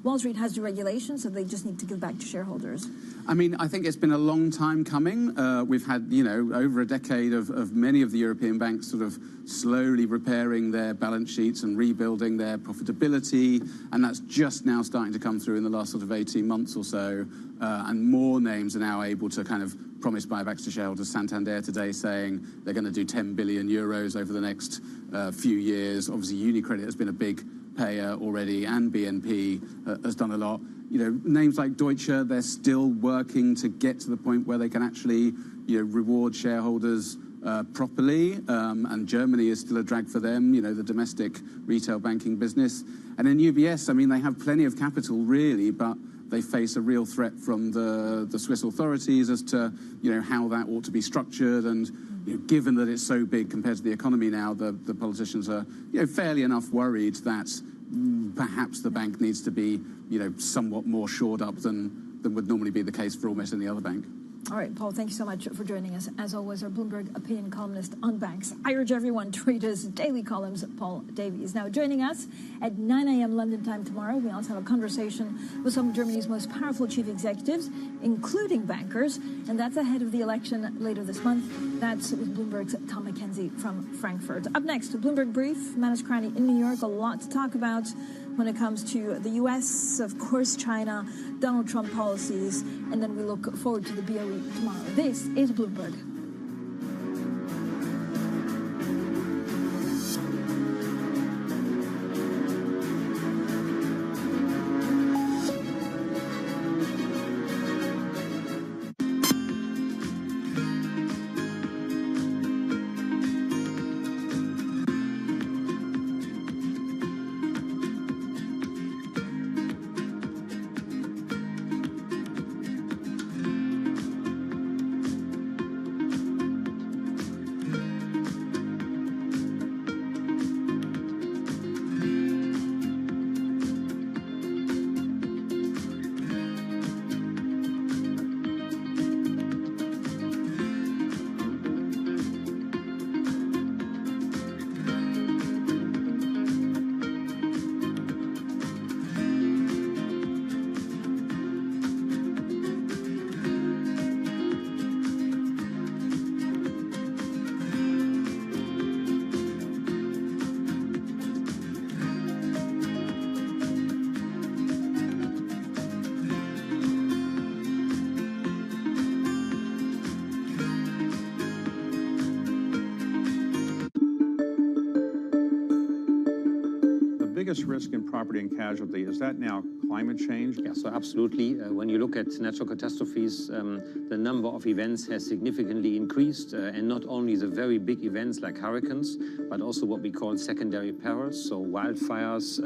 Wall Street has deregulation, so they just need to give back to shareholders? I mean, I think it's been a long time coming. We've had, over a decade of many of the European banks sort of slowly repairing their balance sheets and rebuilding their profitability. And that's just now starting to come through in the last sort of 18 months or so. And more names are now able to kind of promise buybacks to shareholders. Santander today saying they're going to do 10 billion euros over the next few years. Obviously, UniCredit has been a big payer already, and BNP has done a lot. Names like Deutsche, they're still working to get to the point where they can actually, reward shareholders properly. And Germany is still a drag for them, the domestic retail banking business. And in UBS, I mean, they have plenty of capital, really, but they face a real threat from the Swiss authorities as to, how that ought to be structured. And, given that it's so big compared to the economy now, the politicians are, fairly enough worried that perhaps the bank needs to be, somewhat more shored up than would normally be the case for almost any other bank. All right, Paul, thank you so much for joining us. As always, our Bloomberg opinion columnist on banks. I urge everyone to read his daily columns, Paul Davies. Now, joining us at 9 a.m. London time tomorrow, we also have a conversation with some of Germany's most powerful chief executives, including bankers, and that's ahead of the election later this month. That's with Bloomberg's Tom McKenzie from Frankfurt. Up next, the Bloomberg Brief, Manus Cranny in New York. A lot to talk about when it comes to the U.S., of course, China, Donald Trump policies, and then we look forward to the BOE tomorrow. This is Bloomberg. biggest risk in property and casualty, is that now climate change? Yeah, so absolutely. When you look at natural catastrophes, the number of events has significantly increased, and not only the very big events like hurricanes, but also what we call secondary perils, so wildfires,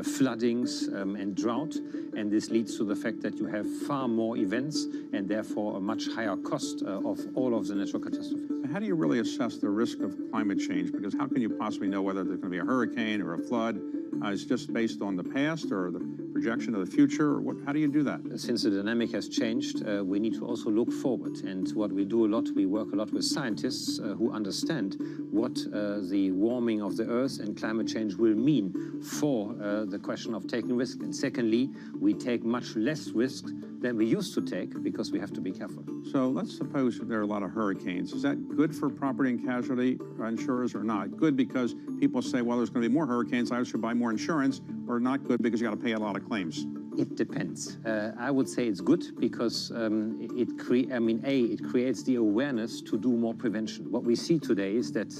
floodings, and drought. And this leads to the fact that you have far more events and therefore a much higher cost of all of the natural catastrophes. How do you really assess the risk of climate change? Because how can you possibly know whether there's going to be a hurricane or a flood? It's just based on the past, or projection of the future? Or how do you do that? Since the dynamic has changed, we need to also look forward. And what we do a lot, we work a lot with scientists who understand what the warming of the Earth and climate change will mean for the question of taking risk. And secondly, we take much less risk than we used to take because we have to be careful. So let's suppose there are a lot of hurricanes. Is that good for property and casualty insurers or not? Good because people say, well, there's going to be more hurricanes, I should buy more insurance, or not good because you got to pay a lot of claims? It depends. I would say it's good because it creates the awareness to do more prevention. What we see today is that,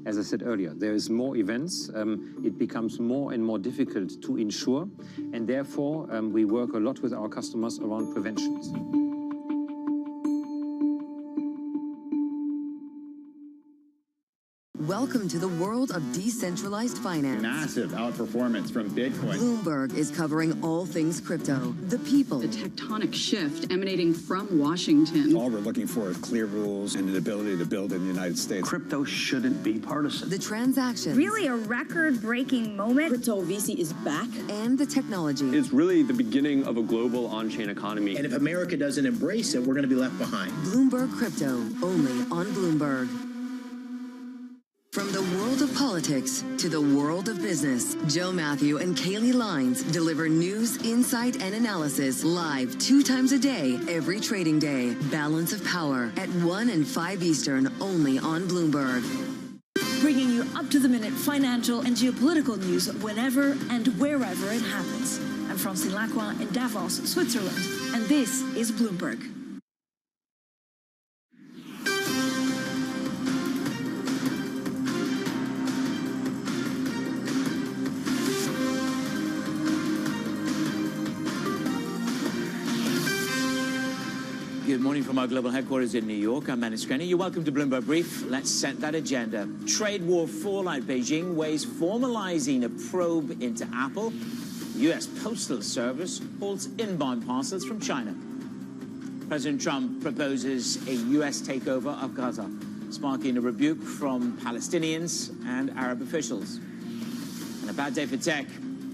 as I said earlier, there is more events. It becomes more and more difficult to insure, and therefore we work a lot with our customers around preventions. Welcome to the world of decentralized finance. Massive outperformance from Bitcoin. Bloomberg is covering all things crypto, the people, the tectonic shift emanating from Washington. All we're looking for is clear rules and an ability to build in the United States. Crypto shouldn't be partisan. The transactions. Really a record-breaking moment. Crypto VC is back. And the technology. It's really the beginning of a global on-chain economy. And if America doesn't embrace it, we're going to be left behind. Bloomberg Crypto, only on Bloomberg. From the world of politics to the world of business, Joe Matthew and Kaylee Lines deliver news, insight, and analysis live 2 times a day, every trading day. Balance of Power at 1 and 5 Eastern, only on Bloomberg. Bringing you up-to-the-minute financial and geopolitical news whenever and wherever it happens. I'm Francine Lacroix in Davos, Switzerland, and this is Bloomberg. Good morning from our global headquarters in New York. I'm Manny Screnny. You're welcome to Bloomberg Brief. Let's set that agenda. Trade war fallout. Beijing weighs formalizing a probe into Apple. The U.S. Postal Service halts inbound parcels from China. President Trump proposes a U.S. takeover of Gaza, sparking a rebuke from Palestinians and Arab officials. And a bad day for tech.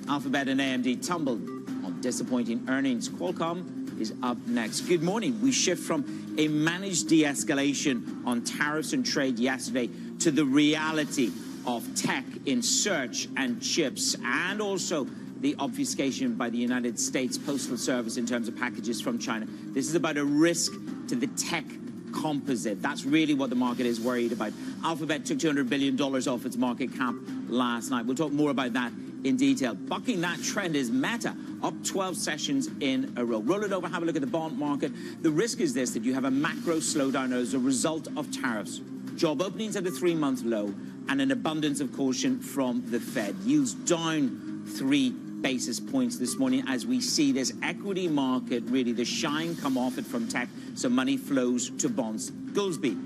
Alphabet and AMD tumbled on disappointing earnings. Qualcomm is up next. Good morning. We shift from a managed de-escalation on tariffs and trade yesterday to the reality of tech in search and chips, and also the obfuscation by the United States Postal Service in terms of packages from China. This is about a risk to the tech composite. That's really what the market is worried about. Alphabet took $200 billion off its market cap last night. We'll talk more about that in detail. Bucking that trend is Meta, up 12 sessions in a row. Roll it over, have a look at the bond market. The risk is this, that you have a macro slowdown as a result of tariffs, job openings at a 3-month low, and an abundance of caution from the Fed. Yields down 3 basis points this morning as we see this equity market, really the shine come off it from tech, so money flows to bonds. Goolsbee,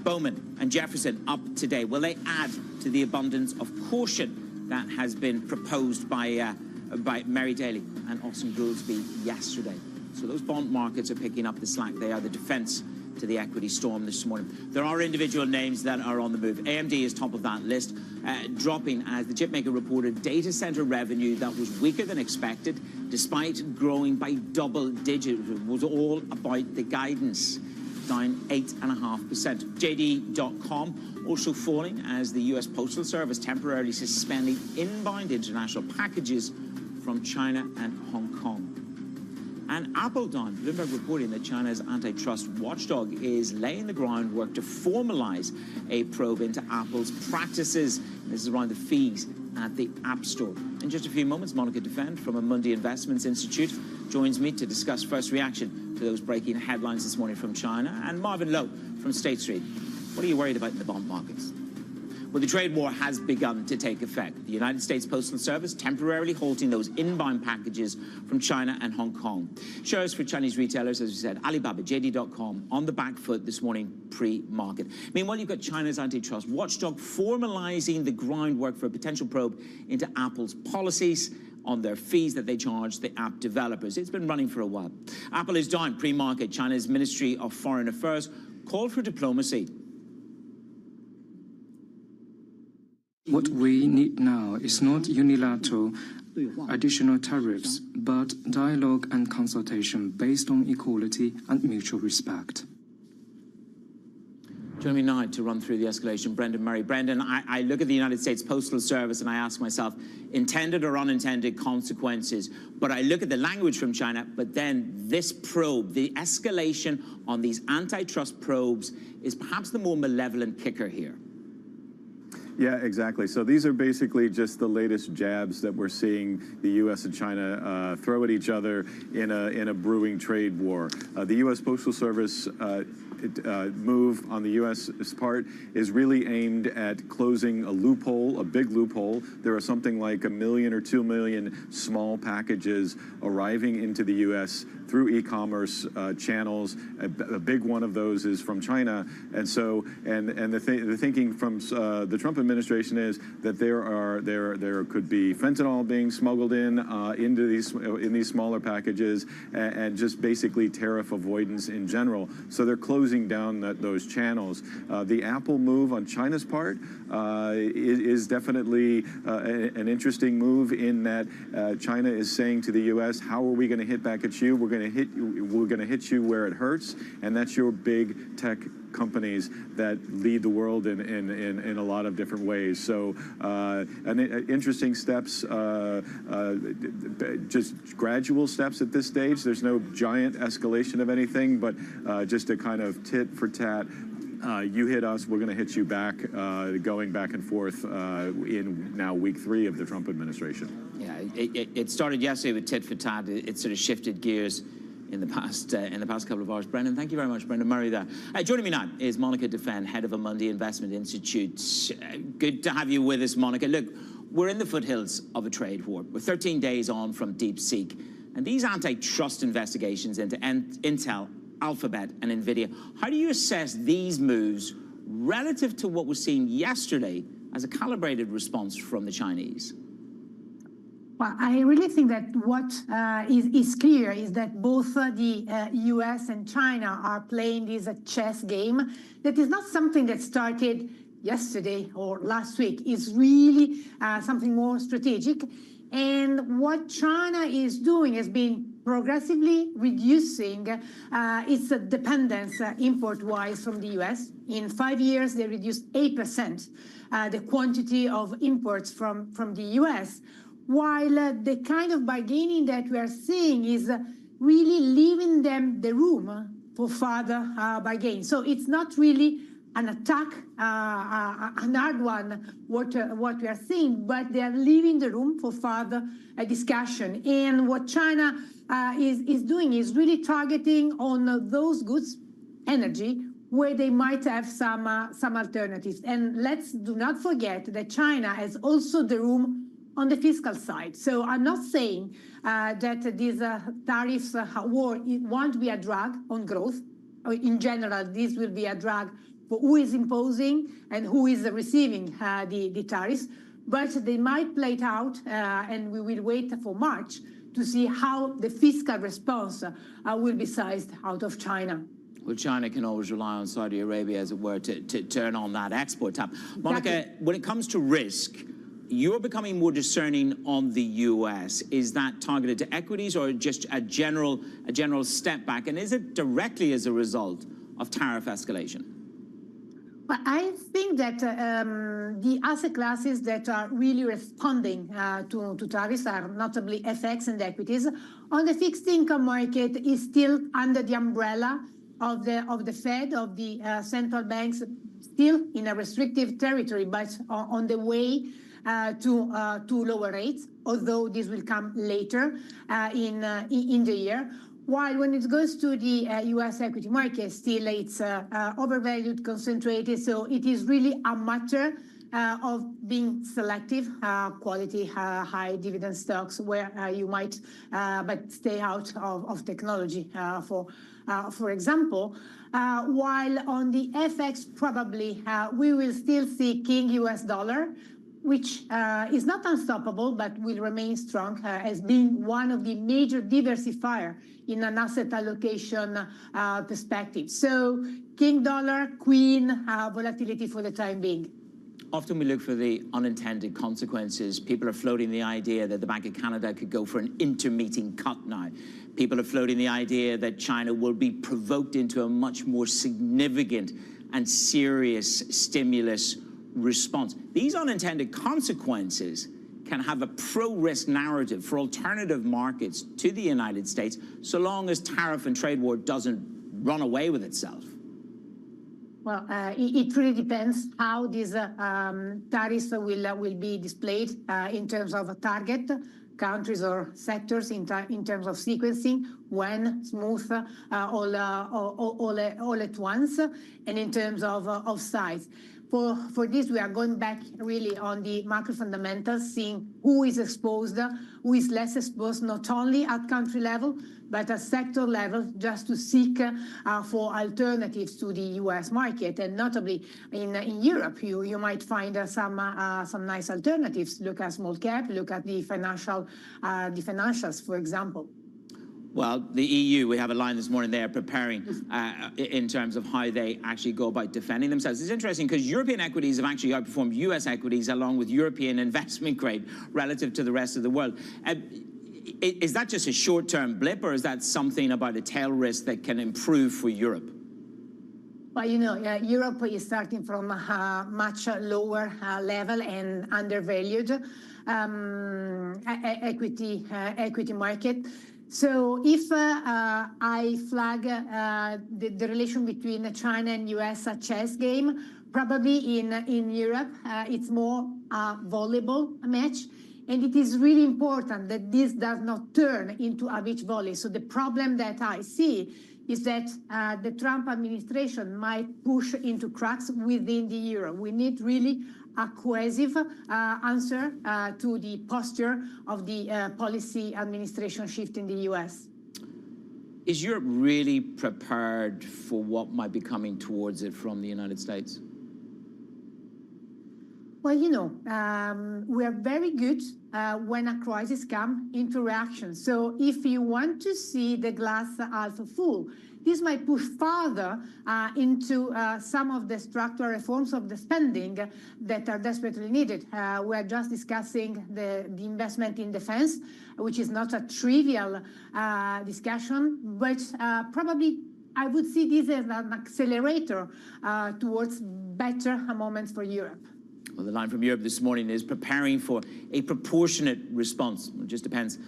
Bowman, and Jefferson up today. Will they add to the abundance of caution that has been proposed by Mary Daly and Austin Goolsbee yesterday? So those bond markets are picking up the slack. They are the defense to the equity storm this morning. There are individual names that are on the move. AMD is top of that list, dropping as the chipmaker reported data center revenue that was weaker than expected, despite growing by double digits. It was all about the guidance, down 8.5%. JD.com also falling as the U.S. Postal Service temporarily suspending inbound international packages from China and Hong Kong. And Apple down. Bloomberg reporting that China's antitrust watchdog is laying the groundwork to formalize a probe into Apple's practices. This is around the fees at the App Store. In just a few moments, Monica Defend from Amundi Investments Institute joins me to discuss first reaction to those breaking headlines this morning from China. And Marvin Lowe from State Street. What are you worried about in the bond markets? Well, the trade war has begun to take effect. The United States Postal Service temporarily halting those inbound packages from China and Hong Kong. Shares for Chinese retailers, as we said, Alibaba, JD.com, on the back foot this morning pre-market. Meanwhile, you've got China's antitrust watchdog formalizing the groundwork for a potential probe into Apple's policies on their fees that they charge the app developers. It's been running for a while. Apple is down pre-market. China's Ministry of Foreign Affairs called for diplomacy. What we need now is not unilateral additional tariffs, but dialogue and consultation based on equality and mutual respect. Joining me now to run through the escalation, Brendan Murray. Brendan, I look at the United States Postal Service and I ask myself, intended or unintended consequences, but I look at the language from China, but then this probe, the escalation on these antitrust probes is perhaps the more malevolent kicker here. Yeah, exactly. So these are basically just the latest jabs that we're seeing the U.S. and China throw at each other in a brewing trade war. The U.S. Postal Service move on the U.S.'s part is really aimed at closing a loophole, a big loophole. There are something like 1 million or 2 million small packages arriving into the U.S. through e-commerce channels. A big one of those is from China, and so the thinking from the Trump administration is that there could be fentanyl being smuggled into these smaller packages, and just basically tariff avoidance in general. So they're closing down those channels. The Apple move on China's part is definitely an interesting move in that China is saying to the U.S., how are we going to hit back at you? We're going to hit you where it hurts, and that's your big tech companies that lead the world in a lot of different ways. So interesting steps, just gradual steps at this stage. There's no giant escalation of anything, but just a kind of tit for tat. You hit us, we're going to hit you back, going back and forth in now week 3 of the Trump administration. Yeah, it started yesterday with tit for tat. It sort of shifted gears in the past couple of hours. Brendan, thank you very much. Brendan Murray there. Joining me now is Monica Defen, head of Amundi Investment Institute. Good to have you with us, Monica. Look, we're in the foothills of a trade war. We're 13 days on from DeepSeek, and these antitrust investigations into Intel, Alphabet, and NVIDIA, how do you assess these moves relative to what was seen yesterday as a calibrated response from the Chinese? Well, I really think that what is clear is that both the US and China are playing this chess game. That is not something that started yesterday or last week. It's really something more strategic. And what China is doing has been progressively reducing its dependence import-wise from the US. In 5 years, they reduced 8% the quantity of imports from the US. While the kind of bargaining that we are seeing is really leaving them the room for further bargaining. So it's not really an attack, an hard one, what we are seeing, but they are leaving the room for further discussion. And what China is doing is really targeting on those goods, energy, where they might have some alternatives. And let's do not forget that China has also the room on the fiscal side. So I'm not saying that these tariffs war won't be a drag on growth. In general, this will be a drag for who is imposing and who is receiving the tariffs. But they might play it out, and we will wait for March to see how the fiscal response will be sized out of China. Well, China can always rely on Saudi Arabia, as it were, to turn on that export tap. Monica, exactly. When it comes to risk, you're becoming more discerning on the U.S. Is that targeted to equities or just a general step back? And is it directly as a result of tariff escalation? Well, I think that the asset classes that are really responding to tariffs are notably FX and equities. On the fixed income market is still under the umbrella of the Fed, of the central banks, still in a restrictive territory, but on the way to lower rates, although this will come later in the year. While when it goes to the U.S. equity market, still it's overvalued, concentrated. So it is really a matter of being selective, quality, high dividend stocks where you might, but stay out of technology, for example. While on the FX, probably we will still see king U.S. dollar, which is not unstoppable, but will remain strong as being one of the major diversifier in an asset allocation perspective. So king dollar, queen, volatility for the time being. Often we look for the unintended consequences. People are floating the idea that the Bank of Canada could go for an intermeeting cut now. People are floating the idea that China will be provoked into a much more significant and serious stimulus response. These unintended consequences can have a pro-risk narrative for alternative markets to the United States, so long as tariff and trade war doesn't run away with itself. Well, it really depends how these tariffs will be displayed in terms of target countries or sectors, in terms of sequencing, when, smooth, all at once, and in terms of size. For this, we are going back really on the macro fundamentals, seeing who is exposed, who is less exposed, not only at country level, but at sector level, just to seek for alternatives to the U.S. market. And notably in Europe, you might find some nice alternatives. Look at small cap, look at the financials, for example. Well, the EU, we have a line this morning, they are preparing in terms of how they actually go about defending themselves. It's interesting because European equities have actually outperformed US equities along with European investment grade relative to the rest of the world. Is that just a short-term blip, or is that something about a tail risk that can improve for Europe? Well, you know, Europe is starting from a much lower level and undervalued equity market. So if I flag the relation between China and US a chess game, probably in Europe it's more a volleyball match. And it is really important that this does not turn into a beach volley. So the problem that I see is that the Trump administration might push into cracks within the euro. We need really a cohesive answer to the posture of the policy administration shift in the US. Is Europe really prepared for what might be coming towards it from the United States? Well, you know, we are very good when a crisis comes into reaction. So if you want to see the glass half full, this might push further into some of the structural reforms of the spending that are desperately needed. We are just discussing the investment in defense, which is not a trivial discussion, but probably I would see this as an accelerator towards better moments for Europe. Well, the line from Europe this morning is preparing for a proportionate response. It just depends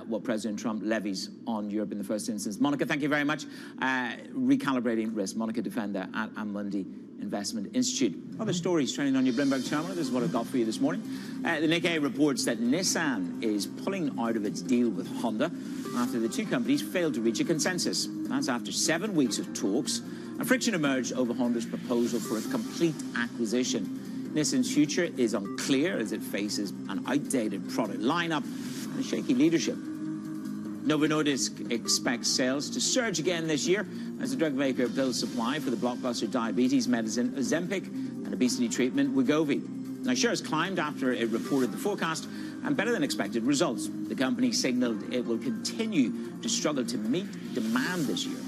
what President Trump levies on Europe in the first instance. Monica, thank you very much. Recalibrating risk. Monica Defender at Amundi Investment Institute. Other stories trending on your Bloomberg terminal. This is what I've got for you this morning. The Nikkei reports that Nissan is pulling out of its deal with Honda after the two companies failed to reach a consensus. That's after 7 weeks of talks. And friction emerged over Honda's proposal for a complete acquisition. Nissan's future is unclear as it faces an outdated product lineup and a shaky leadership. Novo Nordisk expects sales to surge again this year as the drug maker builds supply for the blockbuster diabetes medicine Ozempic and obesity treatment Wegovy. Now, shares climbed after it reported the forecast and better than expected results. The company signaled it will continue to struggle to meet demand this year.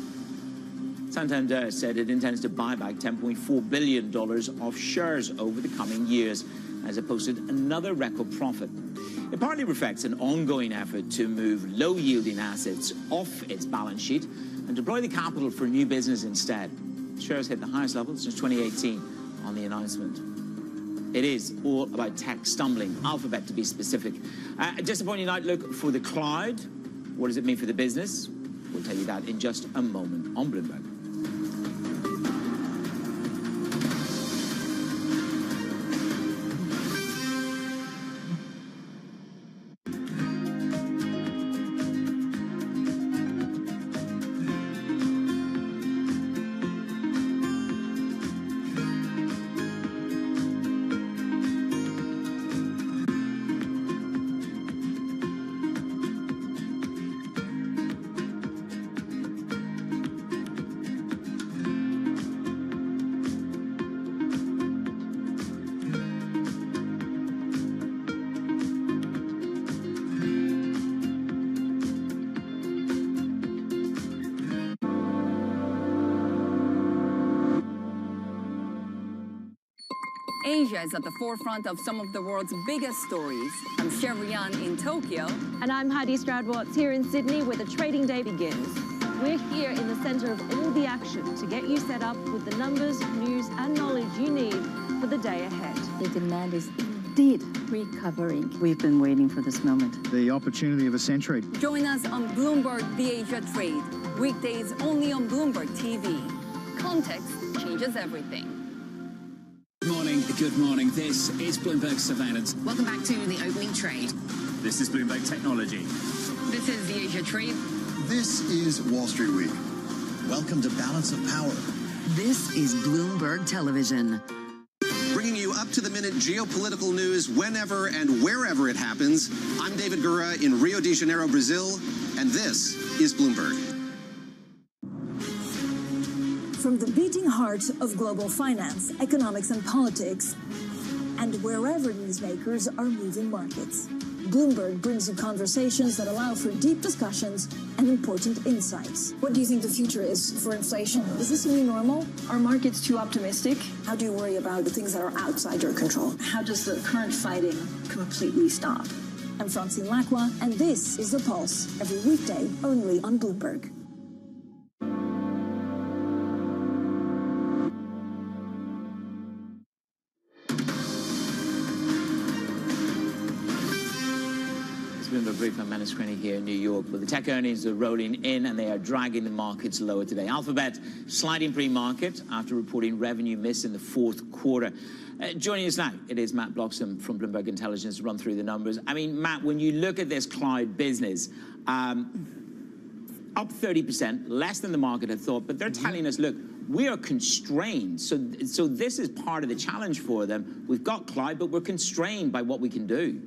Santander said it intends to buy back $10.4 billion of shares over the coming years as it posted another record profit. It partly reflects an ongoing effort to move low-yielding assets off its balance sheet and deploy the capital for new business instead. Shares hit the highest level since 2018 on the announcement. It is all about tech stumbling, Alphabet to be specific. A disappointing outlook for the cloud. What does it mean for the business? We'll tell you that in just a moment on Bloomberg. Asia is at the forefront of some of the world's biggest stories. I'm Sherrian in Tokyo. And I'm Heidi Stroud-Watts here in Sydney, where the trading day begins. We're here in the centre of all the action to get you set up with the numbers, news and knowledge you need for the day ahead. The demand is indeed recovering. We've been waiting for this moment. The opportunity of a century. Join us on Bloomberg The Asia Trade. Weekdays only on Bloomberg TV. Context changes everything. Good morning. This is Bloomberg Surveillance. Welcome back to the opening trade. This is Bloomberg Technology. This is The Asia Trade. This is Wall Street Week. Welcome to Balance of Power. This is Bloomberg Television. Bringing you up-to-the-minute geopolitical news whenever and wherever it happens. I'm David Gura in Rio de Janeiro, Brazil, and this is Bloomberg. From the beating heart of global finance, economics and politics, and wherever newsmakers are moving markets, Bloomberg brings you conversations that allow for deep discussions and important insights. What do you think the future is for inflation? Is this a new normal? Are markets too optimistic? How do you worry about the things that are outside your control? How does the current fighting completely stop? I'm Francine Lacqua, and this is The Pulse, every weekday only on Bloomberg. Bloomberg Brief, I'm Maniscreni here in New York. Well, the tech earnings are rolling in and they are dragging the markets lower today. Alphabet sliding pre-market after reporting revenue miss in the fourth quarter. Joining us now, it is Matt Bloxham from Bloomberg Intelligence to run through the numbers. I mean, Matt, when you look at this cloud business, up 30%, less than the market had thought, but they're telling us, look, we are constrained. So this is part of the challenge for them. We've got cloud, but we're constrained by what we can do.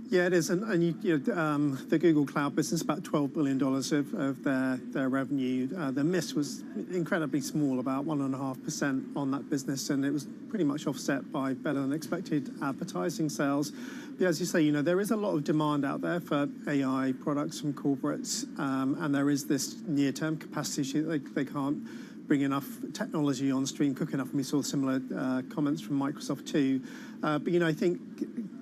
Yeah, it is, and the Google Cloud business, about $12 billion of their revenue. The miss was incredibly small, about 1.5% on that business, and it was pretty much offset by better than expected advertising sales. But as you say, there is a lot of demand out there for AI products from corporates, and there is this near-term capacity issue. They can't bring enough technology on stream quick enough, and we saw similar comments from Microsoft too. But I think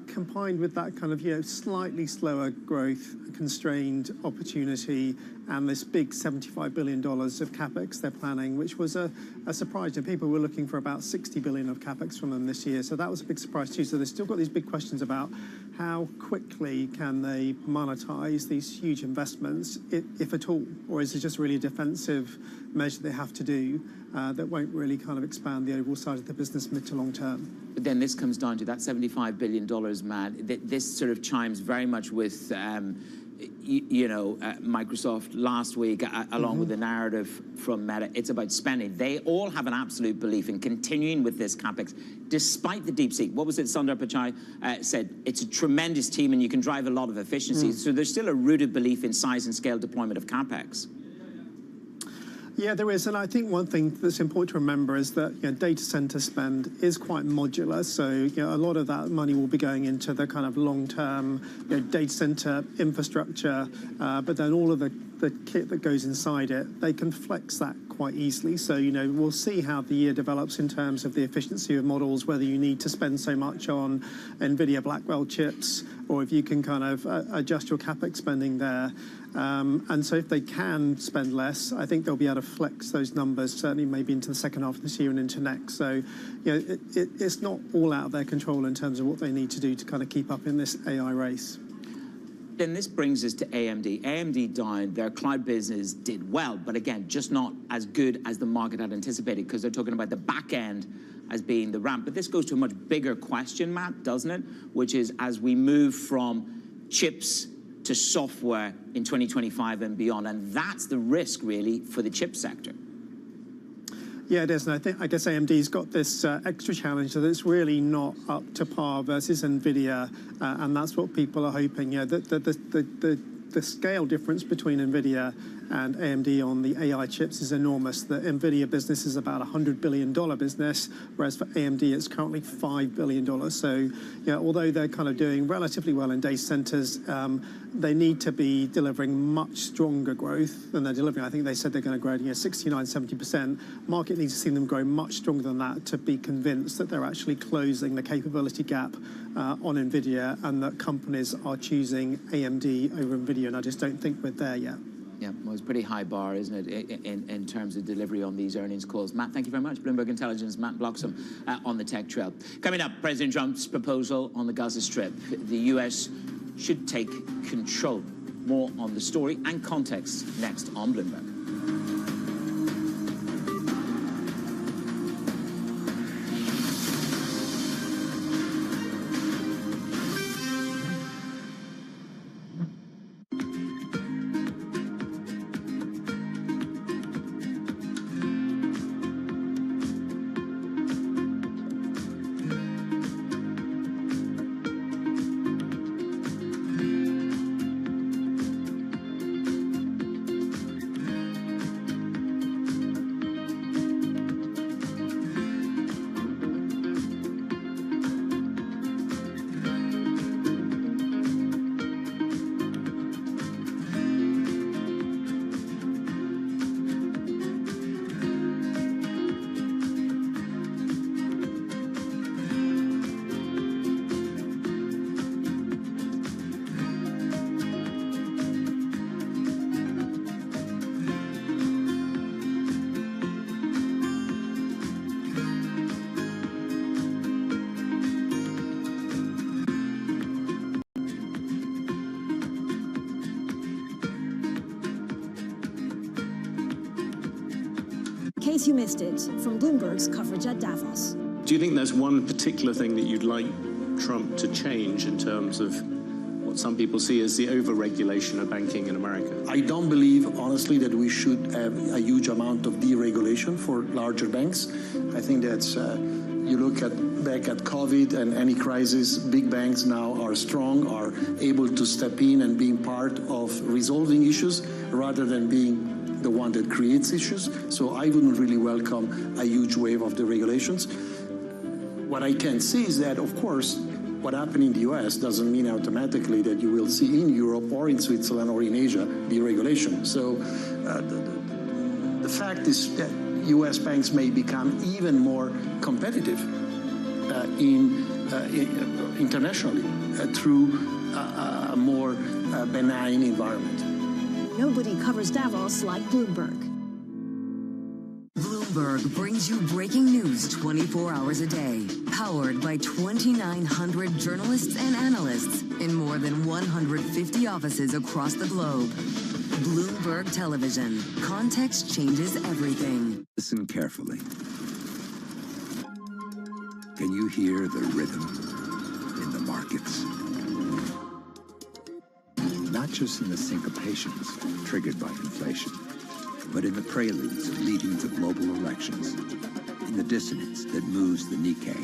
combined with that kind of slightly slower growth, constrained opportunity, and this big $75 billion of capex they're planning, which was a surprise. People were looking for about $60 billion of capex from them this year, so that was a big surprise too. So they've still got these big questions about how quickly can they monetize these huge investments, if at all, or is it just really a defensive measure they have to do that won't really kind of expand the overall size of the business mid to long term? But then this comes down to that $75 billion, Matt. This sort of chimes very much with, Microsoft last week, along with the narrative from Meta. It's about spending. They all have an absolute belief in continuing with this capex, despite the DeepSeek. What was it Sundar Pichai said? It's a tremendous team, and you can drive a lot of efficiency. So there's still a rooted belief in size and scale deployment of capex. Yeah, there is, and I think one thing that's important to remember is that data center spend is quite modular. So a lot of that money will be going into the kind of long-term data center infrastructure, but then all of the kit that goes inside it, they can flex that quite easily. So we'll see how the year develops in terms of the efficiency of models, whether you need to spend so much on NVIDIA Blackwell chips, or if you can kind of adjust your capex spending there. And so if they can spend less, I think they'll be able to flex those numbers, certainly maybe into the second half of this year and into next. So it's not all out of their control in terms of what they need to do to kind of keep up in this AI race. Then this brings us to AMD. AMD down, their cloud business did well, but again, just not as good as the market had anticipated, because they're talking about the back end as being the ramp. But this goes to a much bigger question, Matt, doesn't it? Which is, as we move from chips to software in 2025 and beyond, and that's the risk really for the chip sector. Yeah, it is, and I guess AMD's got this extra challenge that it's really not up to par versus NVIDIA, and that's what people are hoping. That the scale difference between NVIDIA and AMD on the AI chips is enormous. The NVIDIA business is about a $100 billion business, whereas for AMD it's currently $5 billion. So, although they're kind of doing relatively well in data centers, they need to be delivering much stronger growth than they're delivering. I think they said they're going to grow 69–70%. Market needs to see them grow much stronger than that to be convinced that they're actually closing the capability gap on NVIDIA, and that companies are choosing AMD over NVIDIA, and I just don't think we're there yet. Yeah, well, it's a pretty high bar, isn't it, in terms of delivery on these earnings calls. Matt, thank you very much. Bloomberg Intelligence, Matt Bloxham on the tech trail. Coming up, President Trump's proposal on the Gaza Strip. The U.S. should take control. More on the story and context next on Bloomberg. In case you missed it, from Bloomberg's coverage at Davos. Do you think there's one particular thing that you'd like Trump to change in terms of what some people see as the over-regulation of banking in America? I don't believe, honestly, that we should have a huge amount of deregulation for larger banks. I think that's, you look back at COVID and any crisis, big banks now are strong, are able to step in and being part of resolving issues rather than being the one that creates issues. So I wouldn't really welcome a huge wave of the regulations. What I can say is that, of course, what happened in the US doesn't mean automatically that you will see in Europe or in Switzerland or in Asia deregulation. So the fact is that US banks may become even more competitive internationally through a more benign environment. Nobody covers Davos like Bloomberg. Bloomberg brings you breaking news 24 hours a day, powered by 2,900 journalists and analysts in more than 150 offices across the globe. Bloomberg Television. Context changes everything. Listen carefully. Can you hear the rhythm in the markets? Not just in the syncopations triggered by inflation, but in the preludes leading to global elections, in the dissonance that moves the Nikkei,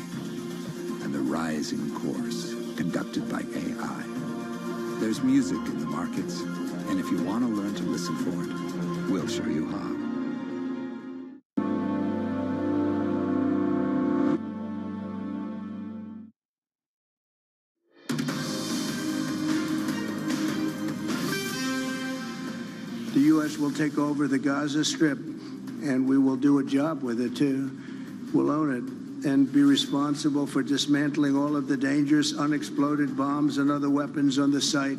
and the rising course conducted by AI. There's music in the markets, and if you want to learn to listen for it, we'll show you how. The U.S. will take over the Gaza Strip, and we will do a job with it, too. We'll own it and be responsible for dismantling all of the dangerous unexploded bombs and other weapons on the site.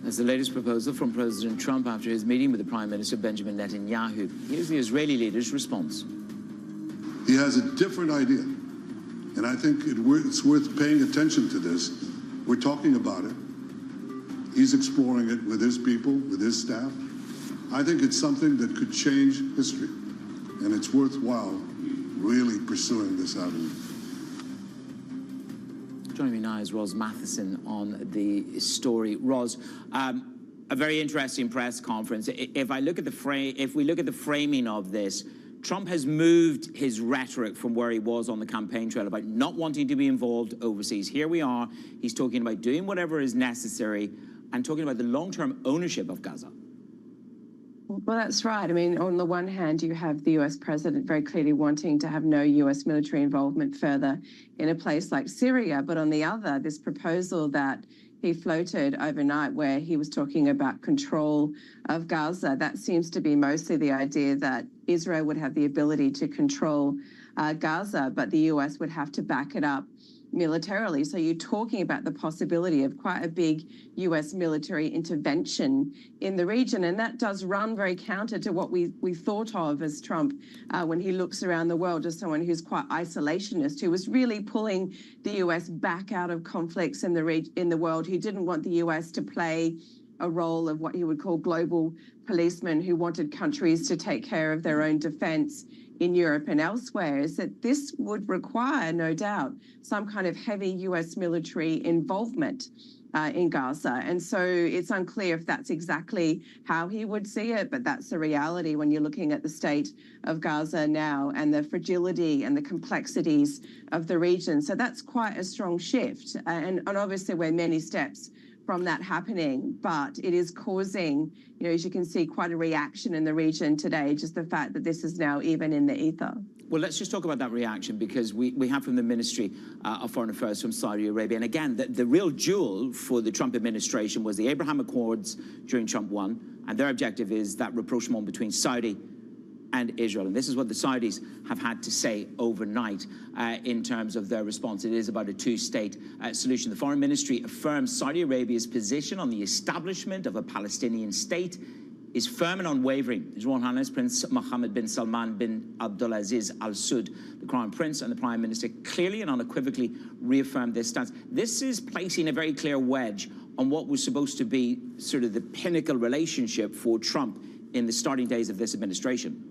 That's the latest proposal from President Trump after his meeting with the Prime Minister Benjamin Netanyahu. Here's the Israeli leader's response. He has a different idea, and I think it's worth paying attention to this. We're talking about it. He's exploring it with his people, with his staff. I think it's something that could change history, and it's worthwhile really pursuing this avenue. Joining me now is Ros Matheson on the story. Ros, a very interesting press conference. If we look at the framing of this, Trump has moved his rhetoric from where he was on the campaign trail about not wanting to be involved overseas. Here we are. He's talking about doing whatever is necessary and talking about the long-term ownership of Gaza. Well, that's right. I mean, on the one hand, you have the US president very clearly wanting to have no US military involvement further in a place like Syria. But on the other, this proposal that he floated overnight where he was talking about control of Gaza, that seems to be mostly the idea that Israel would have the ability to control Gaza, but the US would have to back it up militarily. So you're talking about the possibility of quite a big US military intervention in the region. And that does run very counter to what we thought of as Trump when he looks around the world as someone who's quite isolationist, who was really pulling the US back out of conflicts in the world, who didn't want the US to play a role of what he would call global policemen, who wanted countries to take care of their own defense in Europe and elsewhere, is that this would require, no doubt, some kind of heavy US military involvement in Gaza. And so it's unclear if that's exactly how he would see it, but that's the reality when you're looking at the state of Gaza now and the fragility and the complexities of the region. So that's quite a strong shift. And obviously we're many steps from that happening, but it is causing, you know, as you can see, quite a reaction in the region today, just the fact that this is now even in the ether. Well, let's just talk about that reaction, because we have from the Ministry of Foreign Affairs from Saudi Arabia. And again, the real jewel for the Trump administration was the Abraham Accords during Trump 1. And their objective is that rapprochement between Saudi and Israel. And this is what the Saudis have had to say overnight in terms of their response. It is about a two-state solution. The Foreign Ministry affirms Saudi Arabia's position on the establishment of a Palestinian state is firm and unwavering. His Royal Highness Prince Mohammed bin Salman bin Abdulaziz Al Saud, the Crown Prince, and the Prime Minister clearly and unequivocally reaffirmed this stance. This is placing a very clear wedge on what was supposed to be sort of the pinnacle relationship for Trump in the starting days of this administration.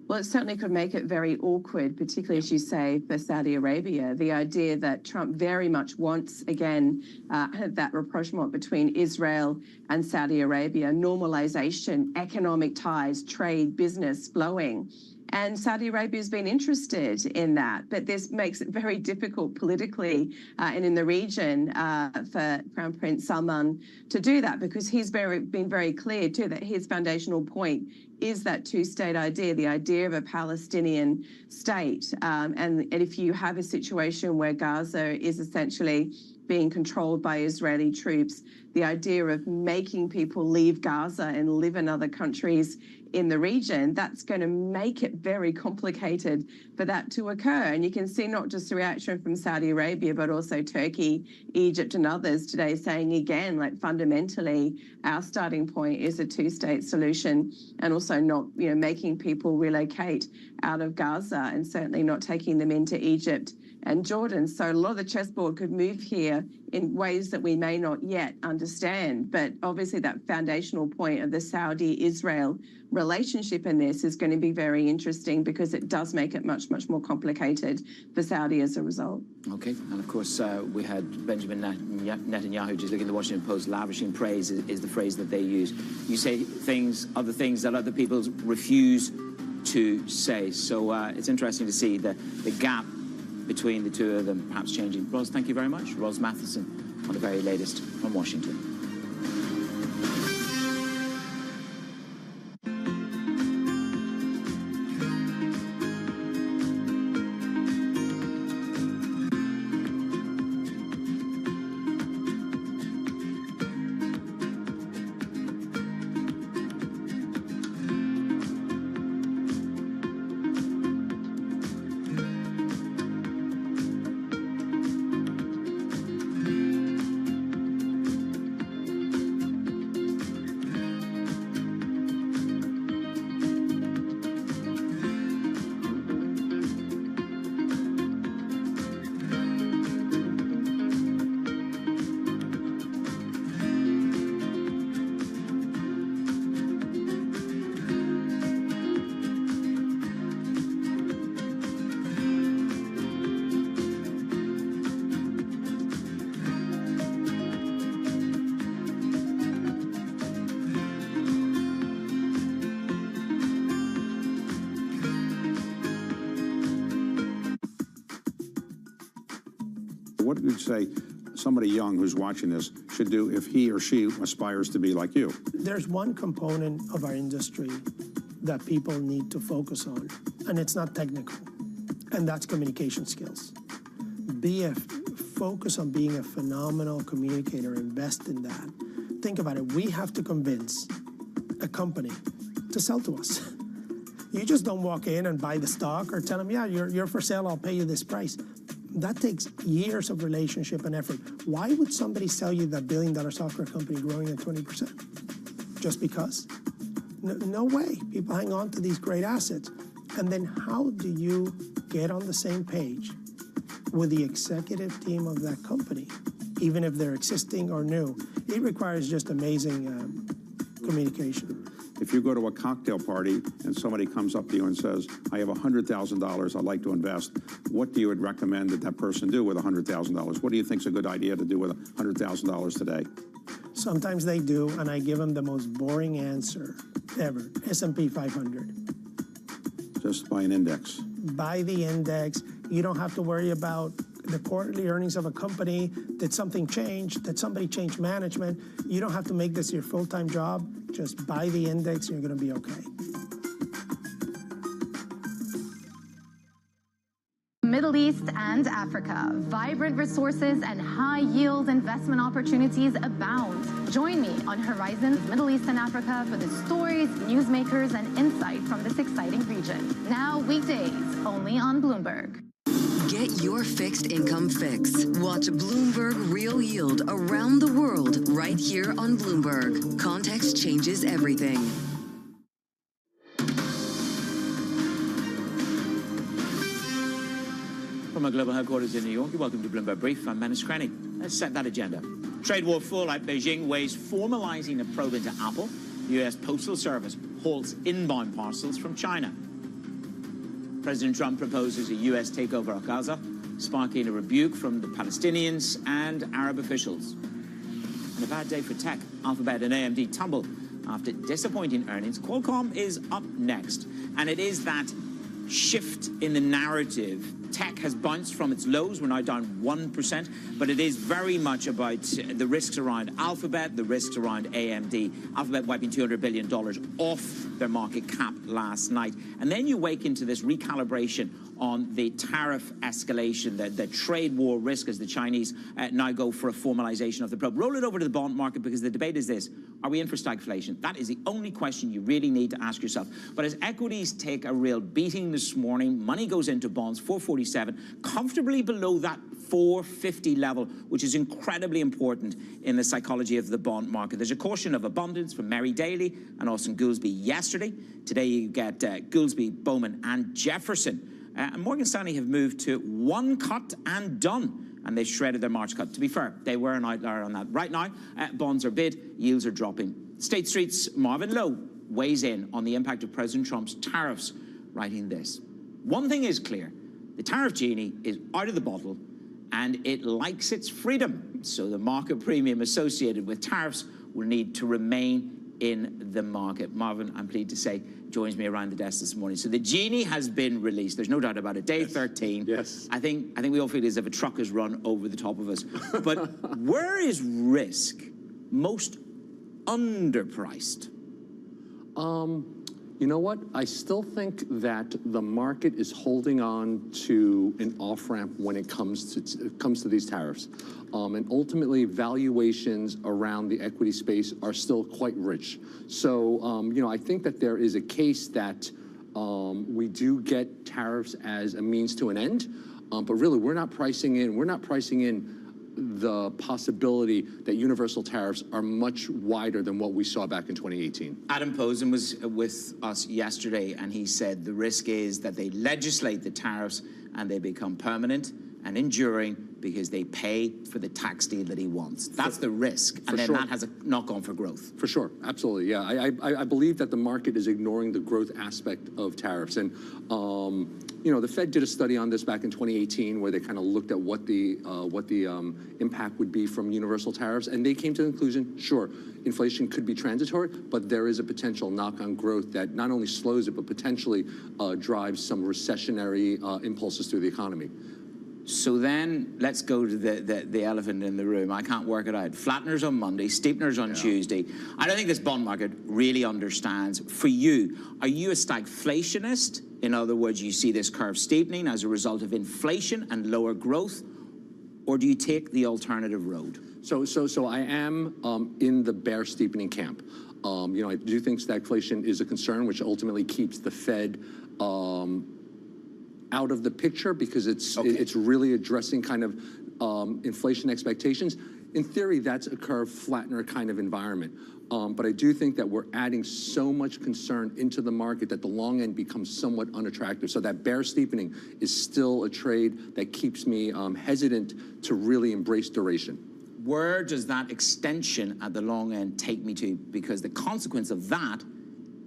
Well, it certainly could make it very awkward, particularly, as you say, for Saudi Arabia. The idea that Trump very much wants, again, that rapprochement between Israel and Saudi Arabia, normalization, economic ties, trade, business flowing. And Saudi Arabia has been interested in that, but this makes it very difficult politically and in the region for Crown Prince Salman to do that, because he's been very clear too that his foundational point is that two-state idea, the idea of a Palestinian state. And if you have a situation where Gaza is essentially being controlled by Israeli troops, the idea of making people leave Gaza and live in other countries in the region, that's going to make it very complicated for that to occur. And you can see not just the reaction from Saudi Arabia, but also Turkey, Egypt, and others today saying again, like fundamentally, our starting point is a two-state solution, and also not, you know, making people relocate out of Gaza, and certainly not taking them into Egypt and Jordan. So a lot of the chessboard could move here in ways that we may not yet understand. But obviously that foundational point of the Saudi-Israel relationship in this is going to be very interesting, because it does make it much, much more complicated for Saudi as a result. Okay, and of course we had Benjamin Netanyahu, just looking at the Washington Post, lavishing praise is the phrase that they use. You say other things that other people refuse to say. So it's interesting to see the gap between the two of them perhaps changing. Ros, thank you very much. Ros Matheson on the very latest from Washington. What would you say somebody young who's watching this should do if he or she aspires to be like you? There's one component of our industry that people need to focus on, and it's not technical, and that's communication skills. Focus on being a phenomenal communicator, invest in that. Think about it, we have to convince a company to sell to us. You just don't walk in and buy the stock or tell them, yeah, you're for sale, I'll pay you this price. That takes years of relationship and effort. Why would somebody sell you that billion-dollar software company growing at 20%? Just because? No way. People hang on to these great assets. And then how do you get on the same page with the executive team of that company, even if they're existing or new? It requires just amazing communication. If you go to a cocktail party and somebody comes up to you and says, I have $100,000 I'd like to invest, what do you would recommend that person do with $100,000? What do you think is a good idea to do with $100,000 today? Sometimes they do, and I give them the most boring answer ever, S&P 500. Just buy an index. Buy the index. You don't have to worry about the quarterly earnings of a company. Did something change? Did somebody change management? You don't have to make this your full-time job. Just buy the index and you're going to be okay. Middle East and Africa. Vibrant resources and high-yield investment opportunities abound. Join me on Horizons Middle East and Africa for the stories, newsmakers, and insight from this exciting region. Now weekdays, only on Bloomberg. Get your fixed income fix. Watch Bloomberg Real Yield around the world right here on Bloomberg. Context changes everything. From our global headquarters in New York, welcome to Bloomberg Brief. I'm Manus Cranny. Let's set that agenda. Trade war fallout. Beijing weighs formalizing a probe into Apple. The U.S. Postal Service halts inbound parcels from China. President Trump proposes a U.S. takeover of Gaza, sparking a rebuke from the Palestinians and Arab officials. And a bad day for tech. Alphabet and AMD tumble after disappointing earnings. Qualcomm is up next, and it is that shift in the narrative. Tech has bounced from its lows. We're now down 1%, but it is very much about the risks around Alphabet, the risks around AMD. Alphabet wiping $200 billion off their market cap last night. And then you wake into this recalibration on the tariff escalation, the trade war risk as the Chinese now go for a formalization of the probe. Roll it over to the bond market, because the debate is this: are we in for stagflation? That is the only question you really need to ask yourself. But as equities take a real beating this morning, money goes into bonds, 447, comfortably below that 450 level, which is incredibly important in the psychology of the bond market. There's a caution of abundance from Mary Daly and Austin Goolsbee yesterday. Today you get Goolsbee, Bowman, and Jefferson. And Morgan Stanley have moved to one cut and done, and they've shredded their March cut. To be fair, they were an outlier on that. Right now, bonds are bid, yields are dropping. State Street's Marvin Lowe weighs in on the impact of President Trump's tariffs, writing this: one thing is clear, the tariff genie is out of the bottle, and it likes its freedom. So the market premium associated with tariffs will need to remain in the market. Marvin, I'm pleased to say, joins me around the desk this morning. So the genie has been released. There's no doubt about it. Day 13. Yes. I think we all feel as if a truck has run over the top of us. But where is risk most underpriced? You know what? I still think that the market is holding on to an off-ramp when it comes to these tariffs. And ultimately, valuations around the equity space are still quite rich. So, you know, I think that there is a case that we do get tariffs as a means to an end. But really, we're not pricing in the possibility that universal tariffs are much wider than what we saw back in 2018. Adam Posen was with us yesterday, and he said the risk is that they legislate the tariffs and they become permanent and enduring because they pay for the tax deal that he wants. That's the risk, and then that has a knock-on for growth. For sure, absolutely, yeah. I believe that the market is ignoring the growth aspect of tariffs. And, you know, the Fed did a study on this back in 2018 where they kind of looked at what the impact would be from universal tariffs, and they came to the conclusion, sure, inflation could be transitory, but there is a potential knock-on growth that not only slows it, but potentially drives some recessionary impulses through the economy. So then let's go to the elephant in the room. I can't work it out. Flatteners on Monday, steepeners on Tuesday. I don't think this bond market really understands. For you, are you a stagflationist? In other words, you see this curve steepening as a result of inflation and lower growth, or do you take the alternative road? So I am in the bear steepening camp. I do think stagflation is a concern, which ultimately keeps the Fed out of the picture because it's really addressing kind of inflation expectations. In theory, that's a curve flattener kind of environment. But I do think that we're adding so much concern into the market that the long end becomes somewhat unattractive. So that bear steepening is still a trade that keeps me hesitant to really embrace duration. Where does that extension at the long end take me to? Because the consequence of that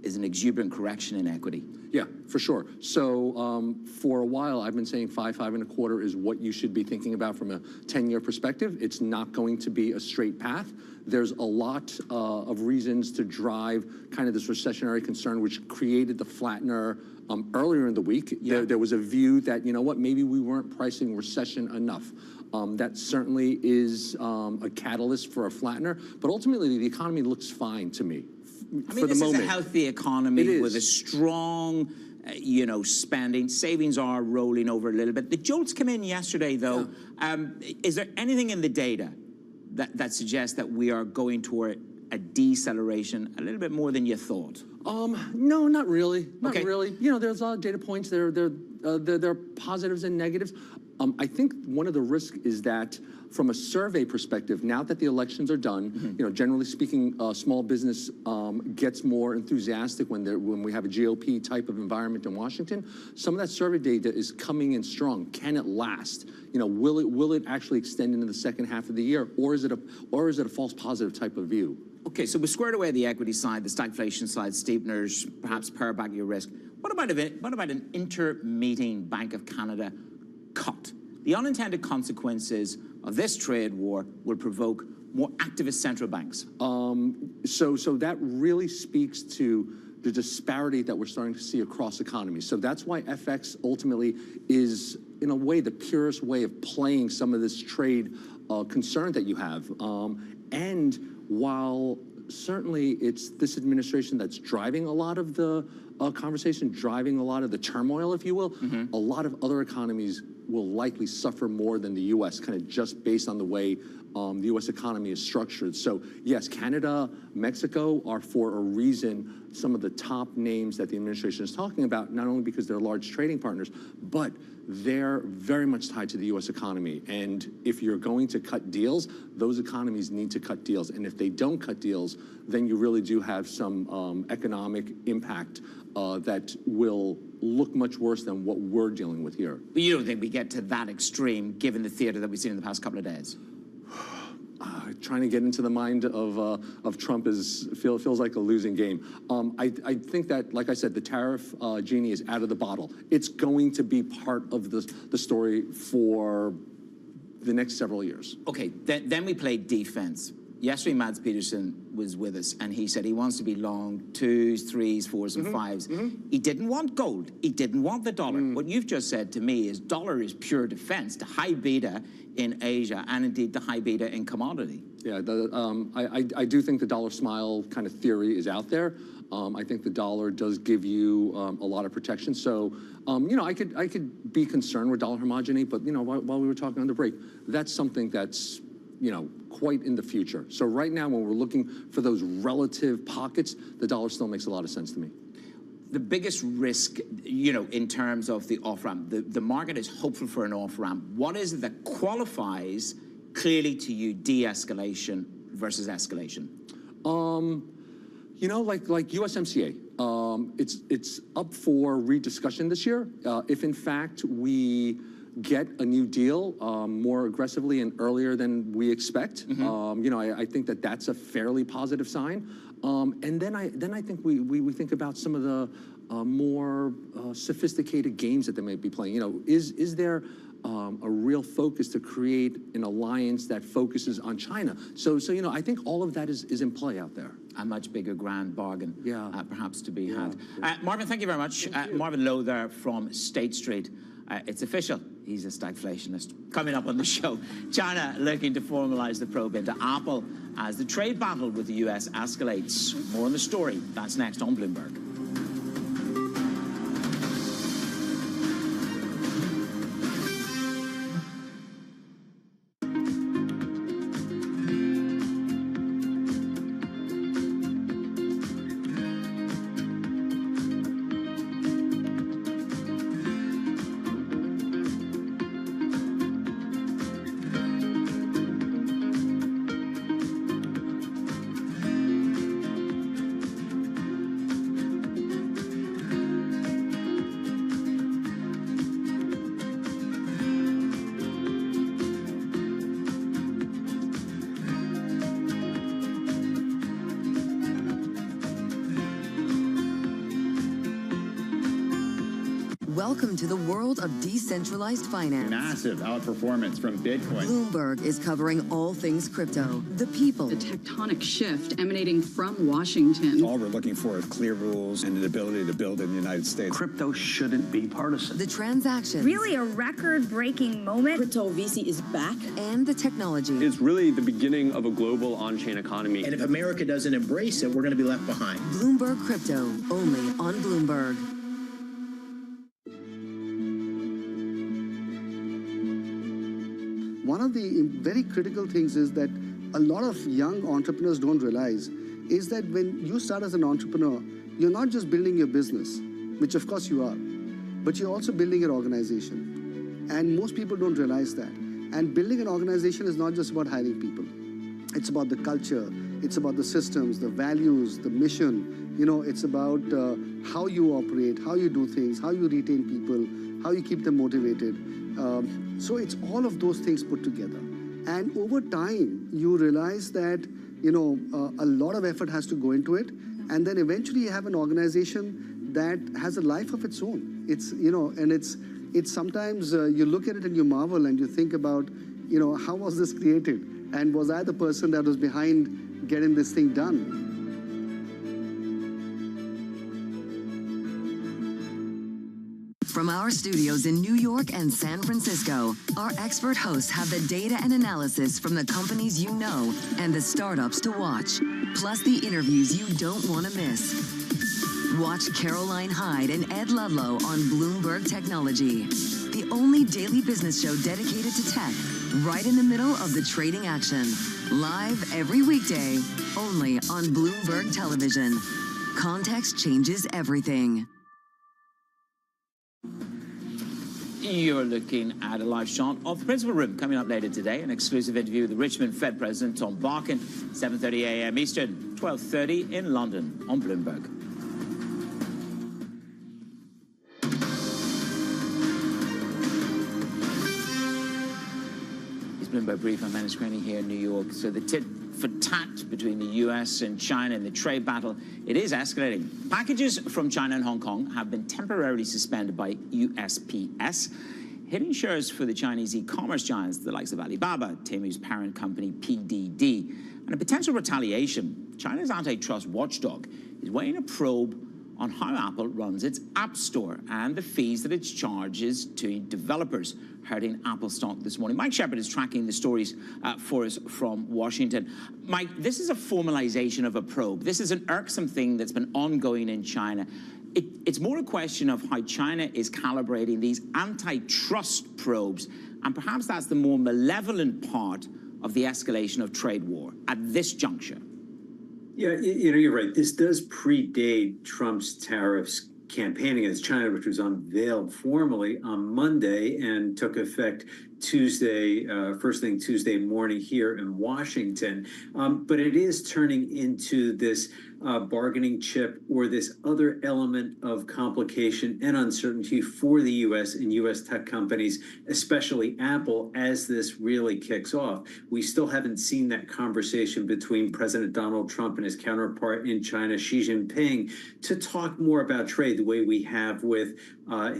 is an exuberant correction in equity. Yeah, for sure. So for a while, I've been saying 5.25 is what you should be thinking about from a 10-year perspective. It's not going to be a straight path. There's a lot of reasons to drive kind of this recessionary concern, which created the flattener earlier in the week. Yeah. There was a view that, you know what, maybe we weren't pricing recession enough. That certainly is a catalyst for a flattener. But ultimately, the economy looks fine to me. I mean, this is a healthy economy with a strong, spending. Savings are rolling over a little bit. The jolts come in yesterday, though. Yeah. Is there anything in the data that suggests that we are going toward a deceleration a little bit more than you thought? No, not really. Not really. There's a lot of data points. There are positives and negatives. I think one of the risks is that from a survey perspective, now that the elections are done, generally speaking, small business gets more enthusiastic when we have a GOP type of environment in Washington. Some of that survey data is coming in strong. Can it last? Will it actually extend into the second half of the year, or is it a false positive type of view? Okay, so we squared away the equity side, the stagflation side, steepeners, perhaps pare back your risk. What about an inter-meeting Bank of Canada cut? The unintended consequences of this trade war will provoke more activist central banks. So that really speaks to the disparity that we're starting to see across economies. So that's why FX ultimately is, in a way, the purest way of playing some of this trade concern that you have. And while certainly it's this administration that's driving a lot of the conversation, driving a lot of the turmoil, if you will, a lot of other economies will likely suffer more than the U.S., kind of just based on the way the U.S. economy is structured. So yes, Canada, Mexico are for a reason some of the top names that the administration is talking about, not only because they're large trading partners, but they're very much tied to the U.S. economy. And if you're going to cut deals, those economies need to cut deals. And if they don't cut deals, then you really do have some economic impact that will look much worse than what we're dealing with here. But you don't think we get to that extreme, given the theater that we've seen in the past couple of days? Trying to get into the mind of Trump feels like a losing game. I think that, like I said, the tariff genie is out of the bottle. It's going to be part of the story for the next several years. Okay, then we played defense. Yesterday, Mads Peterson was with us, and he said he wants to be long 2s, 3s, 4s, and 5s. He didn't want gold. He didn't want the dollar. What you've just said to me is dollar is pure defense to high beta in Asia, and indeed the high beta in commodity. Yeah, I do think the dollar smile kind of theory is out there. I think the dollar does give you a lot of protection. So, I could be concerned with dollar homogeneity, but while we were talking on the break, that's something that's quite in the future. So right now, when we're looking for those relative pockets, the dollar still makes a lot of sense to me. The biggest risk, in terms of the off-ramp, the market is hopeful for an off-ramp. What is it that qualifies clearly to you de-escalation versus escalation? Like USMCA, it's up for rediscussion this year. If in fact we get a new deal more aggressively and earlier than we expect, I think that that's a fairly positive sign. And then I think we think about some of the more sophisticated games that they may be playing. Is there a real focus to create an alliance that focuses on China? So I think all of that is in play out there. A much bigger grand bargain, perhaps to be had. Yeah. Marvin, thank you very much. Marvin Lowe there from State Street. It's official. He's a stagflationist. Coming up on the show, China looking to formalize the probe into Apple as the trade battle with the US escalates. More on the story. That's next on Bloomberg. Welcome to the world of decentralized finance. Massive outperformance from Bitcoin. Bloomberg is covering all things crypto, the people. The tectonic shift emanating from Washington. All we're looking for is clear rules and an ability to build in the United States. Crypto shouldn't be partisan. The transactions. Really a record-breaking moment. Crypto VC is back. And the technology. It's really the beginning of a global on-chain economy. And if America doesn't embrace it, we're going to be left behind. Bloomberg Crypto, only on Bloomberg. One of the very critical things is that a lot of young entrepreneurs don't realize is that when you start as an entrepreneur, you're not just building your business, which of course you are, but you're also building your organization. And most people don't realize that. And building an organization is not just about hiring people. It's about the culture, it's about the systems, the values, the mission. You know, it's about how you operate, how you do things, how you retain people, how you keep them motivated. So it's all of those things put together. And over time, you realize that, you know, a lot of effort has to go into it. And then eventually you have an organization that has a life of its own. It's, you know, and it's sometimes you look at it and you marvel and you think about, you know, how was this created? And was I the person that was behind getting this thing done? From our studios in New York and San Francisco, our expert hosts have the data and analysis from the companies you know and the startups to watch, plus the interviews you don't want to miss. Watch Caroline Hyde and Ed Ludlow on Bloomberg Technology, the only daily business show dedicated to tech, right in the middle of the trading action. Live every weekday, only on Bloomberg Television. Context changes everything. You're looking at a live shot of the principal room. Coming up later today, an exclusive interview with the Richmond Fed President Tom Barkin, 7:30 a.m. Eastern, 12:30 in London on Bloomberg. It's Bloomberg Brief. I'm Manny Screening here in New York. So the tit for tat between the US and China in the trade battle, it is escalating. Packages from China and Hong Kong have been temporarily suspended by USPS, hitting shares for the Chinese e-commerce giants, the likes of Alibaba, Temu's parent company PDD. And a potential retaliation, China's antitrust watchdog is weighing a probe on how Apple runs its App Store and the fees that it charges to developers, hurting Apple stock this morning. Mike Shepard is tracking the stories for us from Washington. Mike, this is a formalization of a probe. This is an irksome thing that's been ongoing in China. It's more a question of how China is calibrating these antitrust probes, and perhaps that's the more malevolent part of the escalation of trade war at this juncture. Yeah, you know, you're right. This does predate Trump's tariffs campaign against China, which was unveiled formally on Monday and took effect Tuesday, first thing Tuesday morning here in Washington. But it is turning into this bargaining chip or this other element of complication and uncertainty for the U.S. and U.S. tech companies, especially Apple, as this really kicks off. We still haven't seen that conversation between President Donald Trump and his counterpart in China, Xi Jinping, to talk more about trade the way we have with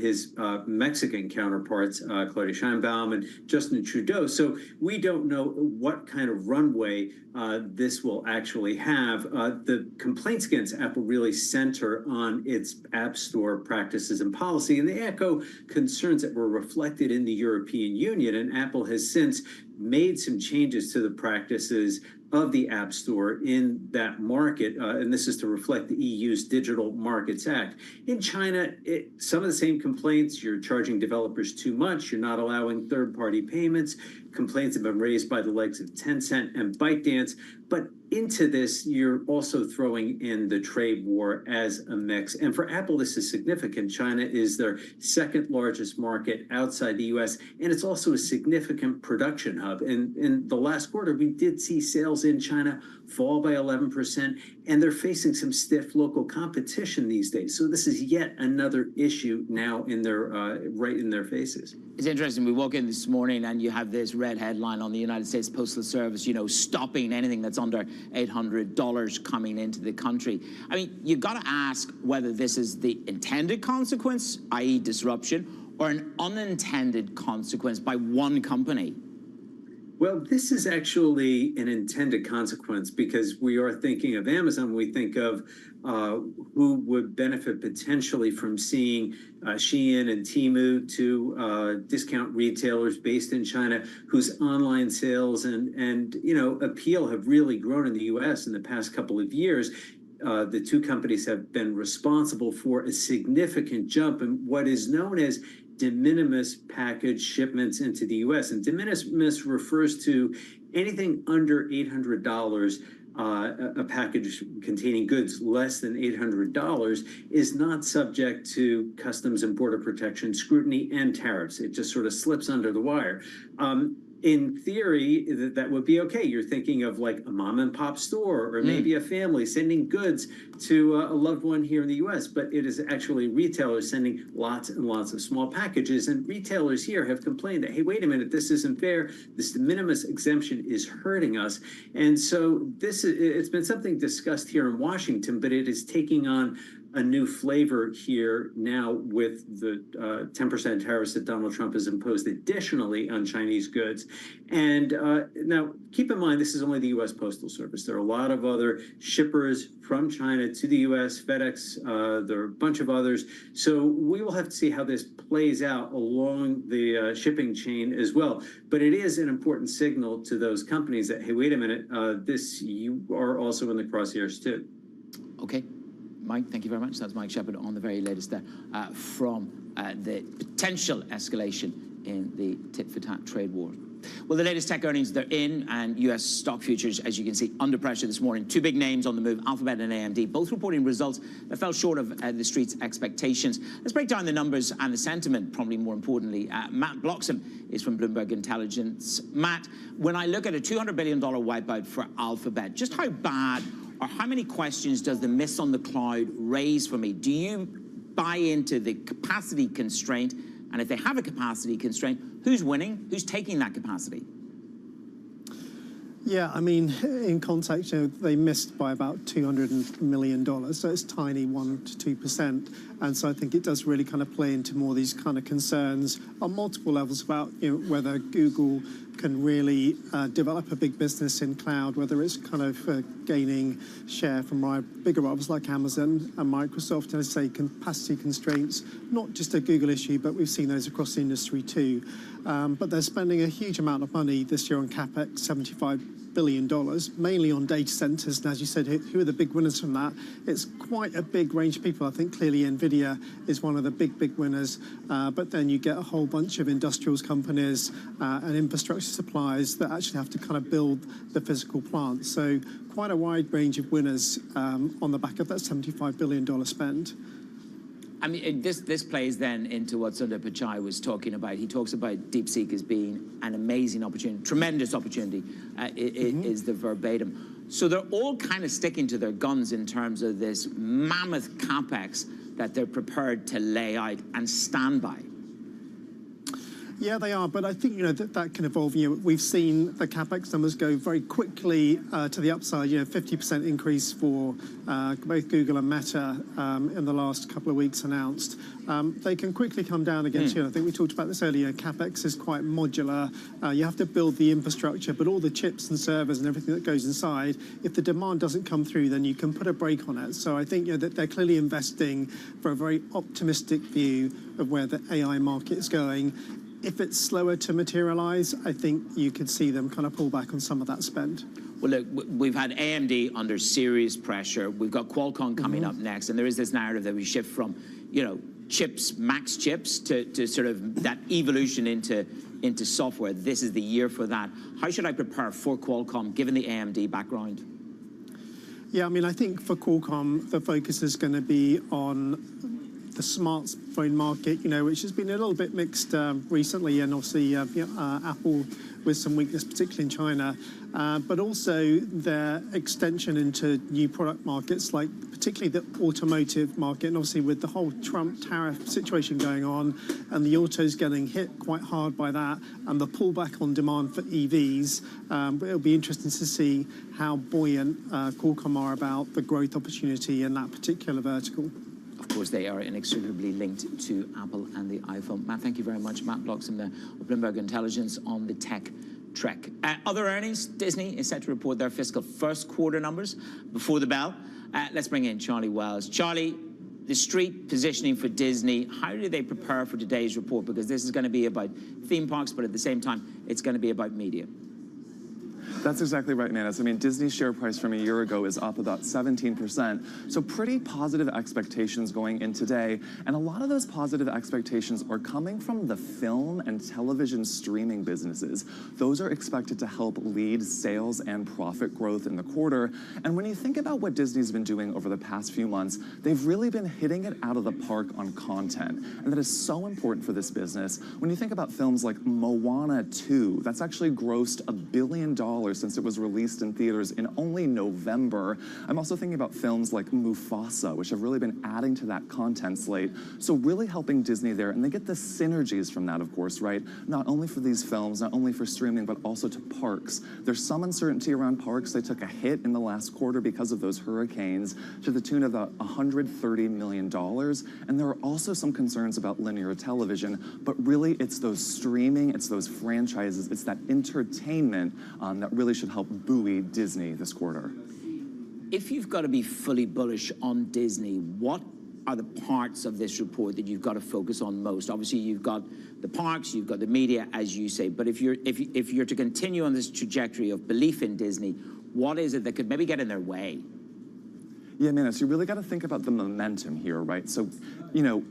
his Mexican counterparts, Claudia Sheinbaum Justin Trudeau. So we don't know what kind of runway this will actually have. The complaints against Apple really center on its App Store practices and policy, and they echo concerns that were reflected in the European Union. And Apple has since made some changes to the practices of the App Store in that market, and this is to reflect the EU's Digital Markets Act. In China, some of the same complaints: you're charging developers too much, you're not allowing third-party payments. Complaints have been raised by the likes of Tencent and ByteDance, but into this, you're also throwing in the trade war as a mix. And for Apple, this is significant. China is their second largest market outside the US, and it's also a significant production hub. And in the last quarter, we did see sales in China fall by 11%, and they're facing some stiff local competition these days. So this is yet another issue now in their right in their faces. It's interesting. We woke in this morning and you have this red headline on the United States Postal Service, you know, stopping anything that's under $800 coming into the country. I mean, you've got to ask whether this is the intended consequence, i.e. disruption, or an unintended consequence by one company. Well, this is actually an intended consequence, because we are thinking of Amazon. We think of who would benefit potentially from seeing Shein and Temu, two discount retailers based in China, whose online sales and appeal have really grown in the U.S. in the past couple of years. The two companies have been responsible for a significant jump in what is known as de minimis package shipments into the U.S. And de minimis refers to anything under $800. A package containing goods less than $800 is not subject to customs and border protection scrutiny and tariffs. It just sort of slips under the wire. In theory, that would be okay. You're thinking of like a mom and pop store, or maybe a family sending goods to a loved one here in the U.S., but it is actually retailers sending lots and lots of small packages. And retailers here have complained that, hey, wait a minute, this isn't fair. This de minimis exemption is hurting us. And so it's been something discussed here in Washington, but it is taking on a new flavor here now with the 10% tariffs that Donald Trump has imposed additionally on Chinese goods. And now, keep in mind, this is only the U.S. Postal Service. There are a lot of other shippers from China to the U.S., FedEx, there are a bunch of others. So we will have to see how this plays out along the shipping chain as well. But it is an important signal to those companies that, hey, wait a minute, you are also in the crosshairs too. Okay. Mike, thank you very much. That's Mike Shepard on the very latest there from the potential escalation in the tit-for-tat trade war. Well, the latest tech earnings, they're in, and U.S. stock futures, as you can see, under pressure this morning. Two big names on the move, Alphabet and AMD, both reporting results that fell short of the street's expectations. Let's break down the numbers and the sentiment, probably more importantly. Matt Bloxham is from Bloomberg Intelligence. Matt, when I look at a $200 billion wipeout for Alphabet, just how bad or how many questions does the miss on the cloud raise for me? Do you buy into the capacity constraint? And if they have a capacity constraint, who's winning? Who's taking that capacity? Yeah, I mean, in context, they missed by about $200 million, so it's tiny, 1% to 2%. And so I think it does really kind of play into more of these kind of concerns on multiple levels about whether Google can really develop a big business in cloud, whether it's kind of gaining share from bigger rivals like Amazon and Microsoft. And I say capacity constraints, not just a Google issue, but we've seen those across the industry too. But they're spending a huge amount of money this year on CapEx, $75 billion, mainly on data centers. And as you said, who are the big winners from that? It's quite a big range of people. I think clearly NVIDIA is one of the big winners. But then you get a whole bunch of industrials companies and infrastructure suppliers that actually have to kind of build the physical plant. So quite a wide range of winners on the back of that $75 billion spend. I mean, this plays then into what Sundar Pichai was talking about. He talks about DeepSeek as being an amazing opportunity, tremendous opportunity, is the verbatim. So they're all kind of sticking to their guns in terms of this mammoth capex that they're prepared to lay out and stand by. Yeah, they are, but I think that can evolve. We've seen the capex numbers go very quickly to the upside. 50% increase for both Google and Meta in the last couple of weeks announced. They can quickly come down again too. I think we talked about this earlier. Capex is quite modular. You have to build the infrastructure, but all the chips and servers and everything that goes inside. If the demand doesn't come through, then you can put a brake on it. So I think that they're clearly investing for a very optimistic view of where the AI market is going. If it's slower to materialize, I think you could see them kind of pull back on some of that spend. Well, look, we've had AMD under serious pressure. We've got Qualcomm coming up next, and there is this narrative that we shift from, chips, max chips, to sort of that evolution into software. This is the year for that. How should I prepare for Qualcomm, given the AMD background? Yeah, I mean, I think for Qualcomm, the focus is going to be on the smartphone market, which has been a little bit mixed recently, and obviously Apple with some weakness, particularly in China, but also their extension into new product markets, like particularly the automotive market, and obviously with the whole Trump tariff situation going on, and the autos getting hit quite hard by that, and the pullback on demand for EVs. But it'll be interesting to see how buoyant Qualcomm are about the growth opportunity in that particular vertical. Of course, they are inextricably linked to Apple and the iPhone. Matt, thank you very much. Matt Bloxham there of Bloomberg Intelligence on the tech trek. Other earnings, Disney is set to report their fiscal first quarter numbers before the bell. Let's bring in Charlie Wells. Charlie, the street positioning for Disney, how do they prepare for today's report? Because this is going to be about theme parks, but at the same time, it's going to be about media. That's exactly right, Manus. I mean, Disney's share price from a year ago is up about 17%. So pretty positive expectations going in today. And a lot of those positive expectations are coming from the film and television streaming businesses. Those are expected to help lead sales and profit growth in the quarter. And when you think about what Disney's been doing over the past few months, they've really been hitting it out of the park on content. And that is so important for this business. When you think about films like Moana 2, that's actually grossed $1 billion since it was released in theaters in only November. I'm also thinking about films like Mufasa, which have really been adding to that content slate. So really helping Disney there, and they get the synergies from that, of course, right? Not only for these films, not only for streaming, but also to parks. There's some uncertainty around parks. They took a hit in the last quarter because of those hurricanes to the tune of about $130 million. And there are also some concerns about linear television, but really it's those streaming, it's those franchises, it's that entertainment that really should help buoy Disney this quarter. If you've got to be fully bullish on Disney, what are the parts of this report that you've got to focus on most? Obviously, you've got the parks, you've got the media, as you say. But if you're to continue on this trajectory of belief in Disney, what is it that could maybe get in their way? Yeah, Manus, you really got to think about the momentum here, right? So,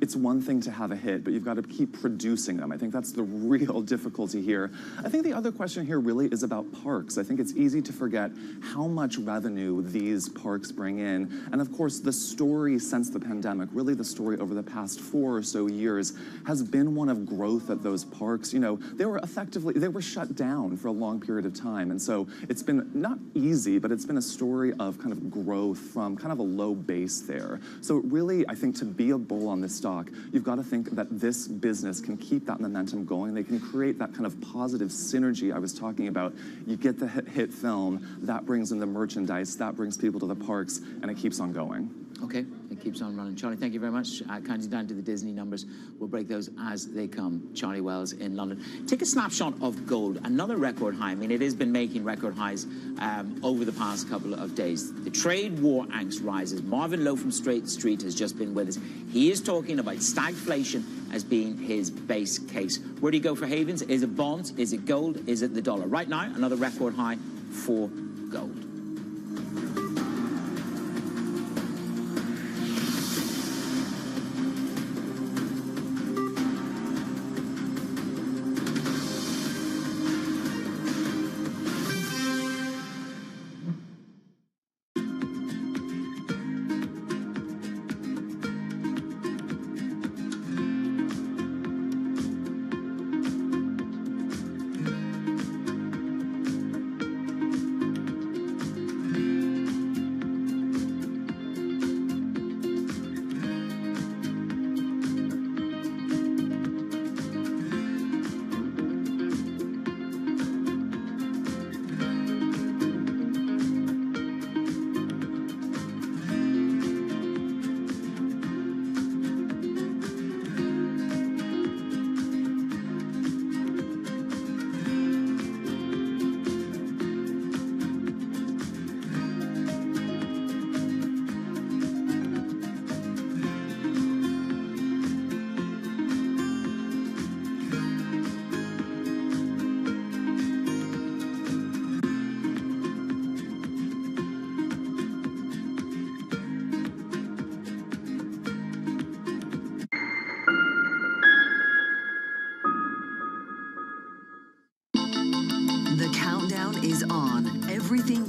it's one thing to have a hit, but you've got to keep producing them. I think that's the real difficulty here. I think the other question here really is about parks. I think it's easy to forget how much revenue these parks bring in. And of course, the story since the pandemic, really the story over the past 4 or so years, has been one of growth at those parks. They were shut down for a long period of time. And so it's been not easy, but it's been a story of kind of growth from kind of a low base there. So really, I think to be a bull on this stock, you've got to think that this business can keep that momentum going. They can create that kind of positive synergy I was talking about. You get the hit film, that brings in the merchandise, that brings people to the parks, and it keeps on going. Okay, it keeps on running. Charlie, thank you very much. Counting down to the Disney numbers. We'll break those as they come. Charlie Wells in London. Take a snapshot of gold. Another record high. I mean, it has been making record highs over the past couple of days. The trade war angst rises. Marvin Lowe from Straight Street has just been with us. He is talking about stagflation as being his base case. Where do you go for havens? Is it bonds? Is it gold? Is it the dollar? Right now, another record high for gold.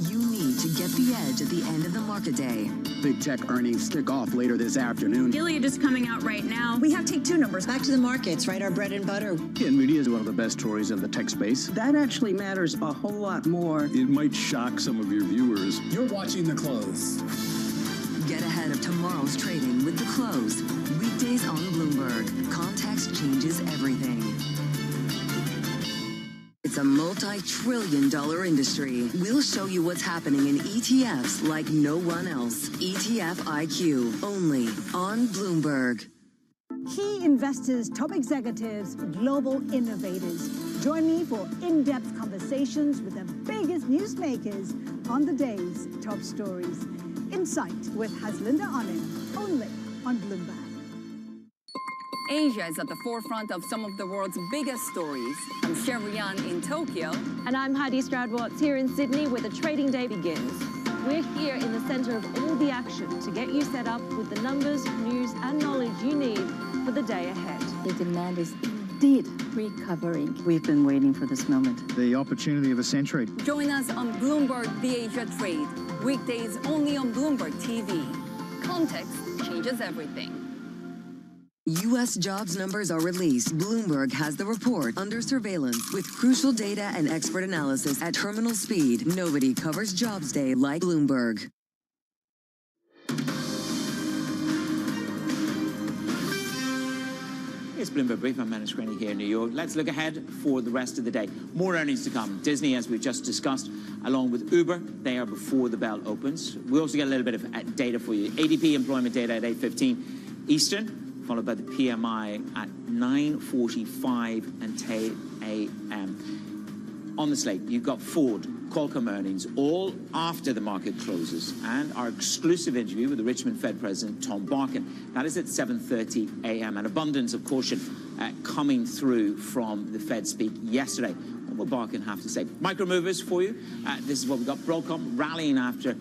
you need to get the edge at the end of the market day. Big tech earnings kick off later this afternoon. Gilead is coming out right now. We have take two numbers. Back to the markets, right? Our bread and butter. NVIDIA is one of the best stories in the tech space. That actually matters a whole lot more. It might shock some of your viewers. You're watching The Close. Get ahead of tomorrow's trading with The Close. Weekdays on Bloomberg. Context changes everything. It's a multi-trillion-dollar industry. We'll show you what's happening in ETFs like no one else. ETF IQ, only on Bloomberg. Key investors, top executives, global innovators. Join me for in-depth conversations with the biggest newsmakers on the day's top stories. Insight with Haslinda Onim, only on Bloomberg. Asia is at the forefront of some of the world's biggest stories. I'm Sherrian in Tokyo. And I'm Heidi Stroud-Watts here in Sydney, where the trading day begins. We're here in the center of all the action to get you set up with the numbers, news, and knowledge you need for the day ahead. The demand is indeed recovering. We've been waiting for this moment. The opportunity of a century. Join us on Bloomberg The Asia Trade. Weekdays only on Bloomberg TV. Context changes everything. U.S. jobs numbers are released. Bloomberg has the report under surveillance with crucial data and expert analysis at terminal speed. Nobody covers Jobs Day like Bloomberg. It's Bloomberg Brief. I'm Manus Rennie here in New York. Let's look ahead for the rest of the day. More earnings to come. Disney, as we've just discussed, along with Uber, they are before the bell opens. We also get a little bit of data for you. ADP employment data at 8:15 Eastern, followed by the PMI at 9:45 and 10 a.m. On the slate, you've got Ford, Qualcomm earnings, all after the market closes, and our exclusive interview with the Richmond Fed President, Tom Barkin. That is at 7:30 a.m. An abundance of caution coming through from the Fed speak yesterday. What will Barkin have to say? Micro movers for you. This is what we've got. Broadcom rallying after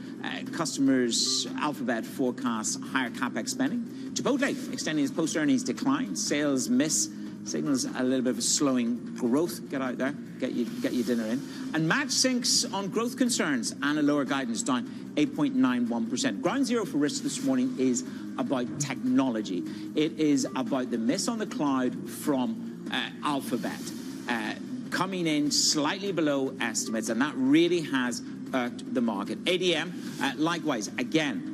customers' Alphabet forecasts higher CapEx spending. Chipotle extending its post-earnings decline. Sales miss signals a little bit of a slowing growth. Get out there, get your dinner in. And Match sinks on growth concerns and a lower guidance, down 8.91%. Ground zero for risk this morning is about technology. It is about the miss on the cloud from Alphabet, coming in slightly below estimates, and that really has irked the market. ADM, likewise, again,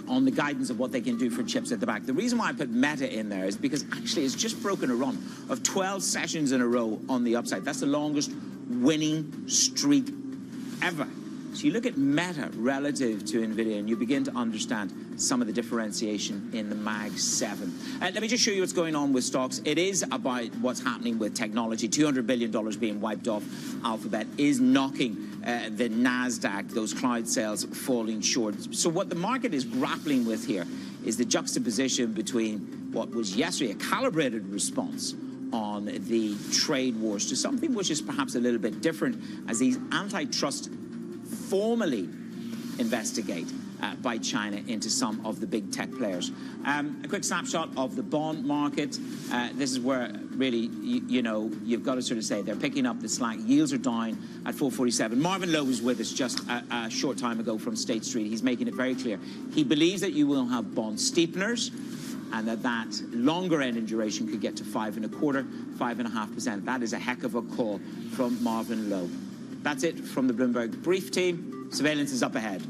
on the guidance of what they can do for chips at the back. The reason why I put Meta in there is because actually it's just broken a run of 12 sessions in a row on the upside. That's the longest winning streak ever. So you look at Meta relative to NVIDIA and you begin to understand some of the differentiation in the Mag 7. Let me just show you what's going on with stocks. It is about what's happening with technology. $200 billion being wiped off. Alphabet is knocking the NASDAQ, those cloud sales falling short. So what the market is grappling with here is the juxtaposition between what was yesterday a calibrated response on the trade wars to something which is perhaps a little bit different as these antitrust formally investigate by China into some of the big tech players. A quick snapshot of the bond market. This is where really, you've got to sort of say they're picking up the slack. Yields are down at 447. Marvin Lowe was with us just a short time ago from State Street. He's making it very clear. He believes that you will have bond steepeners and that longer end in duration could get to 5.25%, 5.5%. That is a heck of a call from Marvin Lowe. That's it from the Bloomberg Brief team. Surveillance is up ahead.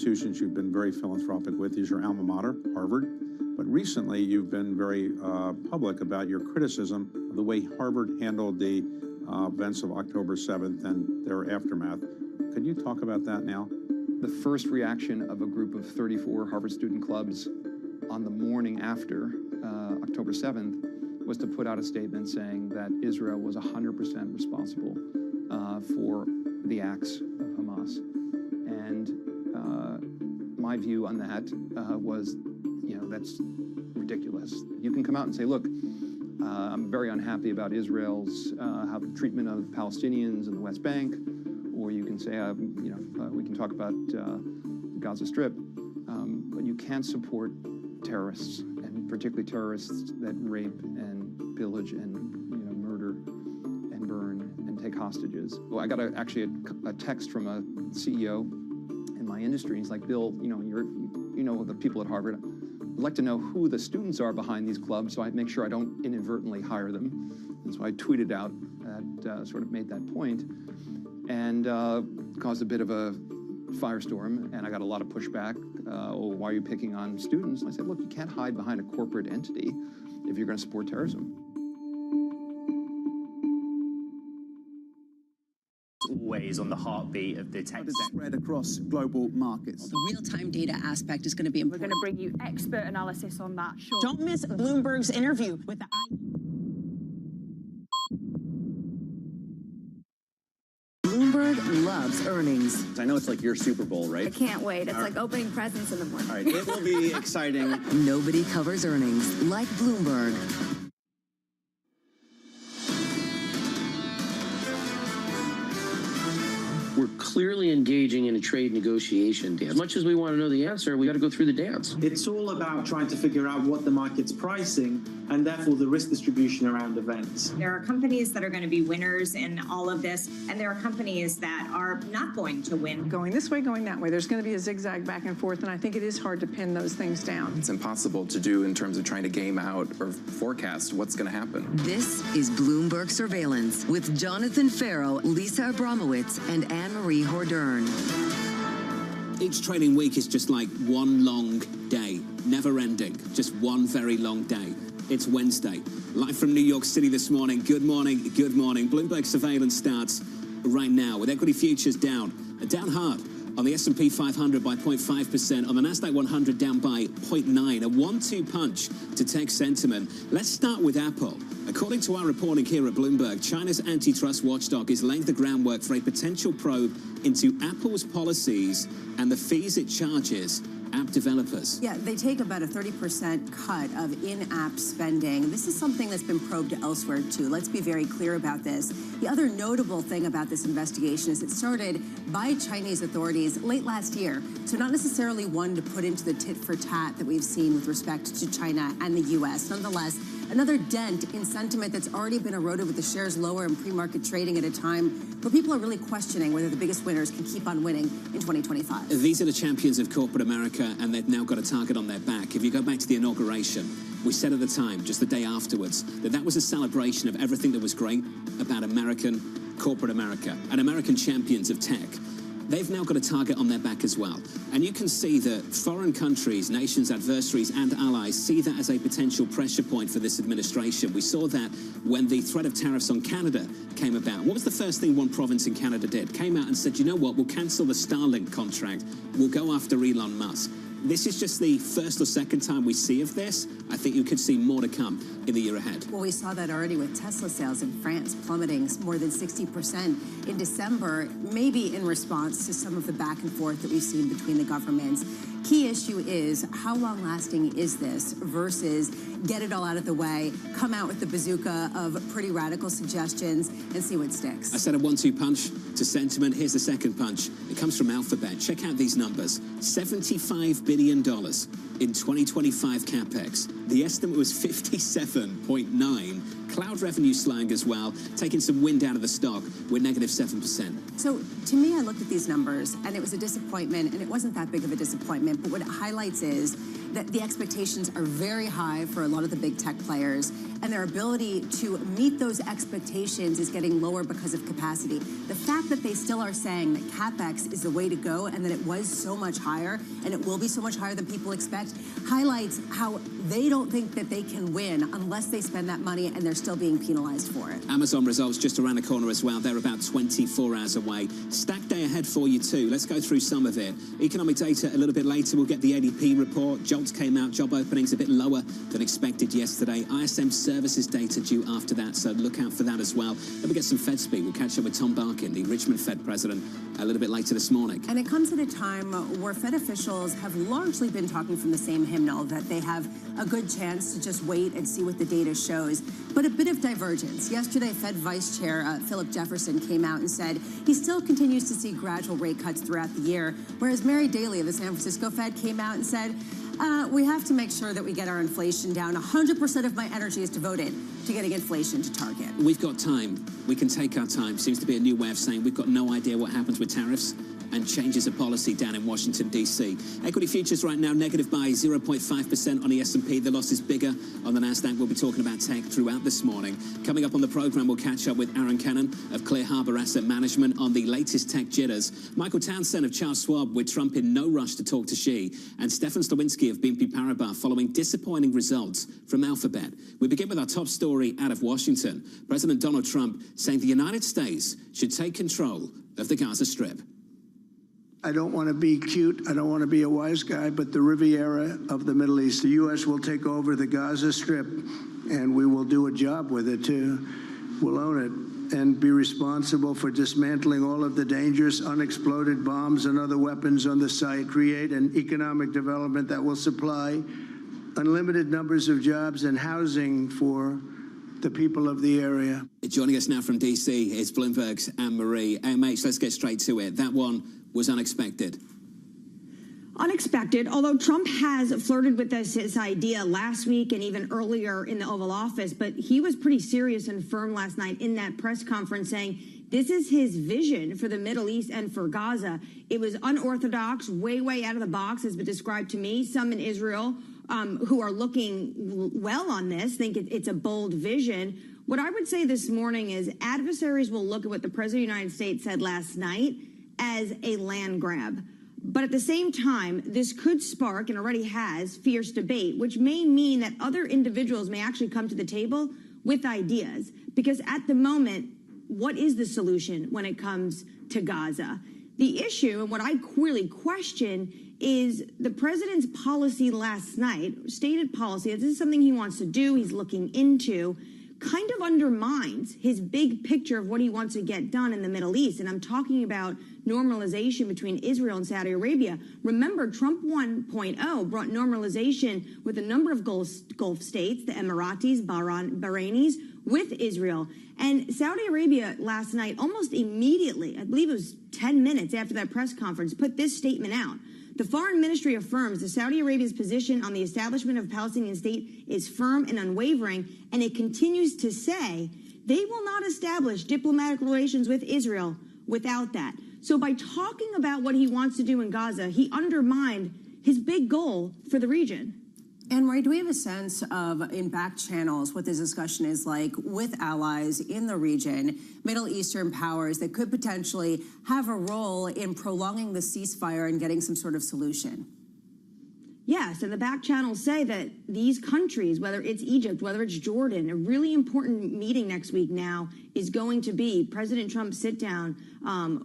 institutions you've been very philanthropic with is your alma mater, Harvard. But recently, you've been very public about your criticism of the way Harvard handled the events of October 7th and their aftermath. Could you talk about that now? The first reaction of a group of 34 Harvard student clubs on the morning after October 7th was to put out a statement saying that Israel was 100% responsible for the acts of Hamas. And my view on that was, that's ridiculous. You can come out and say, look, I'm very unhappy about Israel's treatment of Palestinians in the West Bank, or you can say, we can talk about the Gaza Strip, but you can't support terrorists, and particularly terrorists that rape and pillage and murder and burn and take hostages. Well, I got actually a text from a CEO in my industry. He's like, Bill, you know the people at Harvard. I'd like to know who the students are behind these clubs, so I make sure I don't inadvertently hire them. And so I tweeted out that sort of made that point, and caused a bit of a firestorm, and I got a lot of pushback. Why are you picking on students? And I said, look, you can't hide behind a corporate entity if you're going to support terrorism. Always on the heartbeat of the tech spread across global markets. The real-time data aspect is going to be important. We're going to bring you expert analysis on that. Sure. Don't miss Bloomberg's interview with the Bloomberg loves earnings. I know it's like your Super Bowl, right? I can't wait. It's like opening presents in the morning. All right, it will be exciting. Nobody covers earnings like Bloomberg. We're clearly engaging in a trade negotiation dance. As much as we want to know the answer, we got to go through the dance. It's all about trying to figure out what the market's pricing and therefore the risk distribution around events. There are companies that are going to be winners in all of this, and there are companies that are not going to win. Going this way, going that way. There's going to be a zigzag back and forth, and I think it is hard to pin those things down. It's impossible to do in terms of trying to game out or forecast what's going to happen. This is Bloomberg Surveillance with Jonathan Farrow, Lisa Abramowitz, and Anne-Marie Hordern. Each trading week is just like one long day, never ending, just one very long day. It's Wednesday. Live from New York City this morning. Good morning, good morning. Bloomberg Surveillance starts right now with equity futures down hard. On the S&P 500 by 0.5%, on the Nasdaq 100 down by 0.9, a 1-2 punch to tech sentiment. Let's start with Apple. According to our reporting here at Bloomberg, China's antitrust watchdog is laying the groundwork for a potential probe into Apple's policies and the fees it charges app developers. Yeah, they take about a 30% cut of in-app spending. This is something that's been probed elsewhere, too. Let's be very clear about this. The other notable thing about this investigation is it started by Chinese authorities late last year, so not necessarily one to put into the tit-for-tat that we've seen with respect to China and the U.S. Nonetheless, another dent in sentiment that's already been eroded with the shares lower in pre-market trading at a time where people are really questioning whether the biggest winners can keep on winning in 2025. These are the champions of corporate America, and they've now got a target on their back. If you go back to the inauguration, we said at the time, just the day afterwards, that was a celebration of everything that was great about American corporate America and American champions of tech. They've now got a target on their back as well. And you can see that foreign countries, nations, adversaries, and allies see that as a potential pressure point for this administration. We saw that when the threat of tariffs on Canada came about. What was the first thing one province in Canada did? Came out and said, you know what, we'll cancel the Starlink contract. We'll go after Elon Musk. This is just the first or second time we see of this. I think you could see more to come in the year ahead. Well, we saw that already with Tesla sales in France plummeting more than 60% in December, maybe in response to some of the back and forth that we've seen between the governments. Key issue is how long-lasting is this versus get it all out of the way, come out with the bazooka of pretty radical suggestions and see what sticks. I said a 1-2 punch to sentiment. Here's the second punch. It comes from Alphabet. Check out these numbers. $75 billion in 2025 capex. The estimate was 57.9. Cloud revenue slowing as well, taking some wind out of the stock with negative 7%. So to me, I looked at these numbers and it was a disappointment, and it wasn't that big of a disappointment, but what it highlights is that the expectations are very high for a lot of the big tech players, and their ability to meet those expectations is getting lower because of capacity. The fact that they still are saying that CapEx is the way to go and that it was so much higher and it will be so much higher than people expect highlights how they don't think that they can win unless they spend that money, and they're still being penalized for it. Amazon results just around the corner as well. They're about 24 hours away. Stack day ahead for you too. Let's go through some of it. Economic data a little bit later. We'll get the ADP report. Jobs came out. Job openings a bit lower than expected yesterday. ISM services data due after that, so look out for that as well. Then we get some Fed speak. We'll catch up with Tom Barkin, the Richmond Fed president, a little bit later this morning. And it comes at a time where Fed officials have largely been talking from the same hymnal, that they have a good chance to just wait and see what the data shows. But a bit of divergence. Yesterday, Fed Vice Chair Philip Jefferson came out and said he still continues to see gradual rate cuts throughout the year, whereas Mary Daly of the San Francisco Fed came out and said, we have to make sure that we get our inflation down. 100% of my energy is devoted to getting inflation to target. We've got time. We can take our time. Seems to be a new way of saying we've got no idea what happens with tariffs and changes of policy down in Washington, D.C. Equity futures right now negative by 0.5% on the S&P. The loss is bigger on the NASDAQ. We'll be talking about tech throughout this morning. Coming up on the program, we'll catch up with Aaron Cannon of Clear Harbor Asset Management on the latest tech jitters. Michael Townsend of Charles Schwab, with Trump in no rush to talk to Xi. And Stefan Slowinski of BNP Paribas following disappointing results from Alphabet. We begin with our top story out of Washington. President Donald Trump saying the United States should take control of the Gaza Strip. I don't want to be cute. I don't want to be a wise guy, but the Riviera of the Middle East, the U.S. will take over the Gaza Strip, and we will do a job with it, too. We'll own it and be responsible for dismantling all of the dangerous unexploded bombs and other weapons on the site, create an economic development that will supply unlimited numbers of jobs and housing for the people of the area. Joining us now from D.C. is Bloomberg's Anne-Marie. AMH, let's get straight to it. That one was unexpected. Unexpected, although Trump has flirted with this idea last week and even earlier in the Oval Office, but he was pretty serious and firm last night in that press conference saying this is his vision for the Middle East and for Gaza. It was unorthodox, way out of the box, has been described to me. Some in Israel who are looking well on this think it's a bold vision. What I would say this morning is adversaries will look at what the President of the United States said last night as a land grab. But at the same time, this could spark, and already has, fierce debate, which may mean that other individuals may actually come to the table with ideas. Because at the moment, what is the solution when it comes to Gaza? The issue, and what I really question, is the president's policy last night, stated policy, that this is something he wants to do, he's looking into, kind of undermines his big picture of what he wants to get done in the Middle East. And I'm talking about normalization between Israel and Saudi Arabia. Remember, Trump 1.0 brought normalization with a number of Gulf states, the Emiratis, Bahrainis, with Israel. And Saudi Arabia last night, almost immediately, I believe it was 10 minutes after that press conference, put this statement out. The foreign ministry affirms that Saudi Arabia's position on the establishment of a Palestinian state is firm and unwavering, and it continues to say they will not establish diplomatic relations with Israel without that. So by talking about what he wants to do in Gaza, he undermined his big goal for the region. Anne-Marie, do we have a sense of, in back channels, what this discussion is like with allies in the region, Middle Eastern powers that could potentially have a role in prolonging the ceasefire and getting some sort of solution? Yes, and the back channels say that these countries, whether it's Egypt, whether it's Jordan, a really important meeting next week now is going to be President Trump's sit down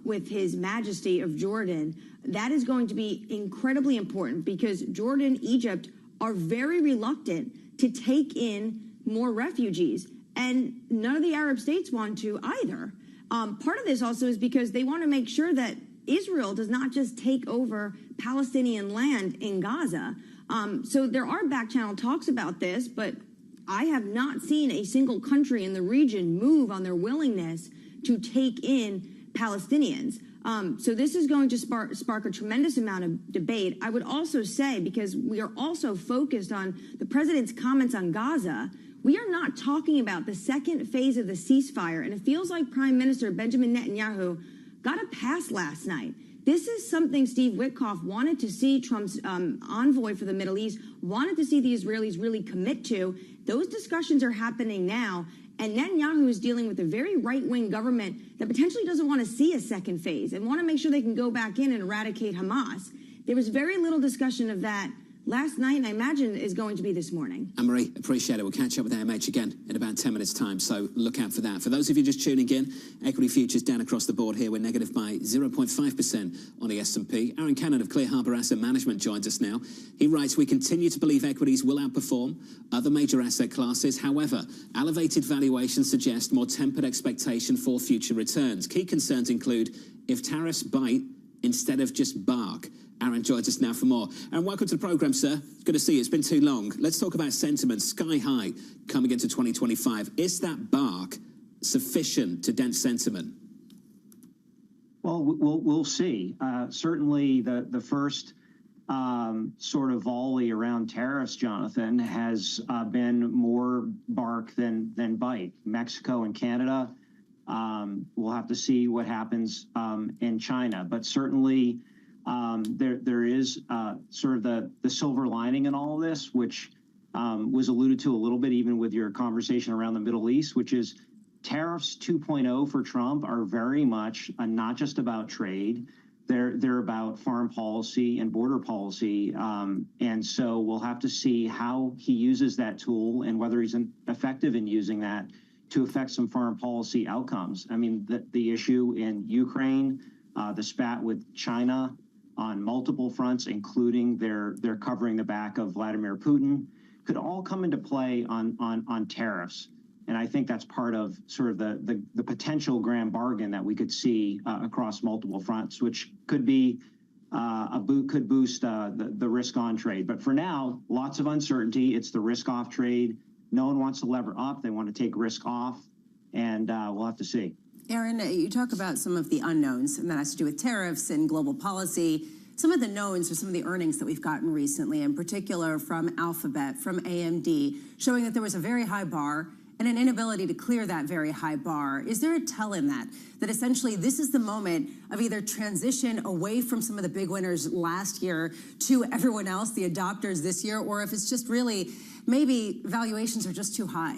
with His Majesty of Jordan. That is going to be incredibly important because Jordan, Egypt are very reluctant to take in more refugees, and none of the Arab states want to either. Part of this also is because they want to make sure that Israel does not just take over Palestinian land in Gaza. So there are back channel talks about this, but I have not seen a single country in the region move on their willingness to take in Palestinians. So this is going to spark a tremendous amount of debate. I would also say, because we are also focused on the president's comments on Gaza, we are not talking about the second phase of the ceasefire. And it feels like Prime Minister Benjamin Netanyahu got a pass last night. This is something Steve Witkoff wanted to see Trump's envoy for the Middle East, wanted to see the Israelis really commit to. Those discussions are happening now. And Netanyahu is dealing with a very right-wing government that potentially doesn't want to see a second phase and want to make sure they can go back in and eradicate Hamas. There was very little discussion of that last night, and I imagine is going to be this morning. Anne-Marie, appreciate it. We'll catch up with AMH again in about 10 minutes' time, so look out for that. For those of you just tuning in, equity futures down across the board here. We're negative by 0.5% on the S&P. Aaron Cannon of Clear Harbor Asset Management joins us now. He writes, we continue to believe equities will outperform other major asset classes. However, elevated valuations suggest more tempered expectation for future returns. Key concerns include if tariffs bite instead of just bark. Aaron joins us now for more. Aaron, welcome to the program, sir. Good to see you. It's been too long. Let's talk about sentiment sky high coming into 2025. Is that bark sufficient to dent sentiment? Well, we'll see. Certainly, the first sort of volley around tariffs, Jonathan, has been more bark than bite. Mexico and Canada. We'll have to see what happens in China, but certainly. There is sort of the silver lining in all of this, which was alluded to a little bit even with your conversation around the Middle East, which is tariffs 2.0 for Trump are very much not just about trade. They're about foreign policy and border policy. And so we'll have to see how he uses that tool and whether he's effective in using that to affect some foreign policy outcomes. I mean, the issue in Ukraine, the spat with China, on multiple fronts, including their covering the back of Vladimir Putin, could all come into play on tariffs. And I think that's part of sort of the potential grand bargain that we could see across multiple fronts, which could be could boost the risk on trade. But for now, lots of uncertainty. It's the risk off trade. No one wants to lever up. They want to take risk off, and we'll have to see. Aaron, you talk about some of the unknowns, and that has to do with tariffs and global policy. Some of the knowns are some of the earnings that we've gotten recently, in particular from Alphabet, from AMD, showing that there was a very high bar and an inability to clear that very high bar. Is there a tell in that essentially this is the moment of either transition away from some of the big winners last year to everyone else, the adopters this year, or if it's just really maybe valuations are just too high?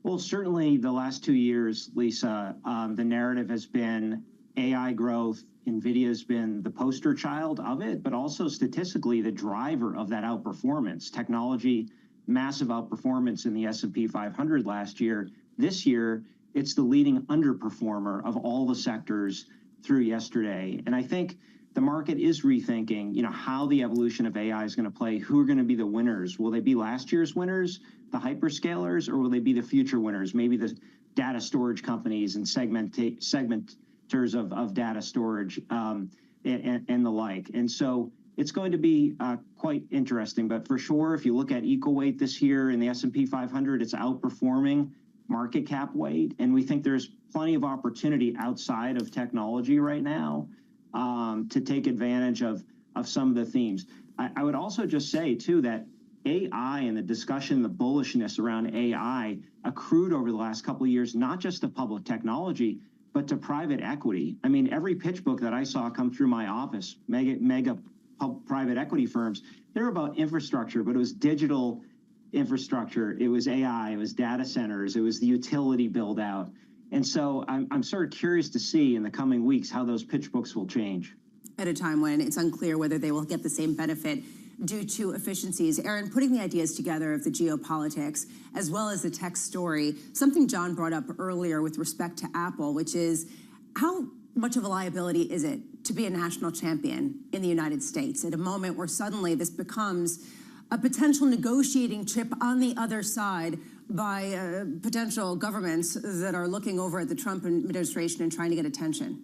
Well, certainly the last 2 years, Lisa, the narrative has been AI growth. NVIDIA has been the poster child of it, but also statistically the driver of that outperformance. Technology, massive outperformance in the S&P 500 last year. This year, it's the leading underperformer of all the sectors through yesterday. And I think the market is rethinking, how the evolution of AI is going to play. Who are going to be the winners? Will they be last year's winners, the hyperscalers, or will they be the future winners? Maybe the data storage companies and segmenters of data storage and the like. And so it's going to be quite interesting. But for sure, if you look at equal weight this year in the S&P 500, it's outperforming market cap weight. And we think there's plenty of opportunity outside of technology right now to take advantage of some of the themes. I would also just say, too, that AI and the discussion, the bullishness around AI accrued over the last couple of years, not just to public technology, but to private equity. I mean, every pitch book that I saw come through my office, mega private equity firms, they're about infrastructure, but it was digital infrastructure, it was AI, it was data centers, it was the utility build out. And so I'm sort of curious to see in the coming weeks how those pitch books will change. At a time when it's unclear whether they will get the same benefit due to efficiencies. Aaron, putting the ideas together of the geopolitics as well as the tech story, something John brought up earlier with respect to Apple, which is how much of a liability is it to be a national champion in the United States at a moment where suddenly this becomes a potential negotiating chip on the other side by potential governments that are looking over at the Trump administration and trying to get attention?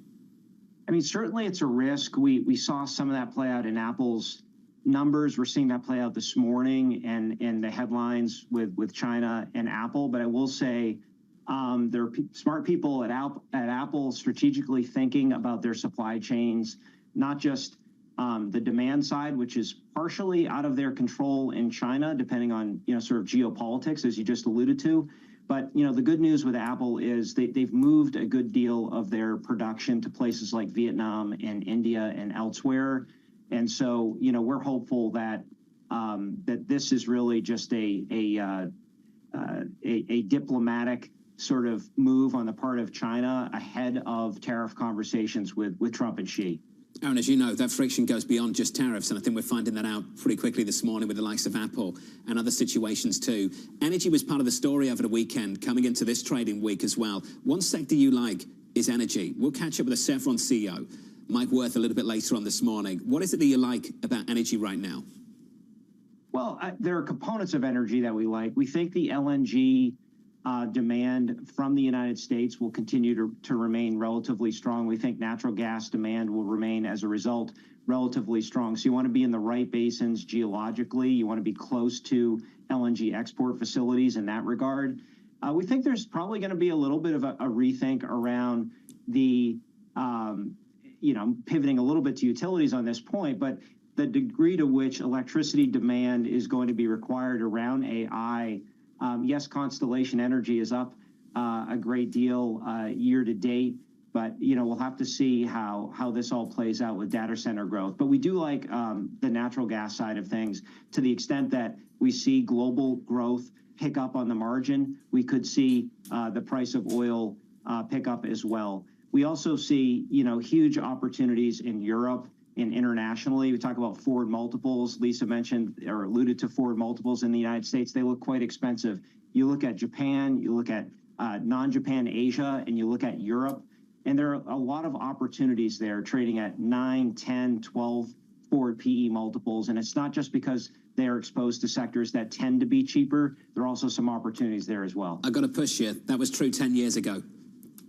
I mean, certainly it's a risk. We saw some of that play out in Apple's numbers. We're seeing that play out this morning and the headlines with China and Apple. But I will say there are smart people at Apple strategically thinking about their supply chains, not just the demand side, which is partially out of their control in China, depending on sort of geopolitics, as you just alluded to, But, you know, the good news with Apple is they've moved a good deal of their production to places like Vietnam and India and elsewhere. And so, you know, we're hopeful that that this is really just a diplomatic sort of move on the part of China ahead of tariff conversations with Trump and Xi. Aaron, as you know, that friction goes beyond just tariffs, and I think we're finding that out pretty quickly this morning with the likes of Apple and other situations too. Energy was part of the story over the weekend, coming into this trading week as well. One sector you like is energy. We'll catch up with the Chevron CEO, Mike Wirth, a little bit later on this morning. What is it that you like about energy right now? Well, there are components of energy that we like. We think the LNG demand from the United States will continue to remain relatively strong. We think natural gas demand will remain, as a result, relatively strong. So you want to be in the right basins geologically. You want to be close to LNG export facilities in that regard. We think there's probably going to be a little bit of a rethink around the, you know, pivoting a little bit to utilities on this point, but the degree to which electricity demand is going to be required around AI. Yes, Constellation Energy is up a great deal year to date, but you know we'll have to see how this all plays out with data center growth. But we do like the natural gas side of things to the extent that we see global growth pick up on the margin. We could see the price of oil pick up as well. We also see huge opportunities in Europe and internationally. We talk about forward multiples. Lisa mentioned or alluded to forward multiples in the United States. They look quite expensive. You look at Japan, you look at non-Japan Asia, and you look at Europe, and there are a lot of opportunities there trading at 9, 10, 12 forward PE multiples. And it's not just because they are exposed to sectors that tend to be cheaper. There are also some opportunities there as well. I got to push you. That was true 10 years ago,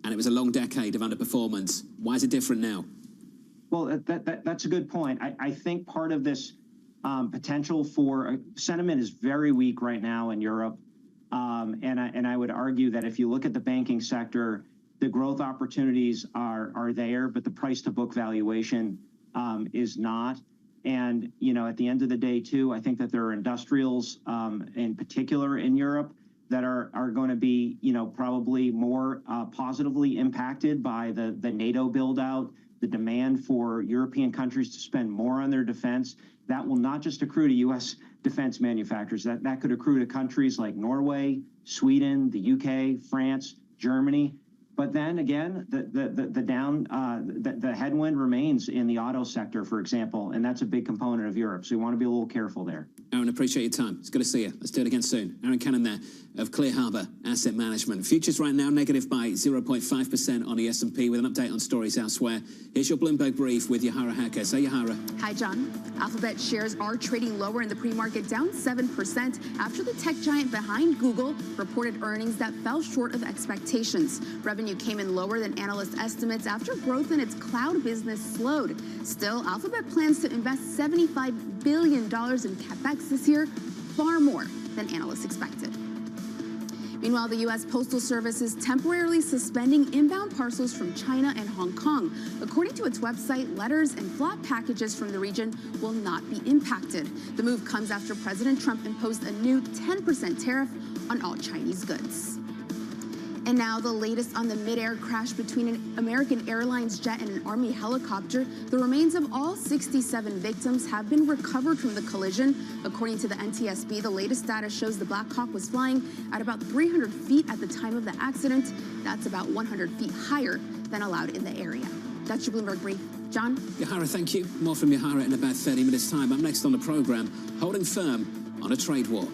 and it was a long decade of underperformance. Why is it different now? Well, that's a good point. I think part of this potential for sentiment is very weak right now in Europe. And I would argue that if you look at the banking sector, the growth opportunities are there, but the price to book valuation is not. And, at the end of the day, too, I think that there are industrials in particular in Europe that are going to be, probably more positively impacted by the NATO build out. The demand for European countries to spend more on their defense, that will not just accrue to U.S. defense manufacturers. That could accrue to countries like Norway, Sweden, the UK, France, Germany. But then again, the headwind remains in the auto sector, for example, and that's a big component of Europe. So we want to be a little careful there. Aaron, appreciate your time. It's good to see you. Let's do it again soon. Aaron Cannon there of Clear Harbor Asset Management. Futures right now negative by 0.5% on the S&P with an update on stories elsewhere. Here's your Bloomberg Brief with Yahara Hackers. Hey, Yahara. Hi, John. Alphabet shares are trading lower in the pre-market, down 7% after the tech giant behind Google reported earnings that fell short of expectations. Revenue came in lower than analyst estimates after growth in its cloud business slowed. Still, Alphabet plans to invest $75 billion in CapEx this year, far more than analysts expected. Meanwhile, the U.S. Postal Service is temporarily suspending inbound parcels from China and Hong Kong. According to its website, letters and flat packages from the region will not be impacted. The move comes after President Trump imposed a new 10% tariff on all Chinese goods. And now the latest on the mid-air crash between an American Airlines jet and an Army helicopter. The remains of all 67 victims have been recovered from the collision. According to the NTSB, the latest data shows the Black Hawk was flying at about 300 feet at the time of the accident. That's about 100 feet higher than allowed in the area. That's your Bloomberg Brief. John? Yahara, thank you. More from Yahara in about 30 minutes' time. Up next on the program, holding firm on a trade war.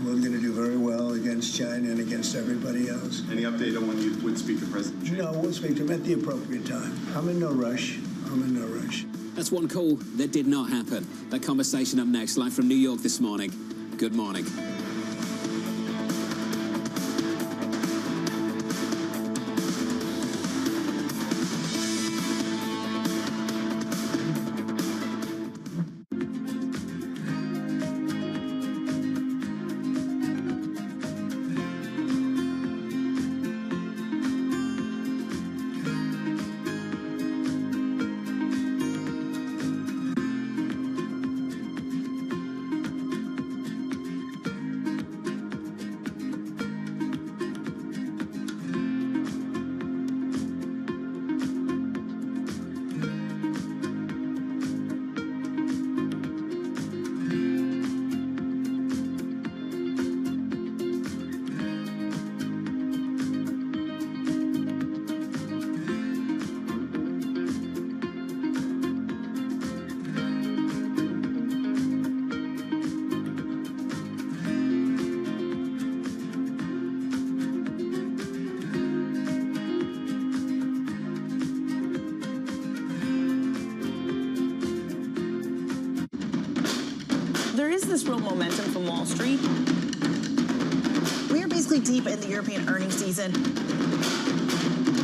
We're going to do very well against China and against everybody else. Any update on when you would speak to President Xi? No, we'll speak to him at the appropriate time. I'm in no rush. That's one call that did not happen. That conversation up next, live from New York this morning. Good morning. is this real momentum from Wall Street? We are basically deep in the European earnings season.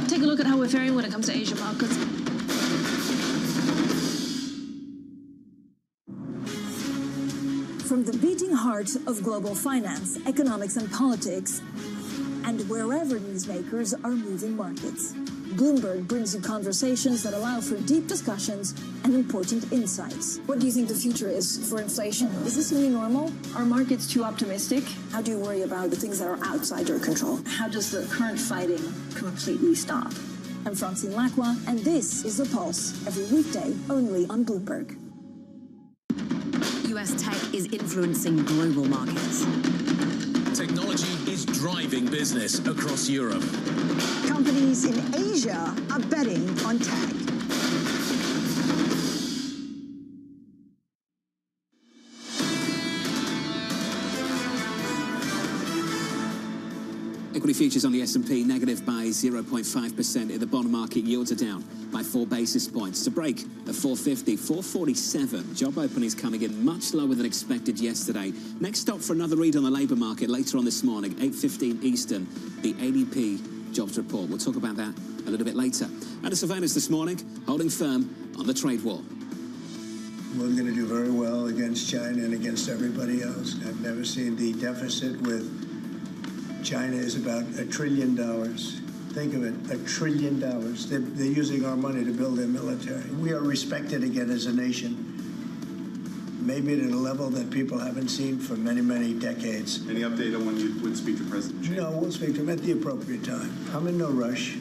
Take a look at how we're faring when it comes to Asian markets. From the beating heart of global finance, economics, and politics, and wherever newsmakers are moving markets, Bloomberg brings you conversations that allow for deep discussions and important insights. What do you think the future is for inflation? Is this new normal? Are markets too optimistic? How do you worry about the things that are outside your control? How does the current fighting completely stop? I'm Francine Lacqua, and this is The Pulse, every weekday only on Bloomberg. U.S. tech is influencing global markets. Technology is driving business across Europe. Companies in Asia are betting on tech. Equity futures on the S&P negative by 0.5%. In the bond market, yields are down by 4 basis points. To break at 450, 447. Job openings coming in much lower than expected yesterday. Next stop for another read on the labour market later on this morning, 8:15 Eastern, the ADP jobs report. We'll talk about that a little bit later. And the surveillance this morning, holding firm on the trade war. We're going to do very well against China and against everybody else. I've never seen the deficit with China is about $1 trillion. Think of it, $1 trillion. They're using our money to build their military. We are respected again as a nation, maybe at a level that people haven't seen for many, many decades. Any update on when you would speak to President Xi? No, we'll speak to him at the appropriate time. I'm in no rush.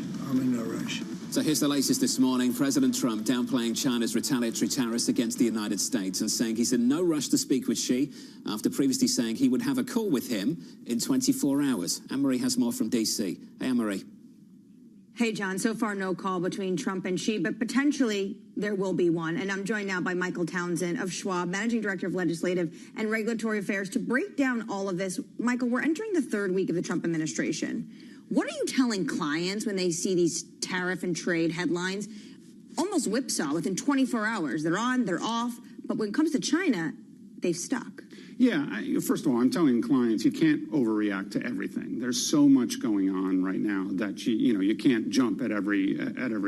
So here's the latest this morning. President Trump downplaying China's retaliatory tariffs against the United States and saying he's in no rush to speak with Xi after previously saying he would have a call with him in 24 hours. Anne-Marie has more from D.C. Hey, Anne-Marie. Hey, John, so far no call between Trump and Xi, but potentially there will be one. And I'm joined now by Michael Townsend of Schwab, Managing Director of Legislative and Regulatory Affairs, to break down all of this. Michael, we're entering the third week of the Trump administration. What are you telling clients when they see these tariff and trade headlines? Almost whipsaw within 24 hours. They're on, they're off. But when it comes to China, they've stuck. Yeah, first of all, I'm telling clients you can't overreact to everything. There's so much going on right now that you can't jump at every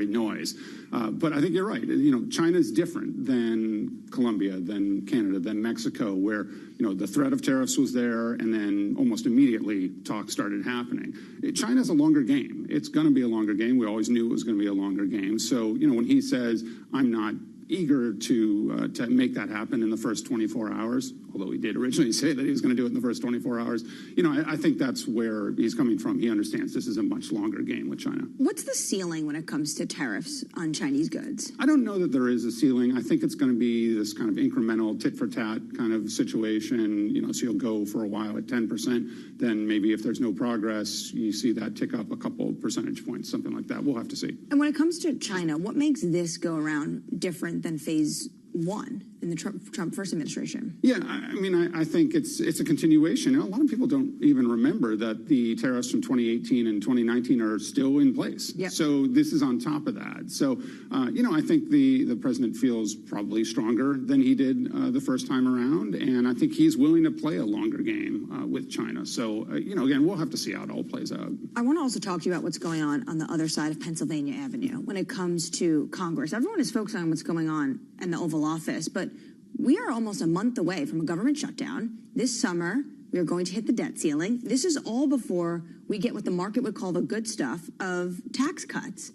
noise. But I think you're right. China's different than Colombia, than Canada, than Mexico, where the threat of tariffs was there, and then almost immediately talk started happening. China's a longer game. It's going to be a longer game. We always knew it was going to be a longer game. So when he says I'm not eager to make that happen in the first 24 hours, although he did originally say that he was going to do it in the first 24 hours. I think that's where he's coming from. He understands this is a much longer game with China. What's the ceiling when it comes to tariffs on Chinese goods? I don't know that there is a ceiling. I think it's going to be this kind of incremental tit-for-tat kind of situation. So you'll go for a while at 10%. Then maybe if there's no progress, you see that tick up a couple percentage points, something like that. We'll have to see. And when it comes to China, what makes this go around different than phase one in the Trump first administration? Yeah, I think it's a continuation. A lot of people don't even remember that the tariffs from 2018 and 2019 are still in place. Yep. So this is on top of that. So, I think the president feels probably stronger than he did the first time around. And I think he's willing to play a longer game with China. So, again, we'll have to see how it all plays out. I want to also talk to you about what's going on the other side of Pennsylvania Avenue when it comes to Congress. Everyone is focused on what's going on in the Oval Office, but we are almost a month away from a government shutdown. This summer, we are going to hit the debt ceiling. This is all before we get what the market would call the good stuff of tax cuts.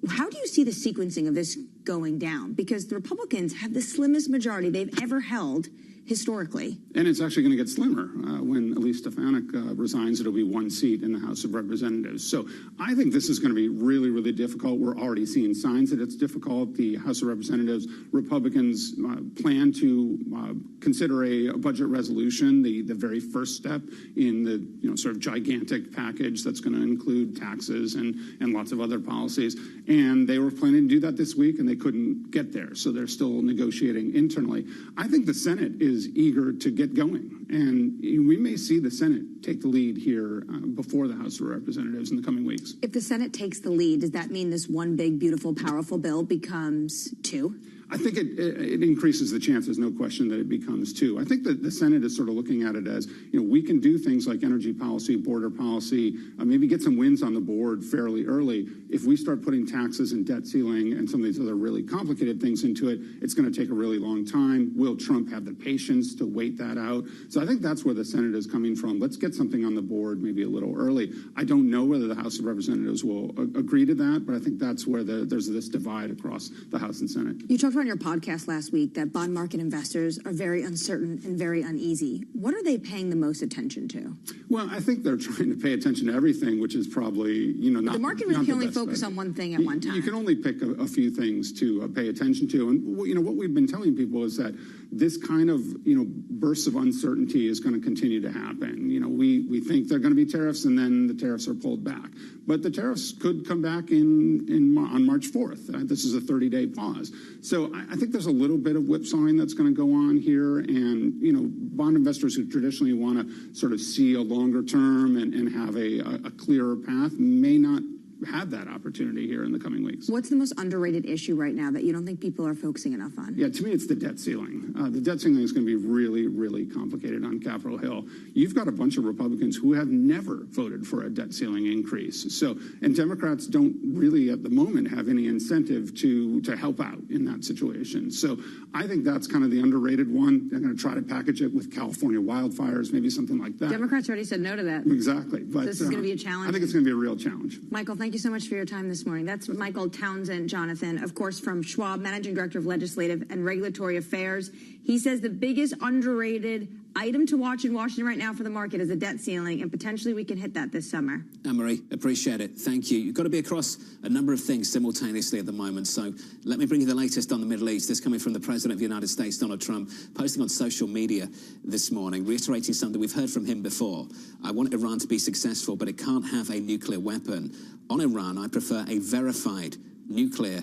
How do you see the sequencing of this going down? Because the Republicans have the slimmest majority they've ever held historically. And it's actually going to get slimmer. When Elise Stefanik resigns, it'll be one seat in the House of Representatives. So I think this is going to be really, really difficult. We're already seeing signs that it's difficult. The House of Representatives, Republicans plan to consider a budget resolution, the very first step in the sort of gigantic package that's going to include taxes and lots of other policies. And they were planning to do that this week, and they couldn't get there. So they're still negotiating internally. I think the Senate is eager to get going. And we may see the Senate take the lead here before the House of Representatives in the coming weeks. If the Senate takes the lead, does that mean this one big, beautiful, powerful bill becomes two? I think it increases the chances, no question, that it becomes two. I think that the Senate is sort of looking at it as, we can do things like energy policy, border policy, maybe get some wins on the board fairly early. If we start putting taxes and debt ceiling and some of these other really complicated things into it, it's going to take a really long time. Will Trump have the patience to wait that out? So I think that's where the Senate is coming from. Let's get something on the board maybe a little early. I don't know whether the House of Representatives will agree to that, but I think that's where there's this divide across the House and Senate. You talked on your podcast last week that bond market investors are very uncertain and very uneasy. What are they paying the most attention to? Well, I think they're trying to pay attention to everything, which is probably, not the market really can only focus on one thing at one time. You can only pick a few things to pay attention to. And, what we've been telling people is that this kind of, bursts of uncertainty is going to continue to happen. We think there are going to be tariffs, and then the tariffs are pulled back. But the tariffs could come back on March 4th. This is a 30-day pause. So I think there's a little bit of whipsawing that's going to go on here. And, bond investors who traditionally want to sort of see a longer term and have a clearer path may not have that opportunity here in the coming weeks. What's the most underrated issue right now that you don't think people are focusing enough on? Yeah, to me, it's the debt ceiling. The debt ceiling is going to be really, really complicated on Capitol Hill. You've got a bunch of Republicans who have never voted for a debt ceiling increase. And Democrats don't really, at the moment, have any incentive to help out in that situation. So I think that's kind of the underrated one. They're going to try to package it with California wildfires, maybe something like that. Democrats already said no to that. Exactly. But this is going to be a challenge. I think it's going to be a real challenge. Michael, thank you so much for your time this morning. That's Michael Townsend Jonathan, of course, from Schwab, Managing Director of Legislative and Regulatory Affairs. He says the biggest underrated item to watch in Washington right now for the market is a debt ceiling, and potentially we can hit that this summer. Anne-Marie, appreciate it. Thank you. You've got to be across a number of things simultaneously at the moment. So let me bring you the latest on the Middle East. This coming from the President of the United States, Donald Trump, posting on social media this morning, reiterating something we've heard from him before. I want Iran to be successful, but it can't have a nuclear weapon. On Iran, I prefer a verified nuclear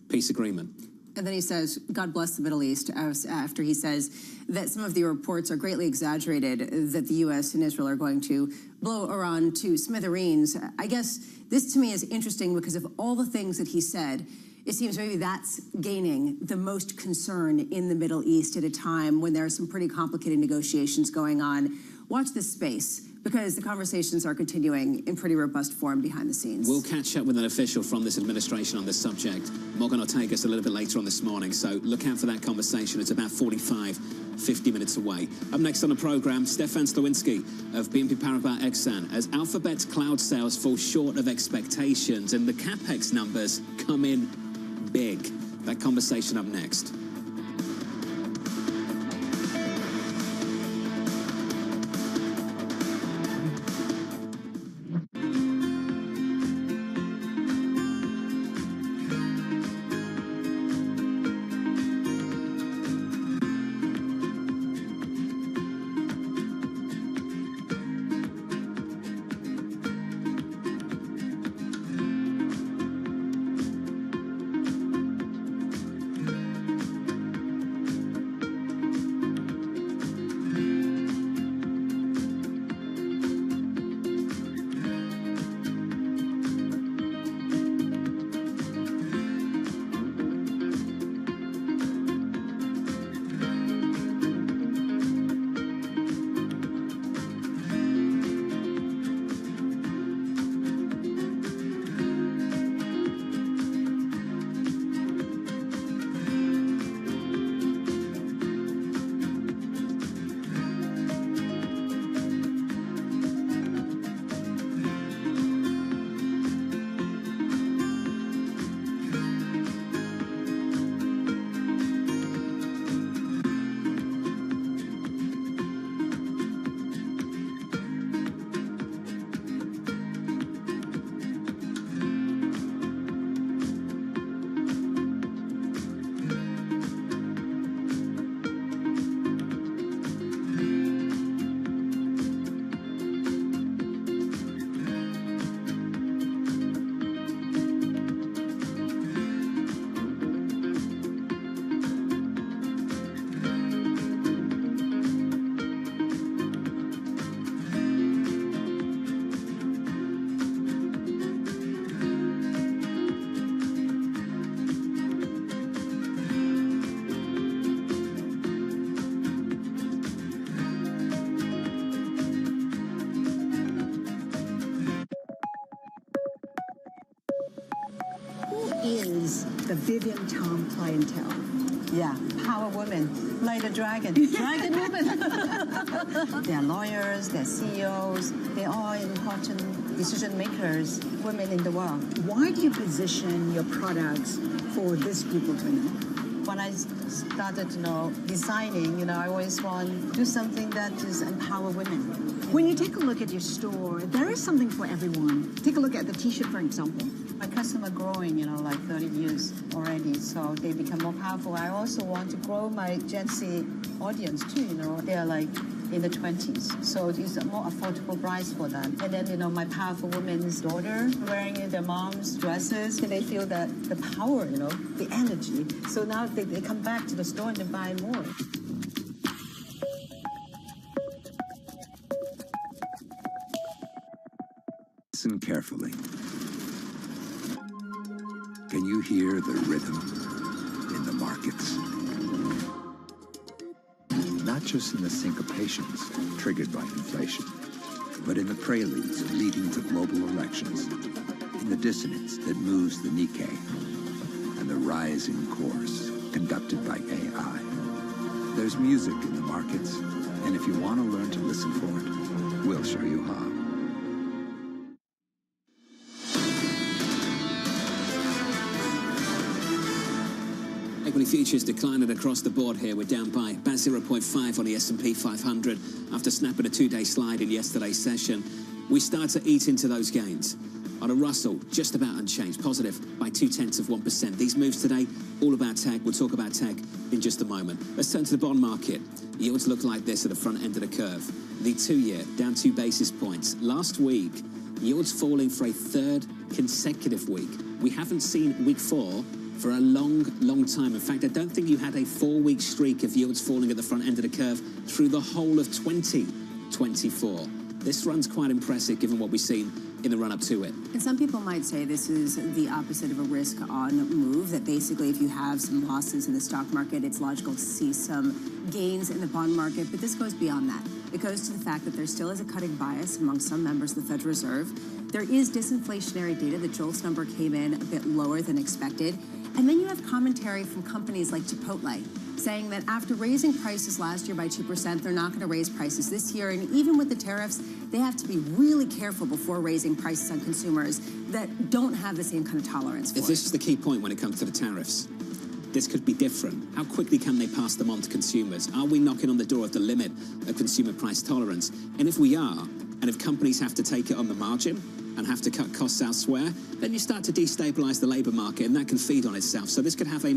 peace agreement. And then he says, God bless the Middle East, after he says that some of the reports are greatly exaggerated that the U.S. and Israel are going to blow Iran to smithereens. I guess this to me is interesting because of all the things that he said. It seems maybe that's gaining the most concern in the Middle East at a time when there are some pretty complicated negotiations going on. Watch this space, because the conversations are continuing in pretty robust form behind the scenes. We'll catch up with an official from this administration on this subject. Morgan will take us a little bit later on this morning, so look out for that conversation. It's about 50 minutes away. Up next on the program, Stefan Slowinski of BNP Paribas Exane, as Alphabet's cloud sales fall short of expectations and the CapEx numbers come in big. That conversation up next. the Vivian Tom clientele. Yeah, power women, like the dragon women. They're lawyers, they're CEOs, they're all important decision makers, women in the world. Why do you position your products for this group of women? When I started, designing, I always want to do something that is empower women. When you take a look at your store, there is something for everyone. Take a look at the T-shirt, for example. My customer growing, like 30 years already, so they become more powerful. I also want to grow my Gen Z audience too, They're like in the 20s, so it's a more affordable price for them. And then, my powerful women's daughter wearing their mom's dresses, and they feel that the power, the energy. So now they come back to the store and they buy more. Listen carefully. Can you hear the rhythm in the markets? Not just in the syncopations triggered by inflation, but in the preludes leading to global elections, in the dissonance that moves the Nikkei, and the rising course conducted by AI. There's music in the markets, and if you want to learn to listen for it, we'll show you how. Equity futures declining across the board here. We're down by about 0.5 on the S&P 500 after snapping a two-day slide in yesterday's session. We start to eat into those gains. On a Russell, just about unchanged, positive by 0.2%. These moves today, all about tech. We'll talk about tech in just a moment. Let's turn to the bond market. Yields look like this at the front end of the curve. The 2-year down 2 basis points. Last week, yields falling for a third consecutive week. We haven't seen week 4 for a long, long time. In fact, I don't think you had a 4-week streak of yields falling at the front end of the curve through the whole of 2024. This run's quite impressive given what we've seen in the run-up to it. And some people might say this is the opposite of a risk-on move, that basically if you have some losses in the stock market, it's logical to see some gains in the bond market, but this goes beyond that. It goes to the fact that there still is a cutting bias among some members of the Federal Reserve. There is disinflationary data. The JOLTS number came in a bit lower than expected. And then you have commentary from companies like Chipotle saying that after raising prices last year by 2%, they're not going to raise prices this year. And even with the tariffs, they have to be really careful before raising prices on consumers that don't have the same kind of tolerance for it. This is the key point when it comes to the tariffs. This could be different. How quickly can they pass them on to consumers? Are we knocking on the door of the limit of consumer price tolerance? And if we are, and if companies have to take it on the margin and have to cut costs elsewhere, then you start to destabilize the labor market, and that can feed on itself. So this could have a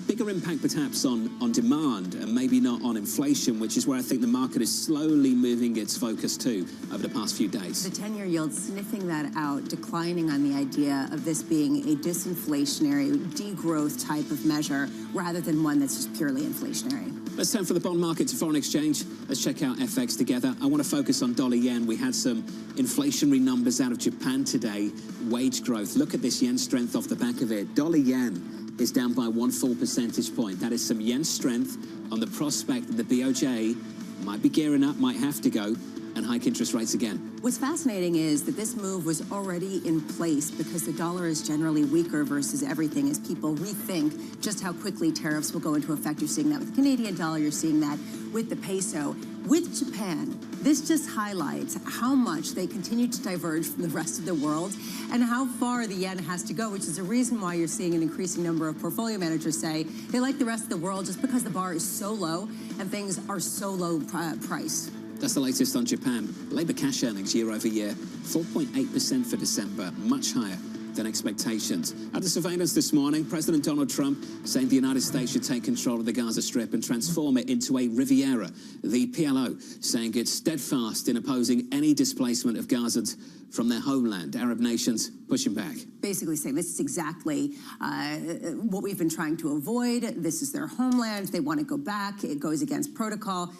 bigger impact perhaps on demand and maybe not on inflation, which is where I think the market is slowly moving its focus to over the past few days. The 10-year yield sniffing that out, declining on the idea of this being a disinflationary, degrowth type of measure rather than one that's just purely inflationary. Let's turn from the bond market to foreign exchange. Let's check out FX together. I want to focus on dollar yen. We had some inflationary numbers out of Japan today. Wage growth. Look at this yen strength off the back of it. Dollar yen is down by 1 full percentage point. That is some yen strength on the prospect that the BOJ might be gearing up, might have to go and hike interest rates again. What's fascinating is that this move was already in place because the dollar is generally weaker versus everything as people rethink just how quickly tariffs will go into effect. You're seeing that with the Canadian dollar, you're seeing that with the peso. With Japan, this just highlights how much they continue to diverge from the rest of the world and how far the yen has to go, which is a reason why you're seeing an increasing number of portfolio managers say they like the rest of the world just because the bar is so low and things are so low priced. That's the latest on Japan. Labour cash earnings year over year, 4.8% for December, much higher than expectations. At the surveillance this morning, President Donald Trump saying the United States should take control of the Gaza Strip and transform it into a Riviera. The PLO saying it's steadfast in opposing any displacement of Gazans from their homeland. Arab nations pushing back. Basically saying this is exactly what we've been trying to avoid. This is their homeland. They want to go back. It goes against protocol.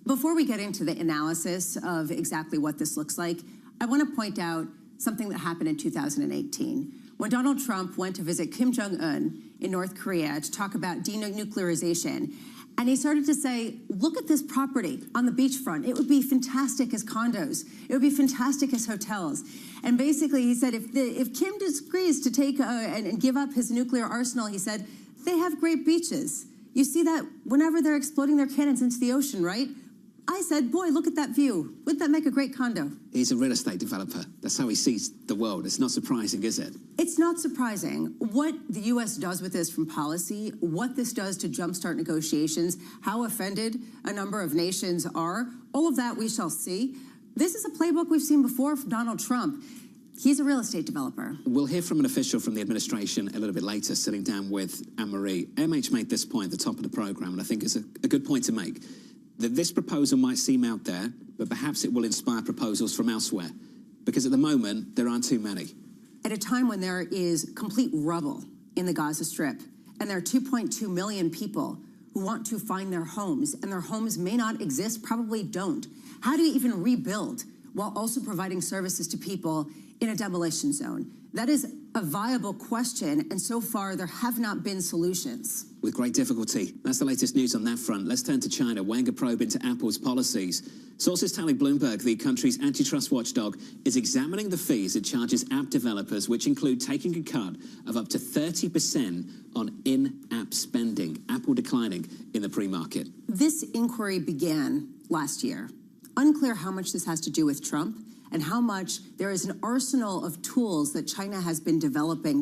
Before we get into the analysis of exactly what this looks like, I want to point out something that happened in 2018 when Donald Trump went to visit Kim Jong-un in North Korea to talk about denuclearization. And he started to say, look at this property on the beachfront. It would be fantastic as condos. It would be fantastic as hotels. And basically, he said, if Kim disagrees to take and give up his nuclear arsenal, he said, they have great beaches. You see that whenever they're exploding their cannons into the ocean, right? I said, boy, look at that view. Wouldn't that make a great condo? He's a real estate developer. That's how he sees the world. It's not surprising, is it? It's not surprising. What the U.S. does with this from policy, what this does to jumpstart negotiations, how offended a number of nations are, all of that we shall see. This is a playbook we've seen before from Donald Trump. He's a real estate developer. We'll hear from an official from the administration a little bit later, sitting down with Anne-Marie. MH made this point at the top of the programme, and I think it's a good point to make. That this proposal might seem out there, but perhaps it will inspire proposals from elsewhere. Because at the moment, there aren't too many. At a time when there is complete rubble in the Gaza Strip, and there are 2.2 million people who want to find their homes, and their homes may not exist, probably don't. How do you even rebuild while also providing services to people in a demolition zone? That is a viable question, and so far there have not been solutions. With great difficulty. That's the latest news on that front. Let's turn to China, weighing a probe into Apple's policies. Sources telling Bloomberg the country's antitrust watchdog is examining the fees it charges app developers, which include taking a cut of up to 30% on in-app spending. Apple declining in the pre-market. This inquiry began last year. Unclear how much this has to do with Trump and how much there is an arsenal of tools that China has been developing